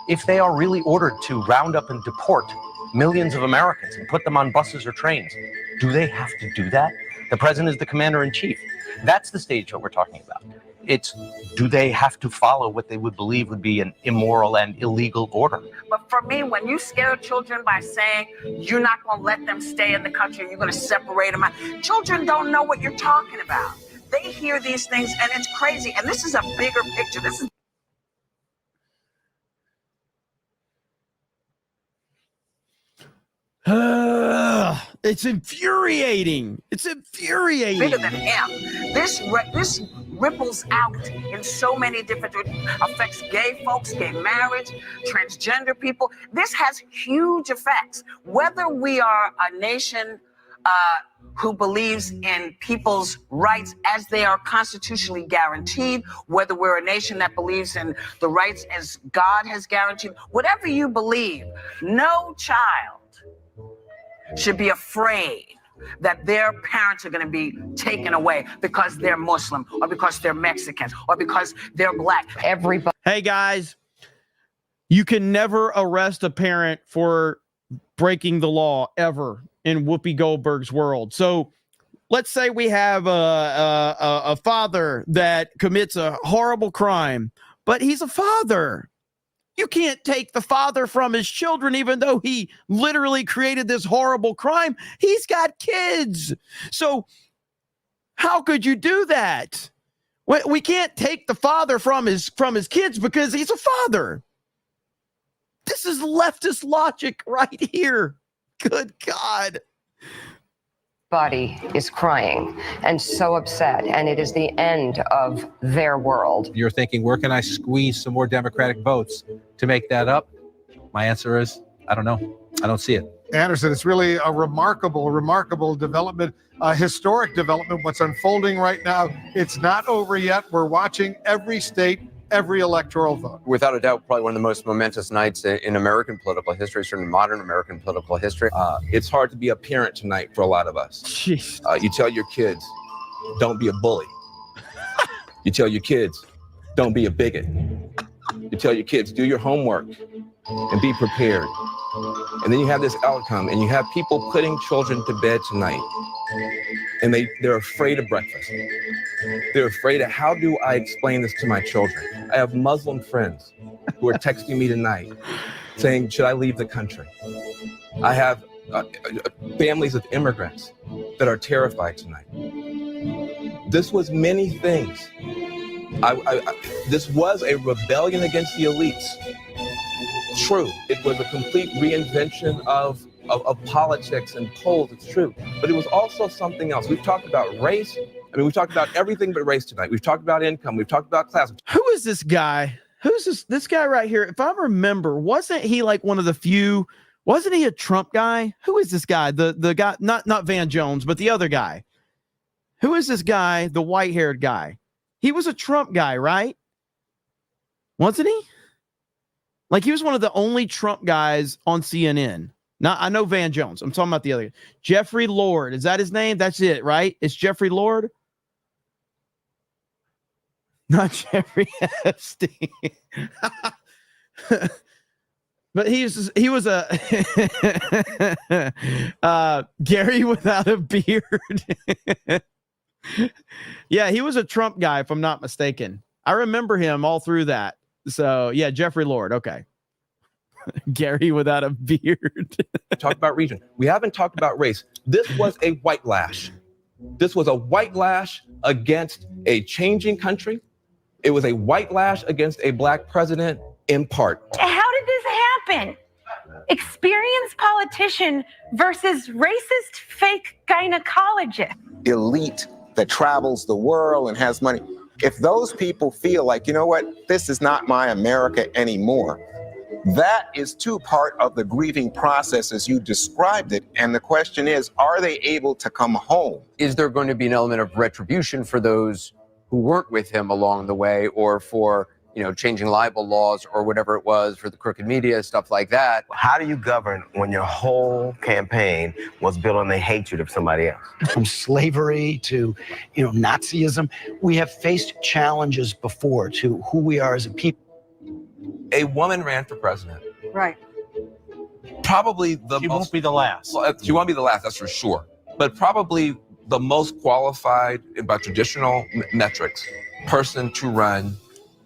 [SPEAKER 9] If they are really ordered to round up and deport millions of Americans and put them on buses or trains, do they have to do that? The president is the commander in chief. That's the stage that we're talking about. It's, do they have to follow what they would believe would be an immoral and illegal order?
[SPEAKER 28] But for me, when you scare children by saying you're not going to let them stay in the country, you're going to separate them out, children don't know what you're talking about. They hear these things and it's crazy. And this is a bigger picture. This is
[SPEAKER 12] it's infuriating. It's infuriating.
[SPEAKER 28] bigger than him. This ripples out in so many different, affects gay folks, gay marriage, transgender people. This has huge effects. Whether we are a nation who believes in people's rights as they are constitutionally guaranteed, whether we're a nation that believes in the rights as God has guaranteed, whatever you believe, no child should be afraid that their parents are going to be taken away because they're Muslim or because they're Mexican or because they're black. Everybody.
[SPEAKER 12] Hey guys, you can never arrest a parent for breaking the law ever in Whoopi Goldberg's world. So let's say we have a father that commits a horrible crime, but he's a father. You can't take the father from his children, even though he literally created this horrible crime. He's got kids. So how could you do that? We can't take the father from his kids because he's a father. This is leftist logic right here. Good God.
[SPEAKER 28] Body is crying and so upset, and it is the end of their world.
[SPEAKER 20] You're thinking, where can I squeeze some more Democratic votes to make that up? My answer is, I don't know. I don't see it.
[SPEAKER 5] Anderson, it's really a remarkable development, a historic development, what's unfolding right now. It's not over yet. We're watching every state, every electoral vote.
[SPEAKER 4] Without a doubt, probably one of the most momentous nights in American political history, certainly modern American political history.
[SPEAKER 20] It's hard to be a parent tonight for a lot of us.
[SPEAKER 12] Jeez.
[SPEAKER 20] You tell your kids, don't be a bully. You tell your kids, don't be a bigot. You tell your kids, do your homework and be prepared. And then you have this outcome, and you have people putting children to bed tonight, and they're afraid of breakfast. They're afraid of, how do I explain this to my children? I have Muslim friends who are texting me tonight saying, should I leave the country? I have families of immigrants that are terrified tonight. This was many things. This was a rebellion against the elites. True, it was a complete reinvention of politics and polls, it's true. But it was also something else. We've talked about race. I mean, we've talked about everything but race tonight. We've talked about income. We've talked about class.
[SPEAKER 12] Who is this guy? Who's this guy right here? If I remember, wasn't he like one of the few, wasn't he a Trump guy? Who is this guy? The guy, not Van Jones, but the other guy. Who is this guy? The white-haired guy. He was a Trump guy, right? Wasn't he? Like, he was one of the only Trump guys on CNN. Now, I know Van Jones. I'm talking about the other guy. Jeffrey Lord. Is that his name? That's it, right? It's Jeffrey Lord? Not Jeffrey Epstein. But he was a Gary without a beard. Yeah, he was a Trump guy, if I'm not mistaken. I remember him all through that. So, yeah, Jeffrey Lord. Okay. Gary without a beard.
[SPEAKER 20] Talk about region. We haven't talked about race. This was a white lash. This was a white lash against a changing country. It was a white lash against a black president in part.
[SPEAKER 8] How did this happen? Experienced politician versus racist fake gynecologist.
[SPEAKER 15] Elite that travels the world and has money. If those people feel like, you know what, this is not my America anymore, that is too part of the grieving process as you described it. And the question is, are they able to come home?
[SPEAKER 4] Is there going to be an element of retribution for those who weren't with him along the way, or for, changing libel laws or whatever it was, for the crooked media, stuff like that?
[SPEAKER 17] How do you govern when your whole campaign was built on the hatred of somebody else?
[SPEAKER 21] From slavery to, Nazism, we have faced challenges before to who we are as a people.
[SPEAKER 20] A woman ran for president.
[SPEAKER 8] Right.
[SPEAKER 20] Probably
[SPEAKER 9] She won't be the last.
[SPEAKER 20] Well, she won't be the last, that's for sure. But probably the most qualified, by traditional metrics, person to run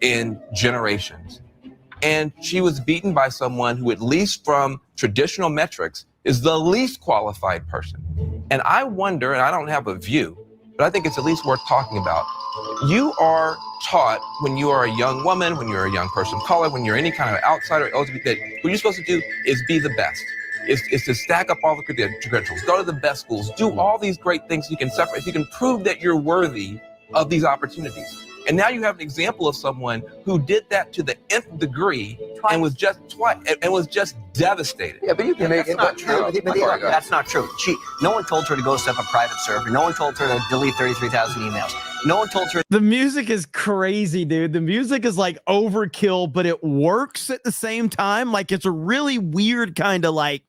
[SPEAKER 20] in generations. And she was beaten by someone who, at least from traditional metrics, is the least qualified person. And I wonder, and I don't have a view, but I think it's at least worth talking about. You are taught when you are a young woman, when you're a young person of color, when you're any kind of outsider, LGBT, that what you're supposed to do is be the best. Is to stack up all the credentials, go to the best schools, do all these great things you can separate, you can prove that you're worthy of these opportunities. And now you have an example of someone who did that to the nth degree and was just devastated.
[SPEAKER 4] Yeah, but you can make it.
[SPEAKER 1] Not true. That's not true. No one told her to go set up a private server. No one told her to delete 33,000 emails. No one told her.
[SPEAKER 12] The music is crazy, dude. The music is like overkill, but it works at the same time. Like it's a really weird kind of like,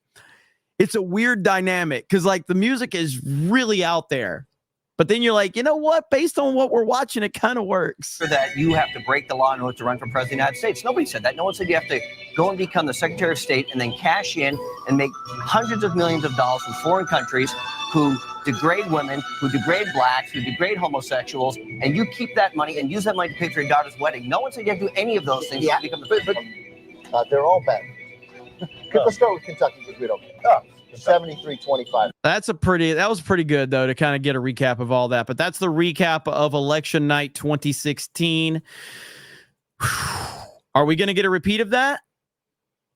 [SPEAKER 12] it's a weird dynamic because like the music is really out there. But then you're like, you know what? Based on what we're watching, it kind of works.
[SPEAKER 1] That you have to break the law in order to run for president of the United States. Nobody said that. No one said you have to go and become the Secretary of State and then cash in and make hundreds of millions of dollars from foreign countries who degrade women, who degrade blacks, who degrade homosexuals, and you keep that money and use that money to pay for your daughter's wedding. No one said you have to do any of those things.
[SPEAKER 13] Yeah,
[SPEAKER 1] to become the
[SPEAKER 13] they're all bad. Let's start with Kentucky because we don't care. 73-25.
[SPEAKER 12] That was pretty good though to kind of get a recap of all that. But that's the recap of election night 2016. Are we going to get a repeat of that?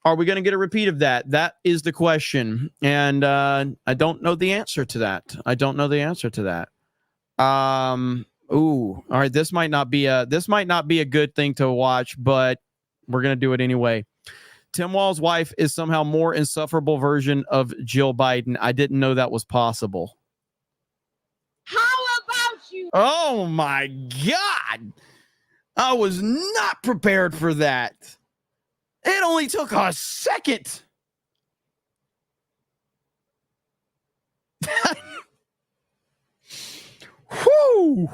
[SPEAKER 12] That is the question. And I don't know the answer to that. All right. This might not be a good thing to watch, but we're going to do it anyway. Tim Walz's wife is somehow more insufferable version of Jill Biden. I didn't know that was possible.
[SPEAKER 14] How about you?
[SPEAKER 12] Oh my God. I was not prepared for that. It only took a second. Whew.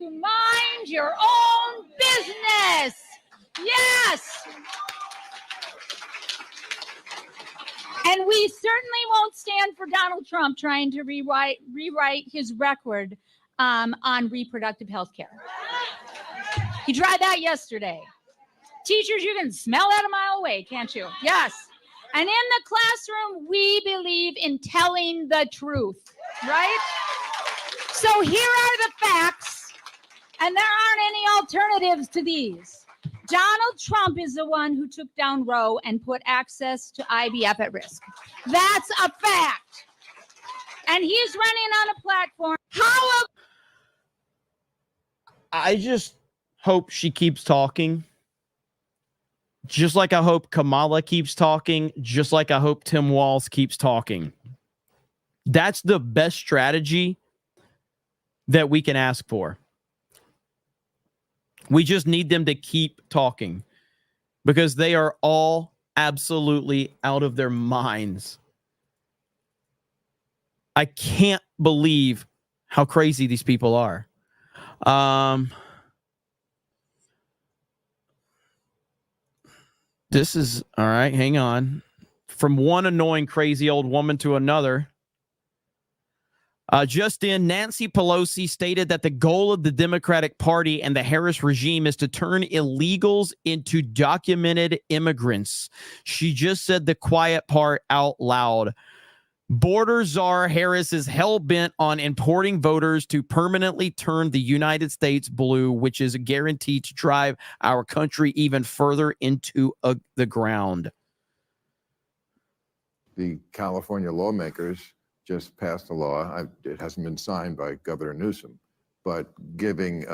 [SPEAKER 14] To mind your own business. Yes. And we certainly won't stand for Donald Trump trying to rewrite his record on reproductive health care. He tried that yesterday. Teachers, you can smell that a mile away, can't you? Yes. And in the classroom, we believe in telling the truth, right? So here are the facts, and there aren't any alternatives to these. Donald Trump is the one who took down Roe and put access to IVF at risk. That's a fact. And he's running on a platform.
[SPEAKER 12] I just hope she keeps talking. Just like I hope Kamala keeps talking. Just like I hope Tim Walz keeps talking. That's the best strategy that we can ask for. We just need them to keep talking because they are all absolutely out of their minds. I can't believe how crazy these people are. This is all right. Hang on. From one annoying, crazy old woman to another. Just in, Nancy Pelosi stated that the goal of the Democratic Party and the Harris regime is to turn illegals into documented immigrants. She just said the quiet part out loud. Border czar Harris is hell-bent on importing voters to permanently turn the United States blue, which is guaranteed to drive our country even further into the ground.
[SPEAKER 22] The California lawmakers just passed a law. It hasn't been signed by Governor Newsom, but giving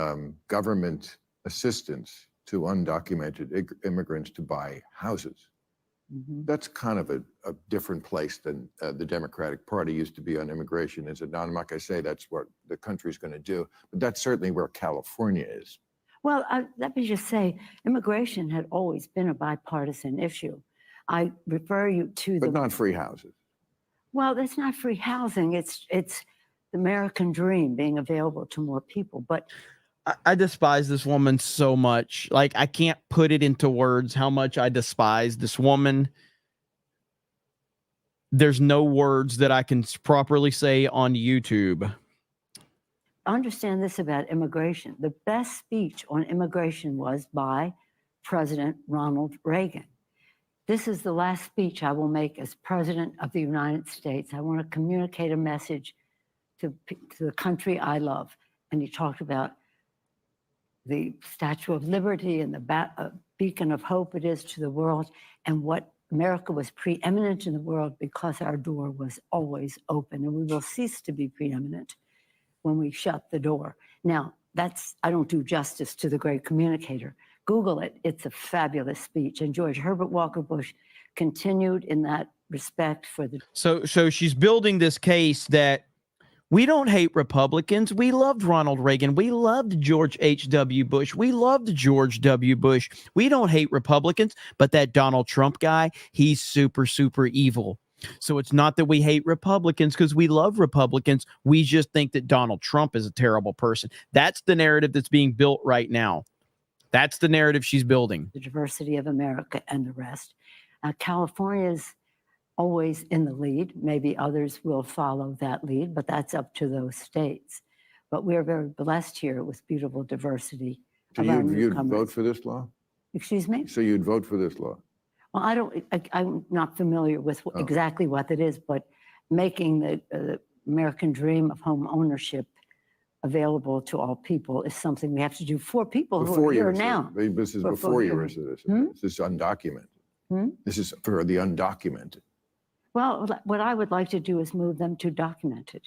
[SPEAKER 22] government assistance to undocumented immigrants to buy houses. Mm-hmm. That's kind of a different place than the Democratic Party used to be on immigration. Is it not? I'm not going to say that's what the country's going to do, but that's certainly where California is.
[SPEAKER 23] Well, let me just say, immigration had always been a bipartisan issue. I refer you to
[SPEAKER 22] But not free houses.
[SPEAKER 23] Well, that's not free housing. It's the American dream being available to more people. But
[SPEAKER 12] I despise this woman so much. Like, I can't put it into words how much I despise this woman. There's no words that I can properly say on YouTube.
[SPEAKER 23] understand this about immigration. The best speech on immigration was by President Ronald Reagan. This is the last speech I will make as President of the United States. I want to communicate a message to the country I love. And he talked about the Statue of Liberty and the beacon of hope it is to the world, and what America was preeminent in the world because our door was always open, and we will cease to be preeminent when we shut the door. Now, I don't do justice to the great communicator. Google it. It's a fabulous speech. And George Herbert Walker Bush continued in that respect for the...
[SPEAKER 12] So she's building this case that we don't hate Republicans. We loved Ronald Reagan. We loved George H.W. Bush. We loved George W. Bush. We don't hate Republicans, but that Donald Trump guy, he's super, super evil. So it's not that we hate Republicans because we love Republicans. We just think that Donald Trump is a terrible person. That's the narrative that's being built right now. That's the narrative she's building.
[SPEAKER 23] The diversity of America and the rest. California's always in the lead. Maybe others will follow that lead, but that's up to those states. But we're very blessed here with beautiful diversity.
[SPEAKER 22] So you'd vote for this law?
[SPEAKER 23] Excuse me?
[SPEAKER 22] So you'd vote for this law?
[SPEAKER 23] Well, I'm not familiar with exactly what it is, but making the American dream of home ownership available to all people is something we have to do for people who are here now.
[SPEAKER 22] This is before you were a citizen. This is undocumented. This is for the undocumented.
[SPEAKER 23] Well, what I would like to do is move them to documented.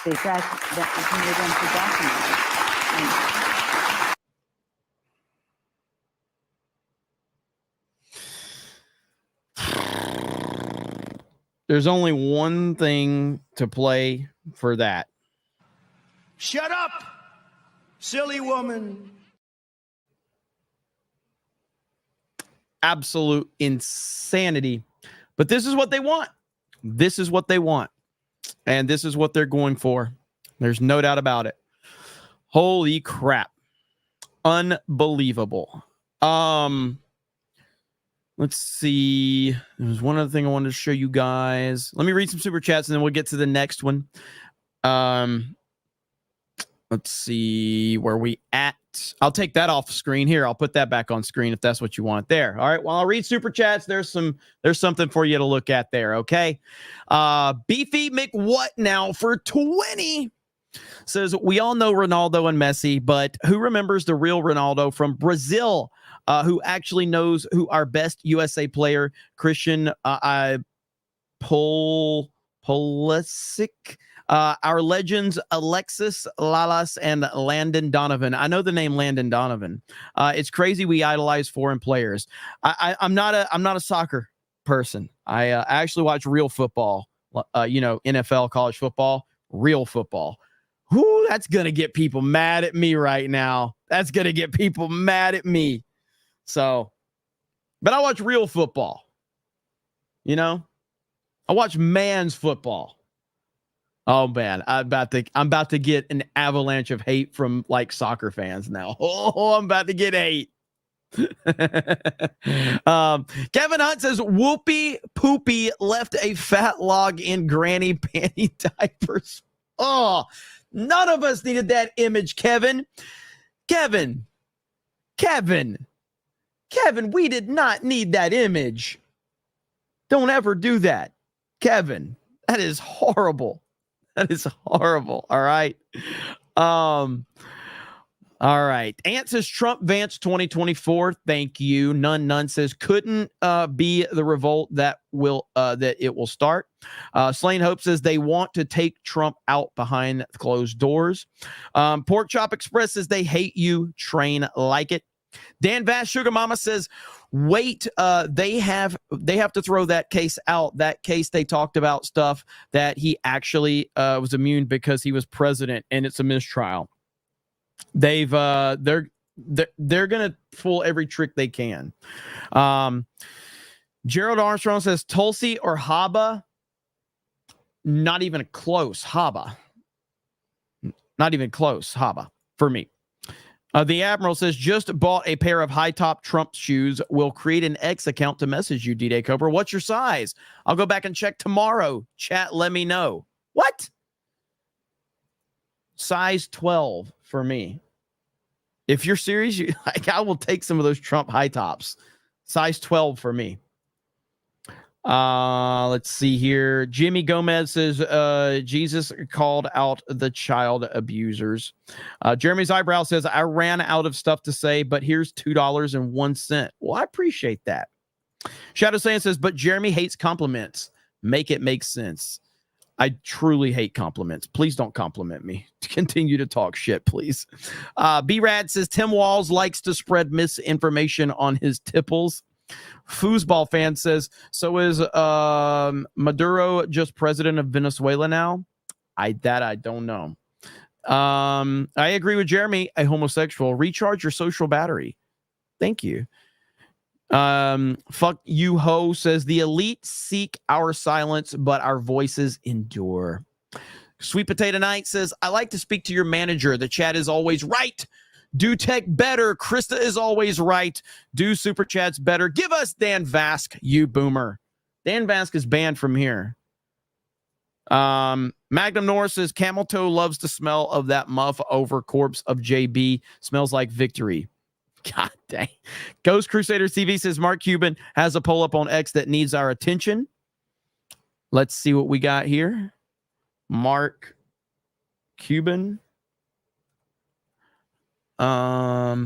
[SPEAKER 23] The fact that we can move them to documented.
[SPEAKER 12] There's only one thing to play for that.
[SPEAKER 2] Shut up, silly woman.
[SPEAKER 12] Absolute insanity. But this is what they want. This is what they want. And this is what they're going for. There's no doubt about it. Holy crap. Unbelievable. Let's see. There's one other thing I wanted to show you guys. Let me read some super chats and then we'll get to the next one. Let's see where we at. I'll take that off screen here. I'll put that back on screen if that's what you want there. All right. Well, I'll read super chats. There's something for you to look at there. Okay. Beefy McWhat now for 20 says, we all know Ronaldo and Messi, but who remembers the real Ronaldo from Brazil, who actually knows who our best USA player, Christian Pulisic, our legends Alexis Lalas and Landon Donovan. I know the name Landon Donovan. It's crazy we idolize foreign players. I'm not a soccer person. I actually watch real football. NFL, college football, real football. Whoo, that's gonna get people mad at me right now. That's gonna get people mad at me. So, but I watch real football. I watch man's football. Oh man, I'm about to get an avalanche of hate from like soccer fans now. Oh, I'm about to get hate. Kevin Hunt says Whoopi Poopy left a fat log in granny panty diapers. Oh, none of us needed that image, Kevin. Kevin, we did not need that image. Don't ever do that, Kevin. That is horrible. That is horrible. All right. All right. Ant says Trump Vance 2024. Thank you. None says couldn't be the revolt that it will start. Slain Hope says they want to take Trump out behind closed doors. Pork Chop Express says they hate you. Train like it. Dan Vass Sugar Mama says, wait, they have to throw that case out. That case they talked about stuff that he actually was immune because he was president, and it's a mistrial. They're gonna pull every trick they can. Gerald Armstrong says Tulsi or Haba. Not even close. Haba. Not even close. Haba for me. The Admiral says, just bought a pair of high-top Trump shoes. Will create an X account to message you, D-Day Cobra. What's your size? I'll go back and check tomorrow. Chat, let me know. What? size 12 for me. If you're serious, I will take some of those Trump high tops. Size 12 for me. Let's see here. Jimmy Gomez says, Jesus called out the child abusers. Jeremy's eyebrow says, I ran out of stuff to say, but here's $2.01. Well, I appreciate that. Shadow Sand says, but Jeremy hates compliments. Make it make sense. I truly hate compliments. Please don't compliment me. Continue to talk shit, please. B-Rad says, Tim Walz likes to spread misinformation on his tipples. Foosball fan says, so is Maduro just president of Venezuela now? I don't know. I agree with Jeremy, a homosexual. Recharge your social battery. Thank you. Fuck you, ho says, the elite seek our silence, but our voices endure. Sweet Potato Knight says, I like to speak to your manager. The chat is always right. Do tech better. Krista is always right. Do super chats better. Give us Dan Vask, you boomer. Dan Vask is banned from here. Magnum Norris says, Camel Toe loves the smell of that muff over corpse of JB. Smells like victory. God dang. Ghost Crusader TV says, Mark Cuban has a poll up on X that needs our attention. Let's see what we got here. Mark Cuban. Let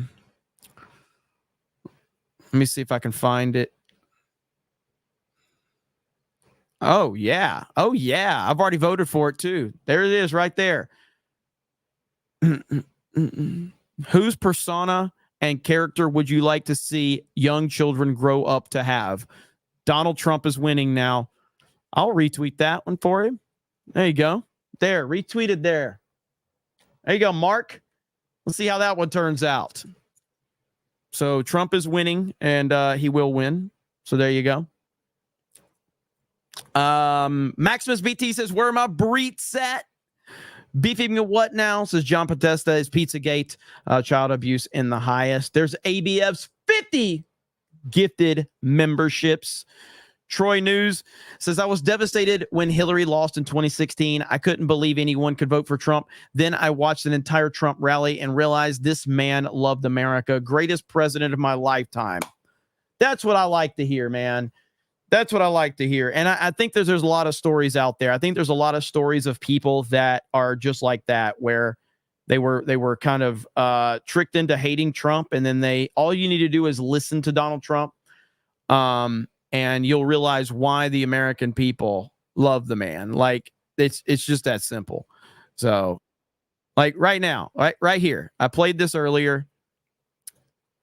[SPEAKER 12] me see if I can find it. Oh yeah. I've already voted for it too. There it is right there. Whose persona and character would you like to see young children grow up to have? Donald Trump is winning now. I'll retweet that one for him. There you go. There, retweeted there. There you go, Mark. Let's see how that one turns out. So Trump is winning, and he will win. So there you go. Maximus BT says, where are my breets at? Beefing what now? Says John Podesta. Is Pizzagate child abuse in the highest? There's ABF's 50 gifted memberships. Troy News says, I was devastated when Hillary lost in 2016. I couldn't believe anyone could vote for Trump. Then I watched an entire Trump rally and realized this man loved America. Greatest president of my lifetime. That's what I like to hear, man. That's what I like to hear. And I think there's a lot of stories out there. I think there's a lot of stories of people that are just like that, where they were kind of tricked into hating Trump. And then all you need to do is listen to Donald Trump. And you'll realize why the American people love the man. Like it's just that simple. So like right now, right here, I played this earlier.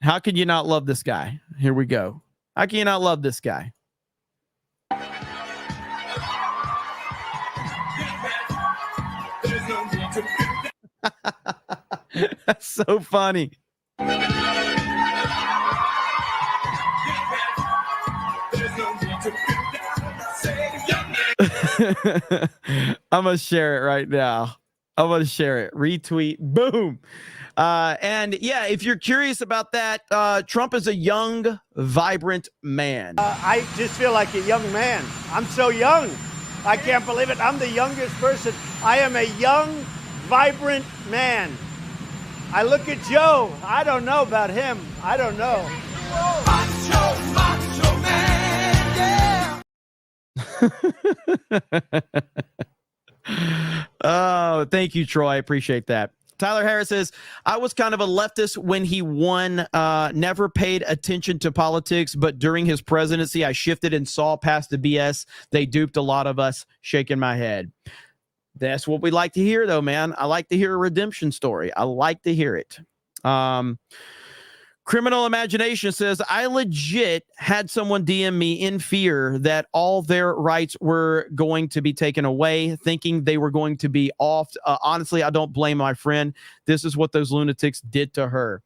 [SPEAKER 12] How can you not love this guy? Here we go. How can you not love this guy? That's so funny. I'm gonna share it right now. I'm gonna share it. Retweet. Boom. And yeah, if you're curious about that, Trump is a young, vibrant man.
[SPEAKER 2] I just feel like a young man. I'm so young. I can't believe it. I'm the youngest person. I am a young, vibrant man. I look at Joe. I don't know about him. I don't know. Macho man, yeah.
[SPEAKER 12] Oh, thank you, Troy. I appreciate that. Tyler Harris says, I was kind of a leftist when he won, never paid attention to politics, but during his presidency, I shifted and saw past the BS. They duped a lot of us. Shaking my head. That's what we like to hear, though, man. I like to hear a redemption story. I like to hear it. Criminal Imagination says, I legit had someone DM me in fear that all their rights were going to be taken away, thinking they were going to be off. Honestly, I don't blame my friend. This is what those lunatics did to her.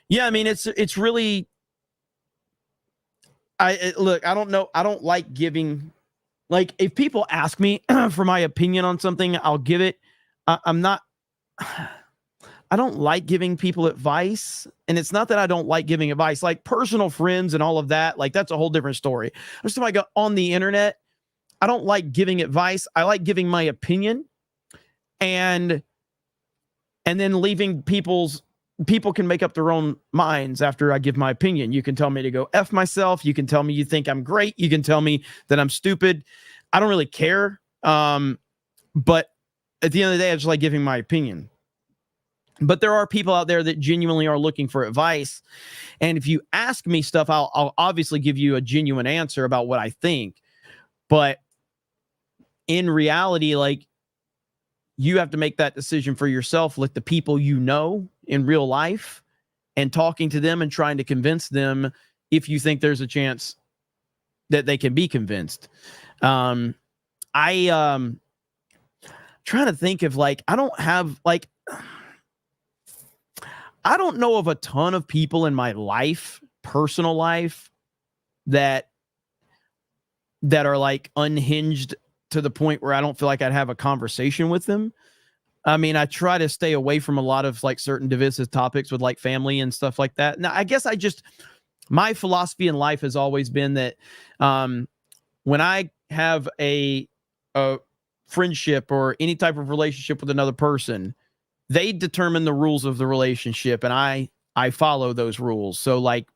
[SPEAKER 12] Yeah, I mean, it's really, look, I don't know. I don't like giving, like, if people ask me for my opinion on something, I'll give it. I don't like giving people advice. And it's not that I don't like giving advice, like personal friends and all of that. Like, that's a whole different story. I'm just like on the internet. I don't like giving advice. I like giving my opinion. And and then leaving people can make up their own minds after I give my opinion. You can tell me to go F myself. You can tell me you think I'm great. You can tell me that I'm stupid. I don't really care. But at the end of the day, I just like giving my opinion. But there are people out there that genuinely are looking for advice. And if you ask me stuff, I'll obviously give you a genuine answer about what I think. But in reality, like, you have to make that decision for yourself with the people you know in real life and talking to them and trying to convince them if you think there's a chance that they can be convinced. Trying to think of, like, I don't know of a ton of people in my life, personal life, that are like unhinged to the point where I don't feel like I'd have a conversation with them. I mean, I try to stay away from a lot of like certain divisive topics with like family and stuff like that. Now, I guess my philosophy in life has always been that when I have a friendship or any type of relationship with another person, they determine the rules of the relationship, and I follow those rules. So like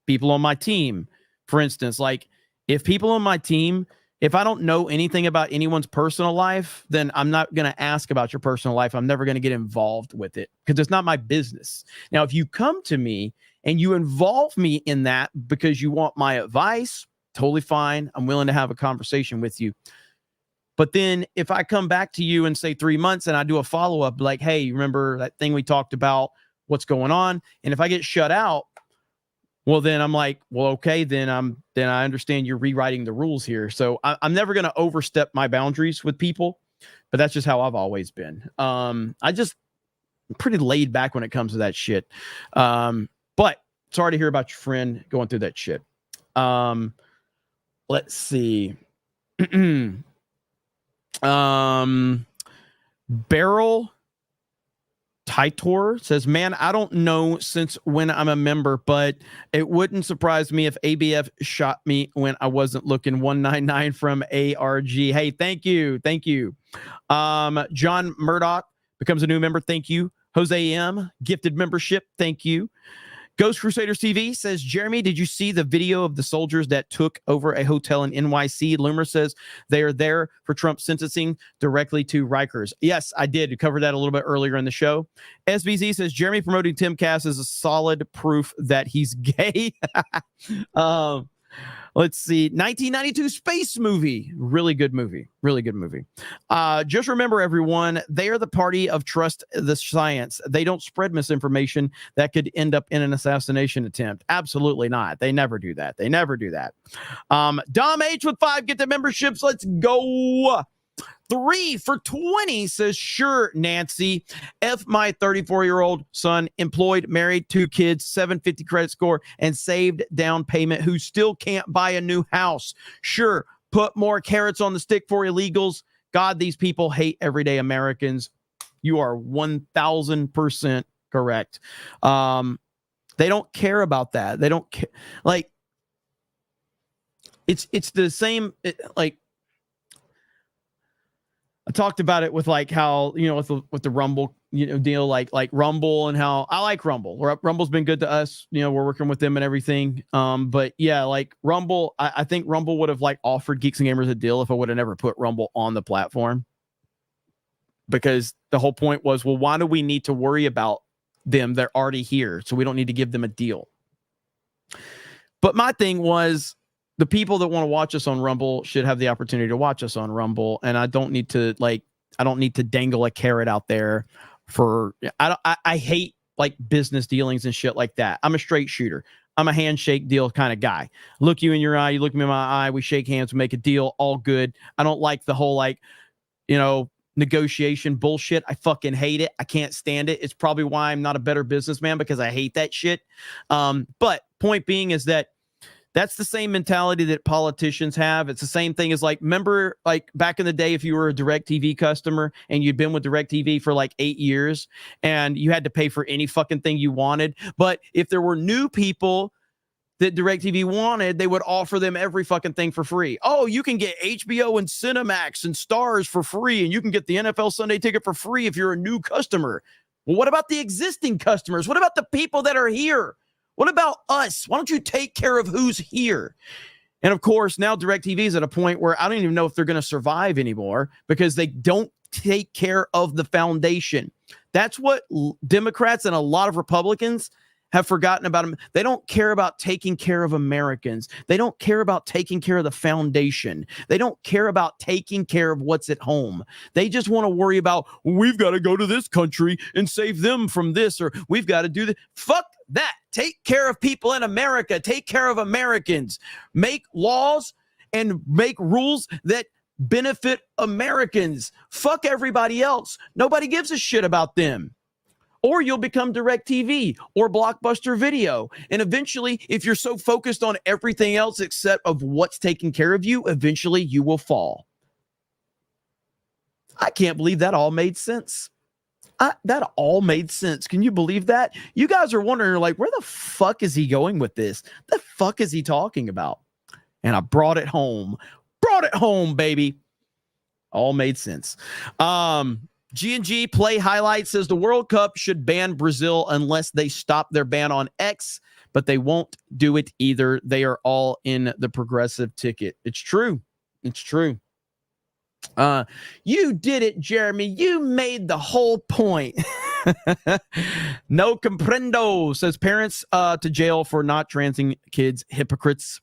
[SPEAKER 12] people on my team, for instance, like if people on my team, if I don't know anything about anyone's personal life, then I'm not going to ask about your personal life. I'm never going to get involved with it because it's not my business. Now, if you come to me and you involve me in that because you want my advice, totally fine. I'm willing to have a conversation with you. But then if I come back to you and say 3 months and I do a follow-up like, hey, you remember that thing we talked about? What's going on? And if I get shut out, well, then I'm like, well, okay, then I understand you're rewriting the rules here. So I'm never going to overstep my boundaries with people, but that's just how I've always been. I'm pretty laid back when it comes to that shit. But sorry to hear about your friend going through that shit. Let's see. Beryl Titor says, man, I don't know since when I'm a member, but it wouldn't surprise me if ABF shot me when I wasn't looking. 199 from ARG. Hey, thank you. Thank you. John Murdoch becomes a new member. Thank you. Jose M, gifted membership. Thank you. Ghost Crusaders TV says, Jeremy, did you see the video of the soldiers that took over a hotel in NYC? Loomer says they are there for Trump sentencing directly to Rikers. Yes, I did. We covered that a little bit earlier in the show. SBZ says, Jeremy promoting Tim Cass is a solid proof that he's gay. Let's see. 1992 space movie. Really good movie. Really good movie. Just remember, everyone, they are the party of trust the science. They don't spread misinformation that could end up in an assassination attempt. Absolutely not. They never do that. They never do that. Dom H with 5 get the memberships. Let's go. 3 for 20 says, sure, Nancy. F my 34-year-old son, employed, married, 2 kids, 750 credit score, and saved down payment, who still can't buy a new house. Sure, put more carrots on the stick for illegals. God, these people hate everyday Americans. You are 1,000% correct. They don't care about that. They don't care. Like, it's the same, like, I talked about it with like how, you know, with the Rumble, you know, deal, like Rumble, and how I like Rumble. Rumble's been good to us. You know, we're working with them and everything. But yeah, like Rumble, I think Rumble would have like offered Geeks and Gamers a deal if I would have never put Rumble on the platform. Because the whole point was, well, why do we need to worry about them? They're already here, so we don't need to give them a deal. But my thing was, the people that want to watch us on Rumble should have the opportunity to watch us on Rumble. And I don't need to dangle a carrot out there for, I hate like business dealings and shit like that. I'm a straight shooter. I'm a handshake deal kind of guy. Look you in your eye, you look me in my eye, we shake hands, we make a deal, all good. I don't like the whole, like, you know, negotiation bullshit. I fucking hate it. I can't stand it. It's probably why I'm not a better businessman, because I hate that shit. But point being is that that's the same mentality that politicians have. It's the same thing as, like, remember, like back in the day, if you were a DirecTV customer and you'd been with DirecTV for like 8 years and you had to pay for any fucking thing you wanted. But if there were new people that DirecTV wanted, they would offer them every fucking thing for free. Oh, you can get HBO and Cinemax and Stars for free, and you can get the NFL Sunday ticket for free if you're a new customer. Well, what about the existing customers? What about the people that are here? What about us? Why don't you take care of who's here? And of course, now DirecTV is at a point where I don't even know if they're going to survive anymore because they don't take care of the foundation. That's what Democrats and a lot of Republicans have forgotten about them. They don't care about taking care of Americans. They don't care about taking care of the foundation. They don't care about taking care of what's at home. They just want to worry about, we've got to go to this country and save them from this, or we've got to do this. Fuck that. Take care of people in America. Take care of Americans. Make laws and make rules that benefit Americans. Fuck everybody else. Nobody gives a shit about them. Or you'll become DirecTV or Blockbuster Video. And eventually, if you're so focused on everything else except of what's taking care of you, eventually you will fall. I can't believe that all made sense. That all made sense. Can you believe that? You guys are wondering, like, where the fuck is he going with this? The fuck is he talking about? And I brought it home. Brought it home, baby. All made sense. G&G Play Highlight says the World Cup should ban Brazil unless they stop their ban on X, but they won't do it either. They are all in the progressive ticket. It's true. It's true. You did it, Jeremy. You made the whole point. No comprendo, says parents to jail for not transing kids. Hypocrites.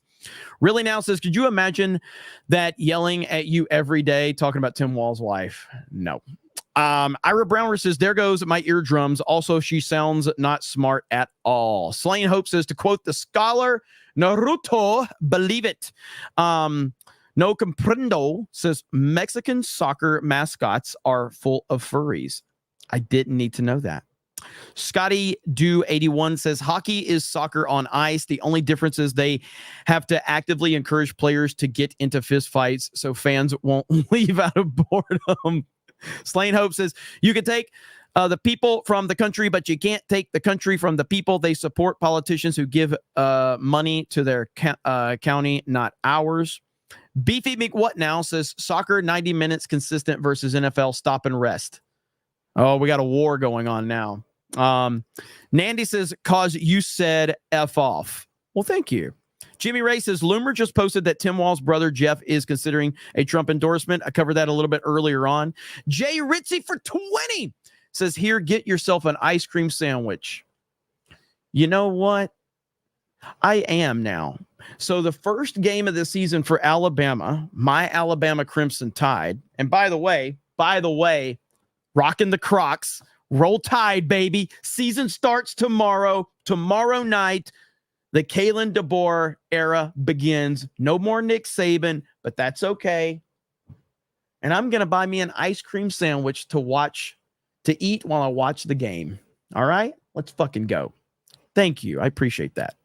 [SPEAKER 12] Really Now says, could you imagine that yelling at you every day, talking about Tim Wall's wife? No. Ira Browner says, there goes my eardrums. Also, she sounds not smart at all. Slain Hope says, to quote the scholar, Naruto, believe it. No comprendo says, Mexican soccer mascots are full of furries. I didn't need to know that. Scotty Do 81 says, hockey is soccer on ice. The only difference is they have to actively encourage players to get into fist fights so fans won't leave out of boredom. Slain Hope says, you can take the people from the country, but you can't take the country from the people. They support politicians who give money to their county, not ours. Beefy McWhat Now says, soccer 90 minutes consistent versus NFL stop and rest. Oh, we got a war going on now. Nandy says, cause you said F off. Well, thank you. Jimmy Ray says, Loomer just posted that Tim Wall's brother Jeff is considering a Trump endorsement. I covered that a little bit earlier on. Jay Ritzy for 20 says, here, get yourself an ice cream sandwich. You know what? I am now. So the first game of the season for Alabama, my Alabama Crimson Tide, and by the way, rocking the Crocs, roll Tide, baby. Season starts tomorrow night. The Kalen DeBoer era begins. No more Nick Saban, but that's okay. And I'm going to buy me an ice cream sandwich to eat while I watch the game. All right? Let's fucking go. Thank you. I appreciate that.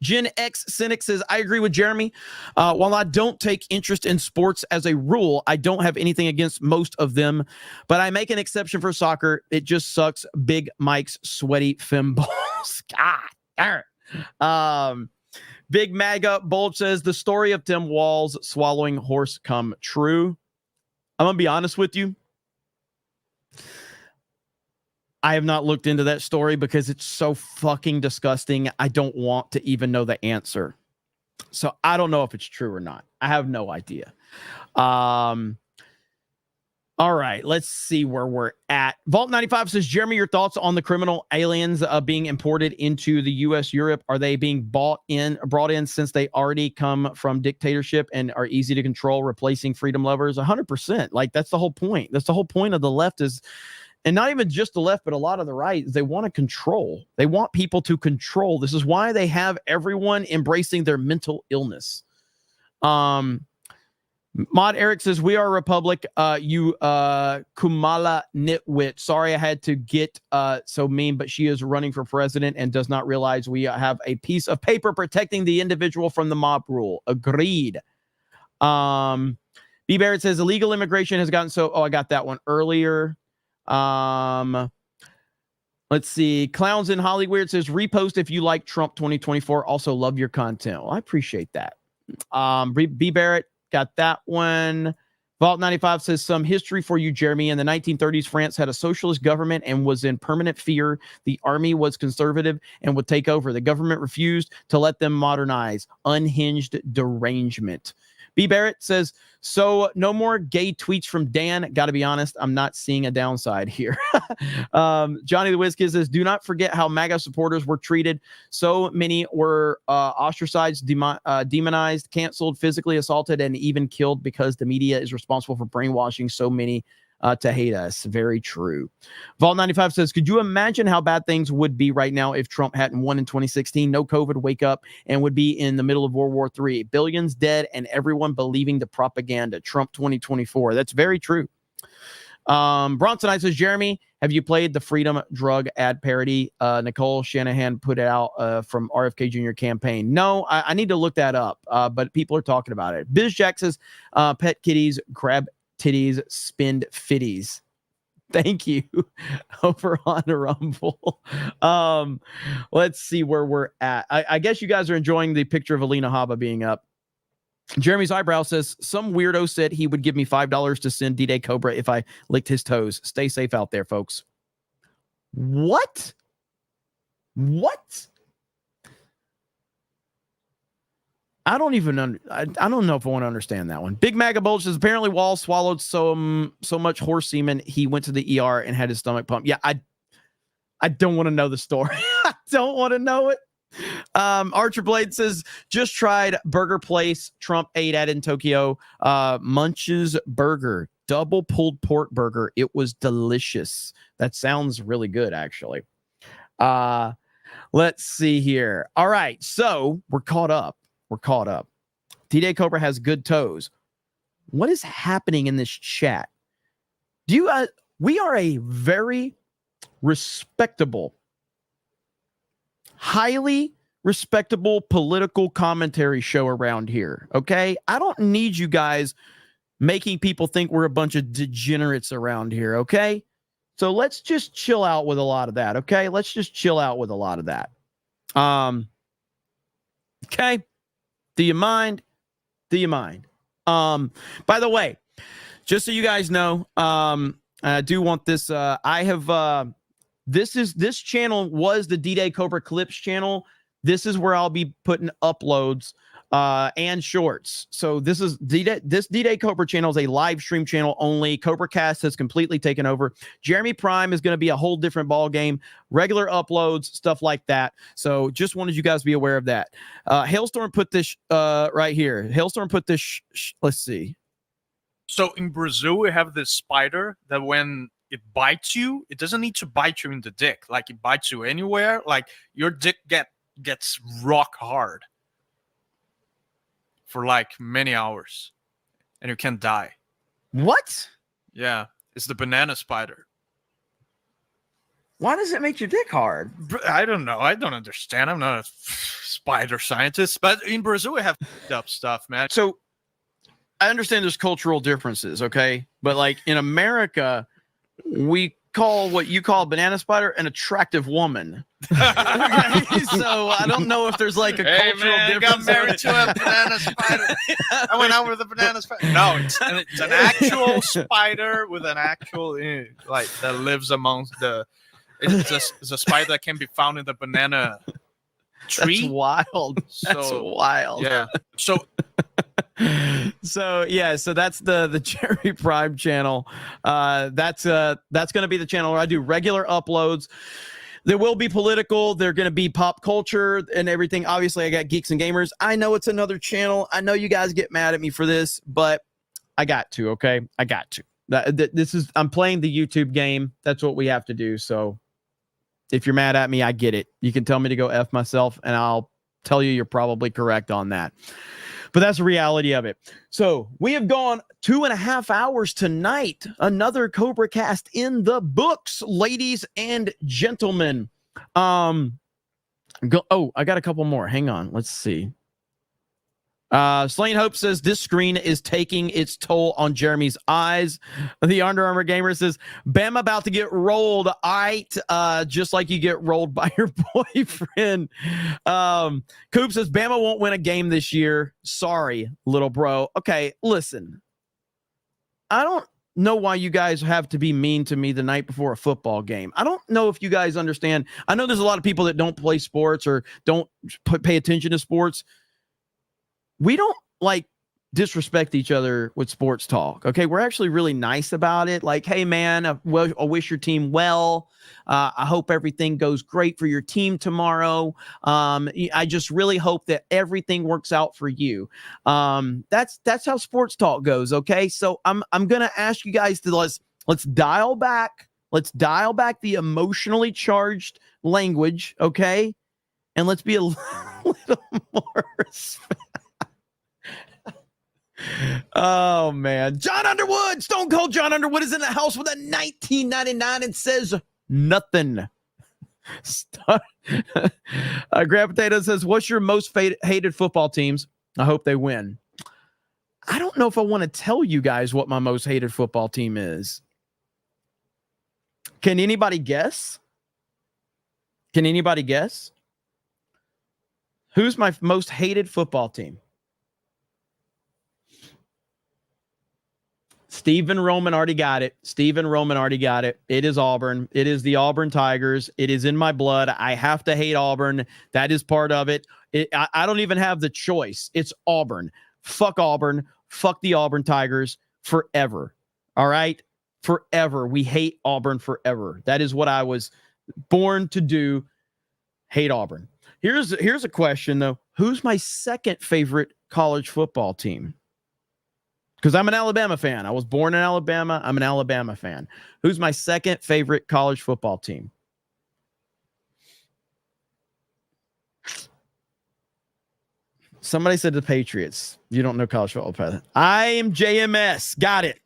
[SPEAKER 12] Gen X Cynic says, I agree with Jeremy. While I don't take interest in sports as a rule, I don't have anything against most of them, but I make an exception for soccer. It just sucks. Big Mike's sweaty femballs. God. Big MAGA Bulge says, the story of Tim Wall's swallowing horse come true. I'm going to be honest with you. I have not looked into that story because it's so fucking disgusting. I don't want to even know the answer. So I don't know if it's true or not. I have no idea. All right, let's see where we're at. Vault 95 says, Jeremy, your thoughts on the criminal aliens being imported into the U.S., Europe? Are they being brought in since they already come from dictatorship and are easy to control, replacing freedom lovers? 100%. Like, that's the whole point. That's the whole point of the left is, and not even just the left, but a lot of the right, they want to control. They want people to control. This is why they have everyone embracing their mental illness. Mod Eric says, we are a republic. You Kamala nitwit. Sorry I had to get so mean, but she is running for president and does not realize we have a piece of paper protecting the individual from the mob rule. Agreed. B. Barrett says, illegal immigration has gotten so... Oh, I got that one earlier. Let's see. Clowns in Hollywood says repost if you like Trump 2024. Also love your content. Well, I appreciate that. B. Barrett got that one. Vault 95 says some history for you, Jeremy. In the 1930s, France had a socialist government and was in permanent fear. The army was conservative and would take over. The government refused to let them modernize. Unhinged derangement. B. Barrett says, so no more gay tweets from Dan. Got to be honest, I'm not seeing a downside here. Johnny the Whiz Kid says, do not forget how MAGA supporters were treated. So many were ostracized, demonized, canceled, physically assaulted, and even killed because the media is responsible for brainwashing so many to hate us. Very true. Vault 95 says, could you imagine how bad things would be right now if Trump hadn't won in 2016? No COVID, wake up, and would be in the middle of World War III. Billions dead and everyone believing the propaganda. Trump 2024. That's very true. Bronsonite says, Jeremy, have you played the Freedom Drug ad parody Nicole Shanahan put out from RFK Jr. campaign? No, I need to look that up, but people are talking about it. BizJack says, pet kitties, grab titties, spend fitties. Thank you. Over on Rumble. Let's see where we're at. I guess you guys are enjoying the picture of Alina Habba being up. Jeremy's eyebrow says, some weirdo said he would give me $5 to send D-Day Cobra if I licked his toes. Stay safe out there, folks. What? I don't even I don't know if I want to understand that one. Big Maga Bulge says, apparently Wall swallowed so much horse semen he went to the ER and had his stomach pumped. Yeah, I don't want to know the story. I don't want to know it. Archer Blade says, just tried burger place Trump ate at in Tokyo. Munch's Burger, double pulled pork burger. It was delicious. That sounds really good, actually. Let's see here. All right, so we're caught up. D-Day Cobra has good toes. What is happening in this chat? We are a very respectable, highly respectable political commentary show around here. Okay. I don't need you guys making people think we're a bunch of degenerates around here. Okay. So let's just chill out with a lot of that. Okay. Let's just chill out with a lot of that. Okay. Do you mind? By the way, just so you guys know, I do want this. I have this channel was the D-Day Cobra Clips channel. This is where I'll be putting uploads and shorts. So this is this D-Day Cobra channel is a live stream channel only. Cobra Cast has completely taken over. Jeremy Prime is going to be a whole different ball game. Regular uploads, stuff like that. So just wanted you guys to be aware of that. Hailstorm put this right here. Hailstorm put this. Let's see.
[SPEAKER 3] So in Brazil, we have this spider that when it bites you, it doesn't need to bite you in the dick. Like it bites you anywhere. Like your dick gets rock hard for like many hours and you can die.
[SPEAKER 12] What?
[SPEAKER 3] Yeah, it's the banana spider.
[SPEAKER 12] Why does it make your dick hard?
[SPEAKER 3] I don't know. I don't understand. I'm not a spider scientist, but in Brazil we have up stuff, man.
[SPEAKER 12] So I understand there's cultural differences, okay? But like in America, we call what you call a banana spider an attractive woman. Okay? So I don't know if there's like a cultural difference.
[SPEAKER 3] Got married to a banana spider. I went out with a banana spider. No, it's an actual spider with an actual like that lives amongst the. It's a spider that can be found in the banana tree.
[SPEAKER 12] That's wild. That's wild.
[SPEAKER 3] Yeah. So
[SPEAKER 12] that's the Jeremy Prime channel. That's going to be the channel where I do regular uploads. There will be political. They're going to be pop culture and everything. Obviously, I got Geeks and Gamers. I know it's another channel. I know you guys get mad at me for this, but I got to. Okay, I got to. I'm playing the YouTube game. That's what we have to do. So if you're mad at me, I get it. You can tell me to go F myself, and I'll tell you you're probably correct on that. But that's the reality of it. So we have gone 2.5 hours tonight. Another Cobra Cast in the books, ladies and gentlemen. I got a couple more. Hang on. Let's see. Slain Hope says this screen is taking its toll on Jeremy's eyes. The Under Armour Gamer says, Bama about to get rolled. Just like you get rolled by your boyfriend. Coop says, Bama won't win a game this year. Sorry, little bro. Okay, listen. I don't know why you guys have to be mean to me the night before a football game. I don't know if you guys understand. I know there's a lot of people that don't play sports or don't pay attention to sports. We don't disrespect each other with sports talk. Okay. We're actually really nice about it. Like, hey man, I wish your team well. I hope everything goes great for your team tomorrow. I just really hope that everything works out for you. That's how sports talk goes. Okay. So I'm going to ask you guys to let's dial back. Let's dial back the emotionally charged language. Okay. And let's be a little more respectful. Oh man, John Underwood, Stone Cold John Underwood is in the house with a 1999 and says nothing. Grab Potato says, what's your most hated football teams? I hope they win. I don't know if I want to tell you guys what my most hated football team is. Can anybody guess? Can anybody guess? Who's my most hated football team? Stephen Roman already got it. Stephen Roman already got it. It is Auburn. It is the Auburn Tigers. It is in my blood. I have to hate Auburn. That is part of it. I don't even have the choice. It's Auburn. Fuck Auburn. Fuck the Auburn Tigers forever. All right? Forever. We hate Auburn forever. That is what I was born to do. Hate Auburn. Here's a question, though. Who's my second favorite college football team? Because I'm an Alabama fan. I was born in Alabama. I'm an Alabama fan. Who's my second favorite college football team? Somebody said the Patriots. You don't know college football. I'm JMS. Got it.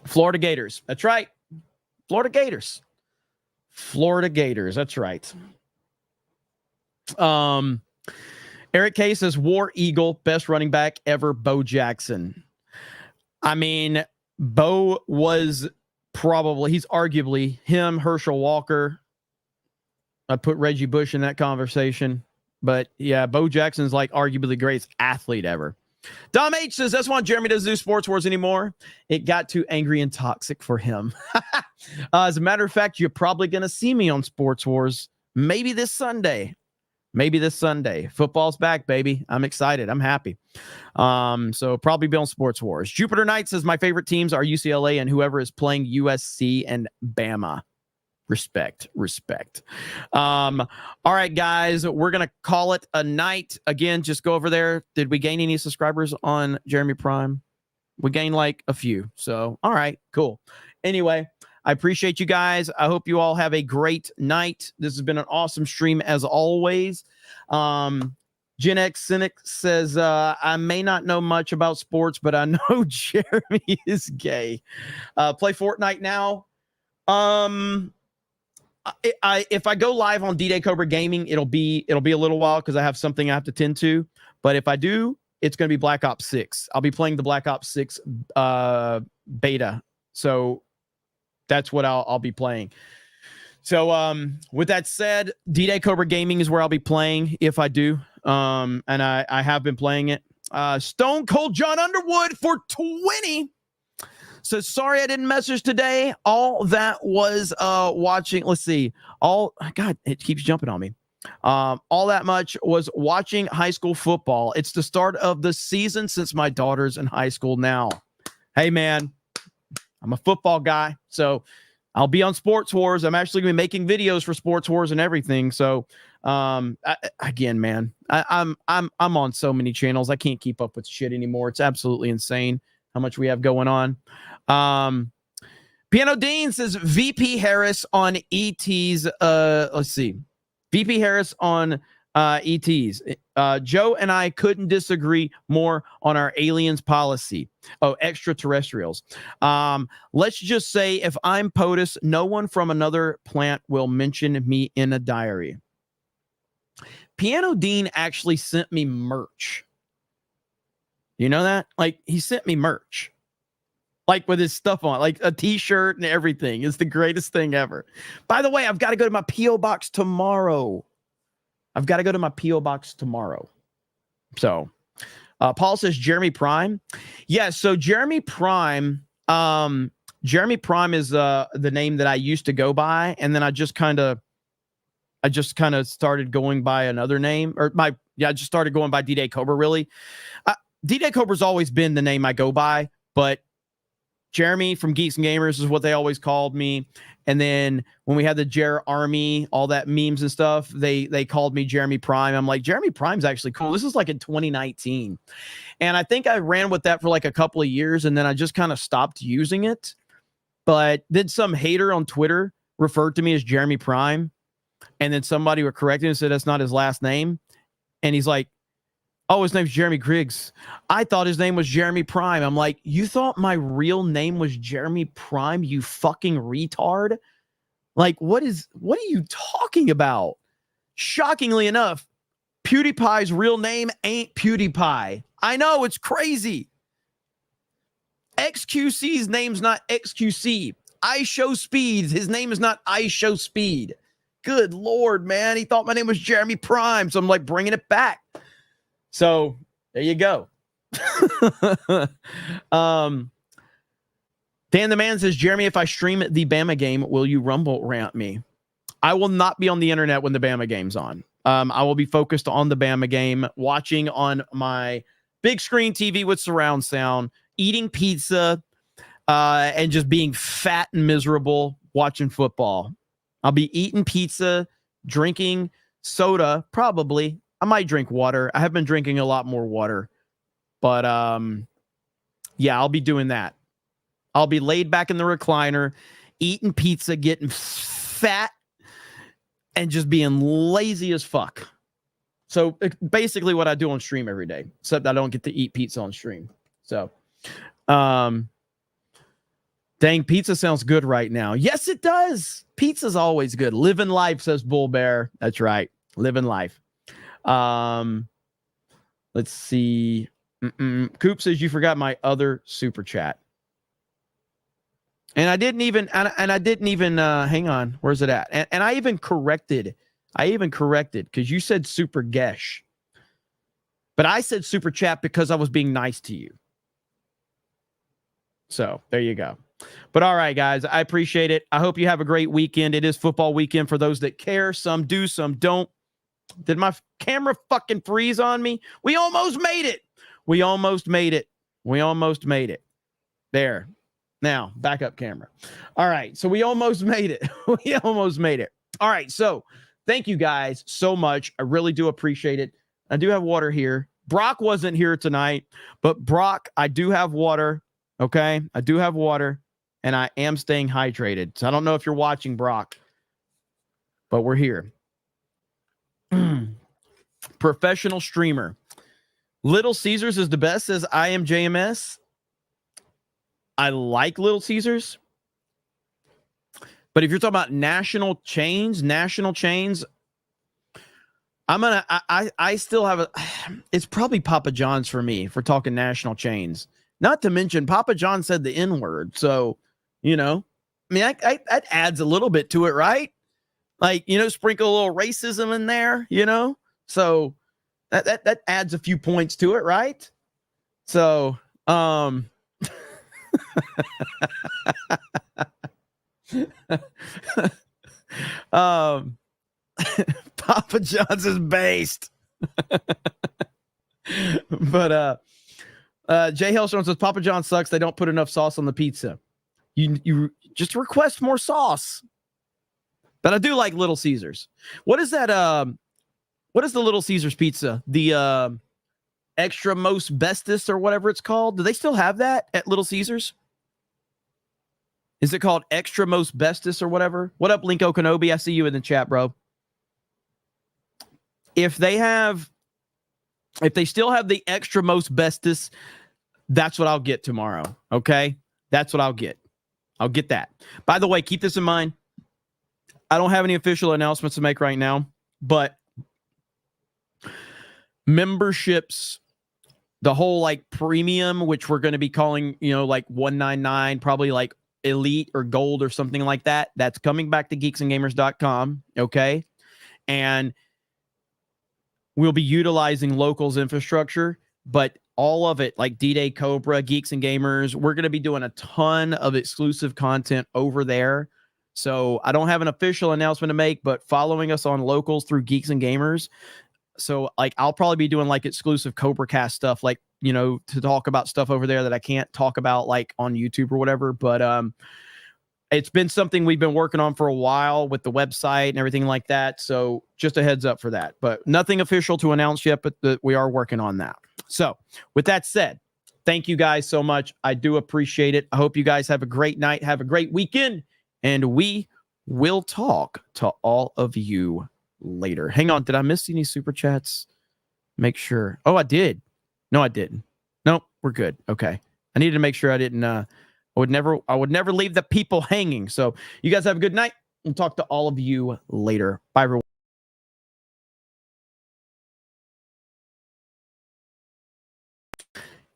[SPEAKER 12] Florida Gators. That's right. Florida Gators. Florida Gators. That's right. Eric K says War Eagle, best running back ever, Bo Jackson. I mean, Bo was he's arguably him, Herschel Walker. I put Reggie Bush in that conversation. But yeah, Bo Jackson's arguably the greatest athlete ever. Dom H says, that's why Jeremy doesn't do Sports Wars anymore. It got too angry and toxic for him. As a matter of fact, you're probably going to see me on Sports Wars maybe this Sunday. Football's back, baby. I'm excited. I'm happy. So probably be on Sports Wars. Jupiter Knight says, my favorite teams are UCLA and whoever is playing USC and Bama. Respect. All right, guys, we're going to call it a night. Again, just go over there. Did we gain any subscribers on Jeremy Prime? We gained a few. So, all right, cool. Anyway, I appreciate you guys. I hope you all have a great night. This has been an awesome stream as always. Gen X Cynic says, I may not know much about sports, but I know Jeremy is gay. Play Fortnite now. If I go live on D-Day Cobra Gaming, it'll be a little while because I have something I have to tend to. But if I do, it's going to be Black Ops 6. I'll be playing the Black Ops 6 beta. So that's what I'll be playing. So with that said, D-Day Cobra Gaming is where I'll be playing if I do. And I have been playing it. Stone Cold John Underwood for 20. So sorry I didn't message today. All that was watching. Let's see. God, it keeps jumping on me. All that much was watching high school football. It's the start of the season since my daughter's in high school now. Hey, man, I'm a football guy. So I'll be on Sports Wars. I'm actually going to be making videos for Sports Wars and everything. So again, man, I'm on so many channels. I can't keep up with shit anymore. It's absolutely insane how much we have going on. Piano Dean says VP Harris on ETs. Let's see. VP Harris on ETs. Joe and I couldn't disagree more on our aliens policy. Oh, extraterrestrials. Let's just say if I'm POTUS, no one from another plant will mention me in a diary. Piano Dean actually sent me merch. You know that? Like, he sent me merch. Like, with his stuff on, like a t-shirt and everything. It's the greatest thing ever. By the way, I've got to go to my P.O. box tomorrow. So, Paul says Jeremy Prime. Yeah, so Jeremy Prime is the name that I used to go by, and then I just kind of started going by another name, I just started going by D-Day Cobra, really. D-Day Cobra's always been the name I go by, but Jeremy from Geeks and Gamers is what they always called me. And then when we had the Jer Army, all that memes and stuff, they called me Jeremy Prime. I'm like, Jeremy Prime's actually cool. This is like in 2019. And I think I ran with that for like a couple of years, and then I just kind of stopped using it. But then some hater on Twitter referred to me as Jeremy Prime. And then somebody would correct him and said that's not his last name. And he's like, oh, his name's Jeremy Griggs. I thought his name was Jeremy Prime. I'm like, you thought my real name was Jeremy Prime, you fucking retard? Like, what are you talking about? Shockingly enough, PewDiePie's real name ain't PewDiePie. I know, it's crazy. XQC's name's not XQC. I Show Speed, his name is not I Show Speed. Good Lord, man. He thought my name was Jeremy Prime, so I'm like bringing it back. So there you go. Dan the Man says, Jeremy, if I stream the Bama game, will you Rumble rant me? I will not be on the internet when the Bama game's on. I will be focused on the Bama game, watching on my big screen TV with surround sound, eating pizza, and just being fat and miserable watching football. I'll be eating pizza, drinking soda, probably. I might drink water. I have been drinking a lot more water. But, yeah, I'll be doing that. I'll be laid back in the recliner, eating pizza, getting fat, and just being lazy as fuck. So, basically what I do on stream every day, except I don't get to eat pizza on stream. So, dang, pizza sounds good right now. Yes, it does. Pizza's always good. Living life, says Bull Bear. That's right. Living life. Let's see. Coop says you forgot my other super chat. And I didn't even hang on. Where's it at? And I even corrected because you said super gesh. But I said super chat because I was being nice to you. So there you go. But all right, guys, I appreciate it. I hope you have a great weekend. It is football weekend for those that care. Some do, some don't. Did my camera fucking freeze on me? We almost made it. There. Now, backup camera. All right, so we almost made it. All right, so thank you guys so much. I really do appreciate it. I do have water here. Brock wasn't here tonight, but Brock, I do have water, okay? I do have water, and I am staying hydrated. So I don't know if you're watching, Brock, but we're here. Professional streamer. Little Caesars is the best, says I am JMS. I like Little Caesars. But if you're talking about national chains, I still have it's probably Papa John's for me if we're talking national chains. Not to mention Papa John said the N-word. So, I mean, that adds a little bit to it, right? Like, sprinkle a little racism in there, So that adds a few points to it, right? So, Papa John's is based. But Jay Hellstrom says Papa John sucks. They don't put enough sauce on the pizza. You just request more sauce. But I do like Little Caesars. What is that? What is the Little Caesars pizza? The extra most bestest or whatever it's called. Do they still have that at Little Caesars? Is it called extra most bestest or whatever? What up, Linko Kenobi? I see you in the chat, bro. If they still have the extra most bestest, that's what I'll get tomorrow. Okay, that's what I'll get. I'll get that. By the way, keep this in mind. I don't have any official announcements to make right now, but memberships the whole like premium, which we're going to be calling, like 199, probably like elite or gold or something like that. That's coming back to geeksandgamers.com. Okay. And we'll be utilizing Local's infrastructure, but all of it, like D-Day Cobra, Geeks and Gamers, we're going to be doing a ton of exclusive content over there. So I don't have an official announcement to make, but following us on Locals through Geeks and Gamers. So like, I'll probably be doing like exclusive Cobra Cast stuff, like, to talk about stuff over there that I can't talk about like on YouTube or whatever. But it's been something we've been working on for a while with the website and everything like that. So just a heads up for that, but nothing official to announce yet, but we are working on that. So with that said, thank you guys so much. I do appreciate it. I hope you guys have a great night. Have a great weekend, and we will talk to all of you later. Hang on. Did I miss any super chats? Make sure. Oh, I did. No, I didn't. Nope, we're good. Okay. I needed to make sure I didn't, I would never leave the people hanging. So you guys have a good night. We'll talk to all of you later. Bye, everyone.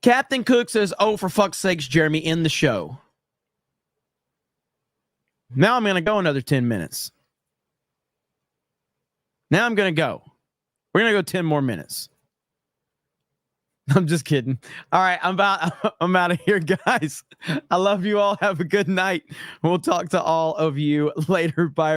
[SPEAKER 12] Captain Cook says, oh, for fuck's sakes, Jeremy, end the show. Now I'm going to go another 10 minutes. Now I'm going to go. We're going to go 10 more minutes. I'm just kidding. All right, I'm out of here, guys. I love you all. Have a good night. We'll talk to all of you later. Bye.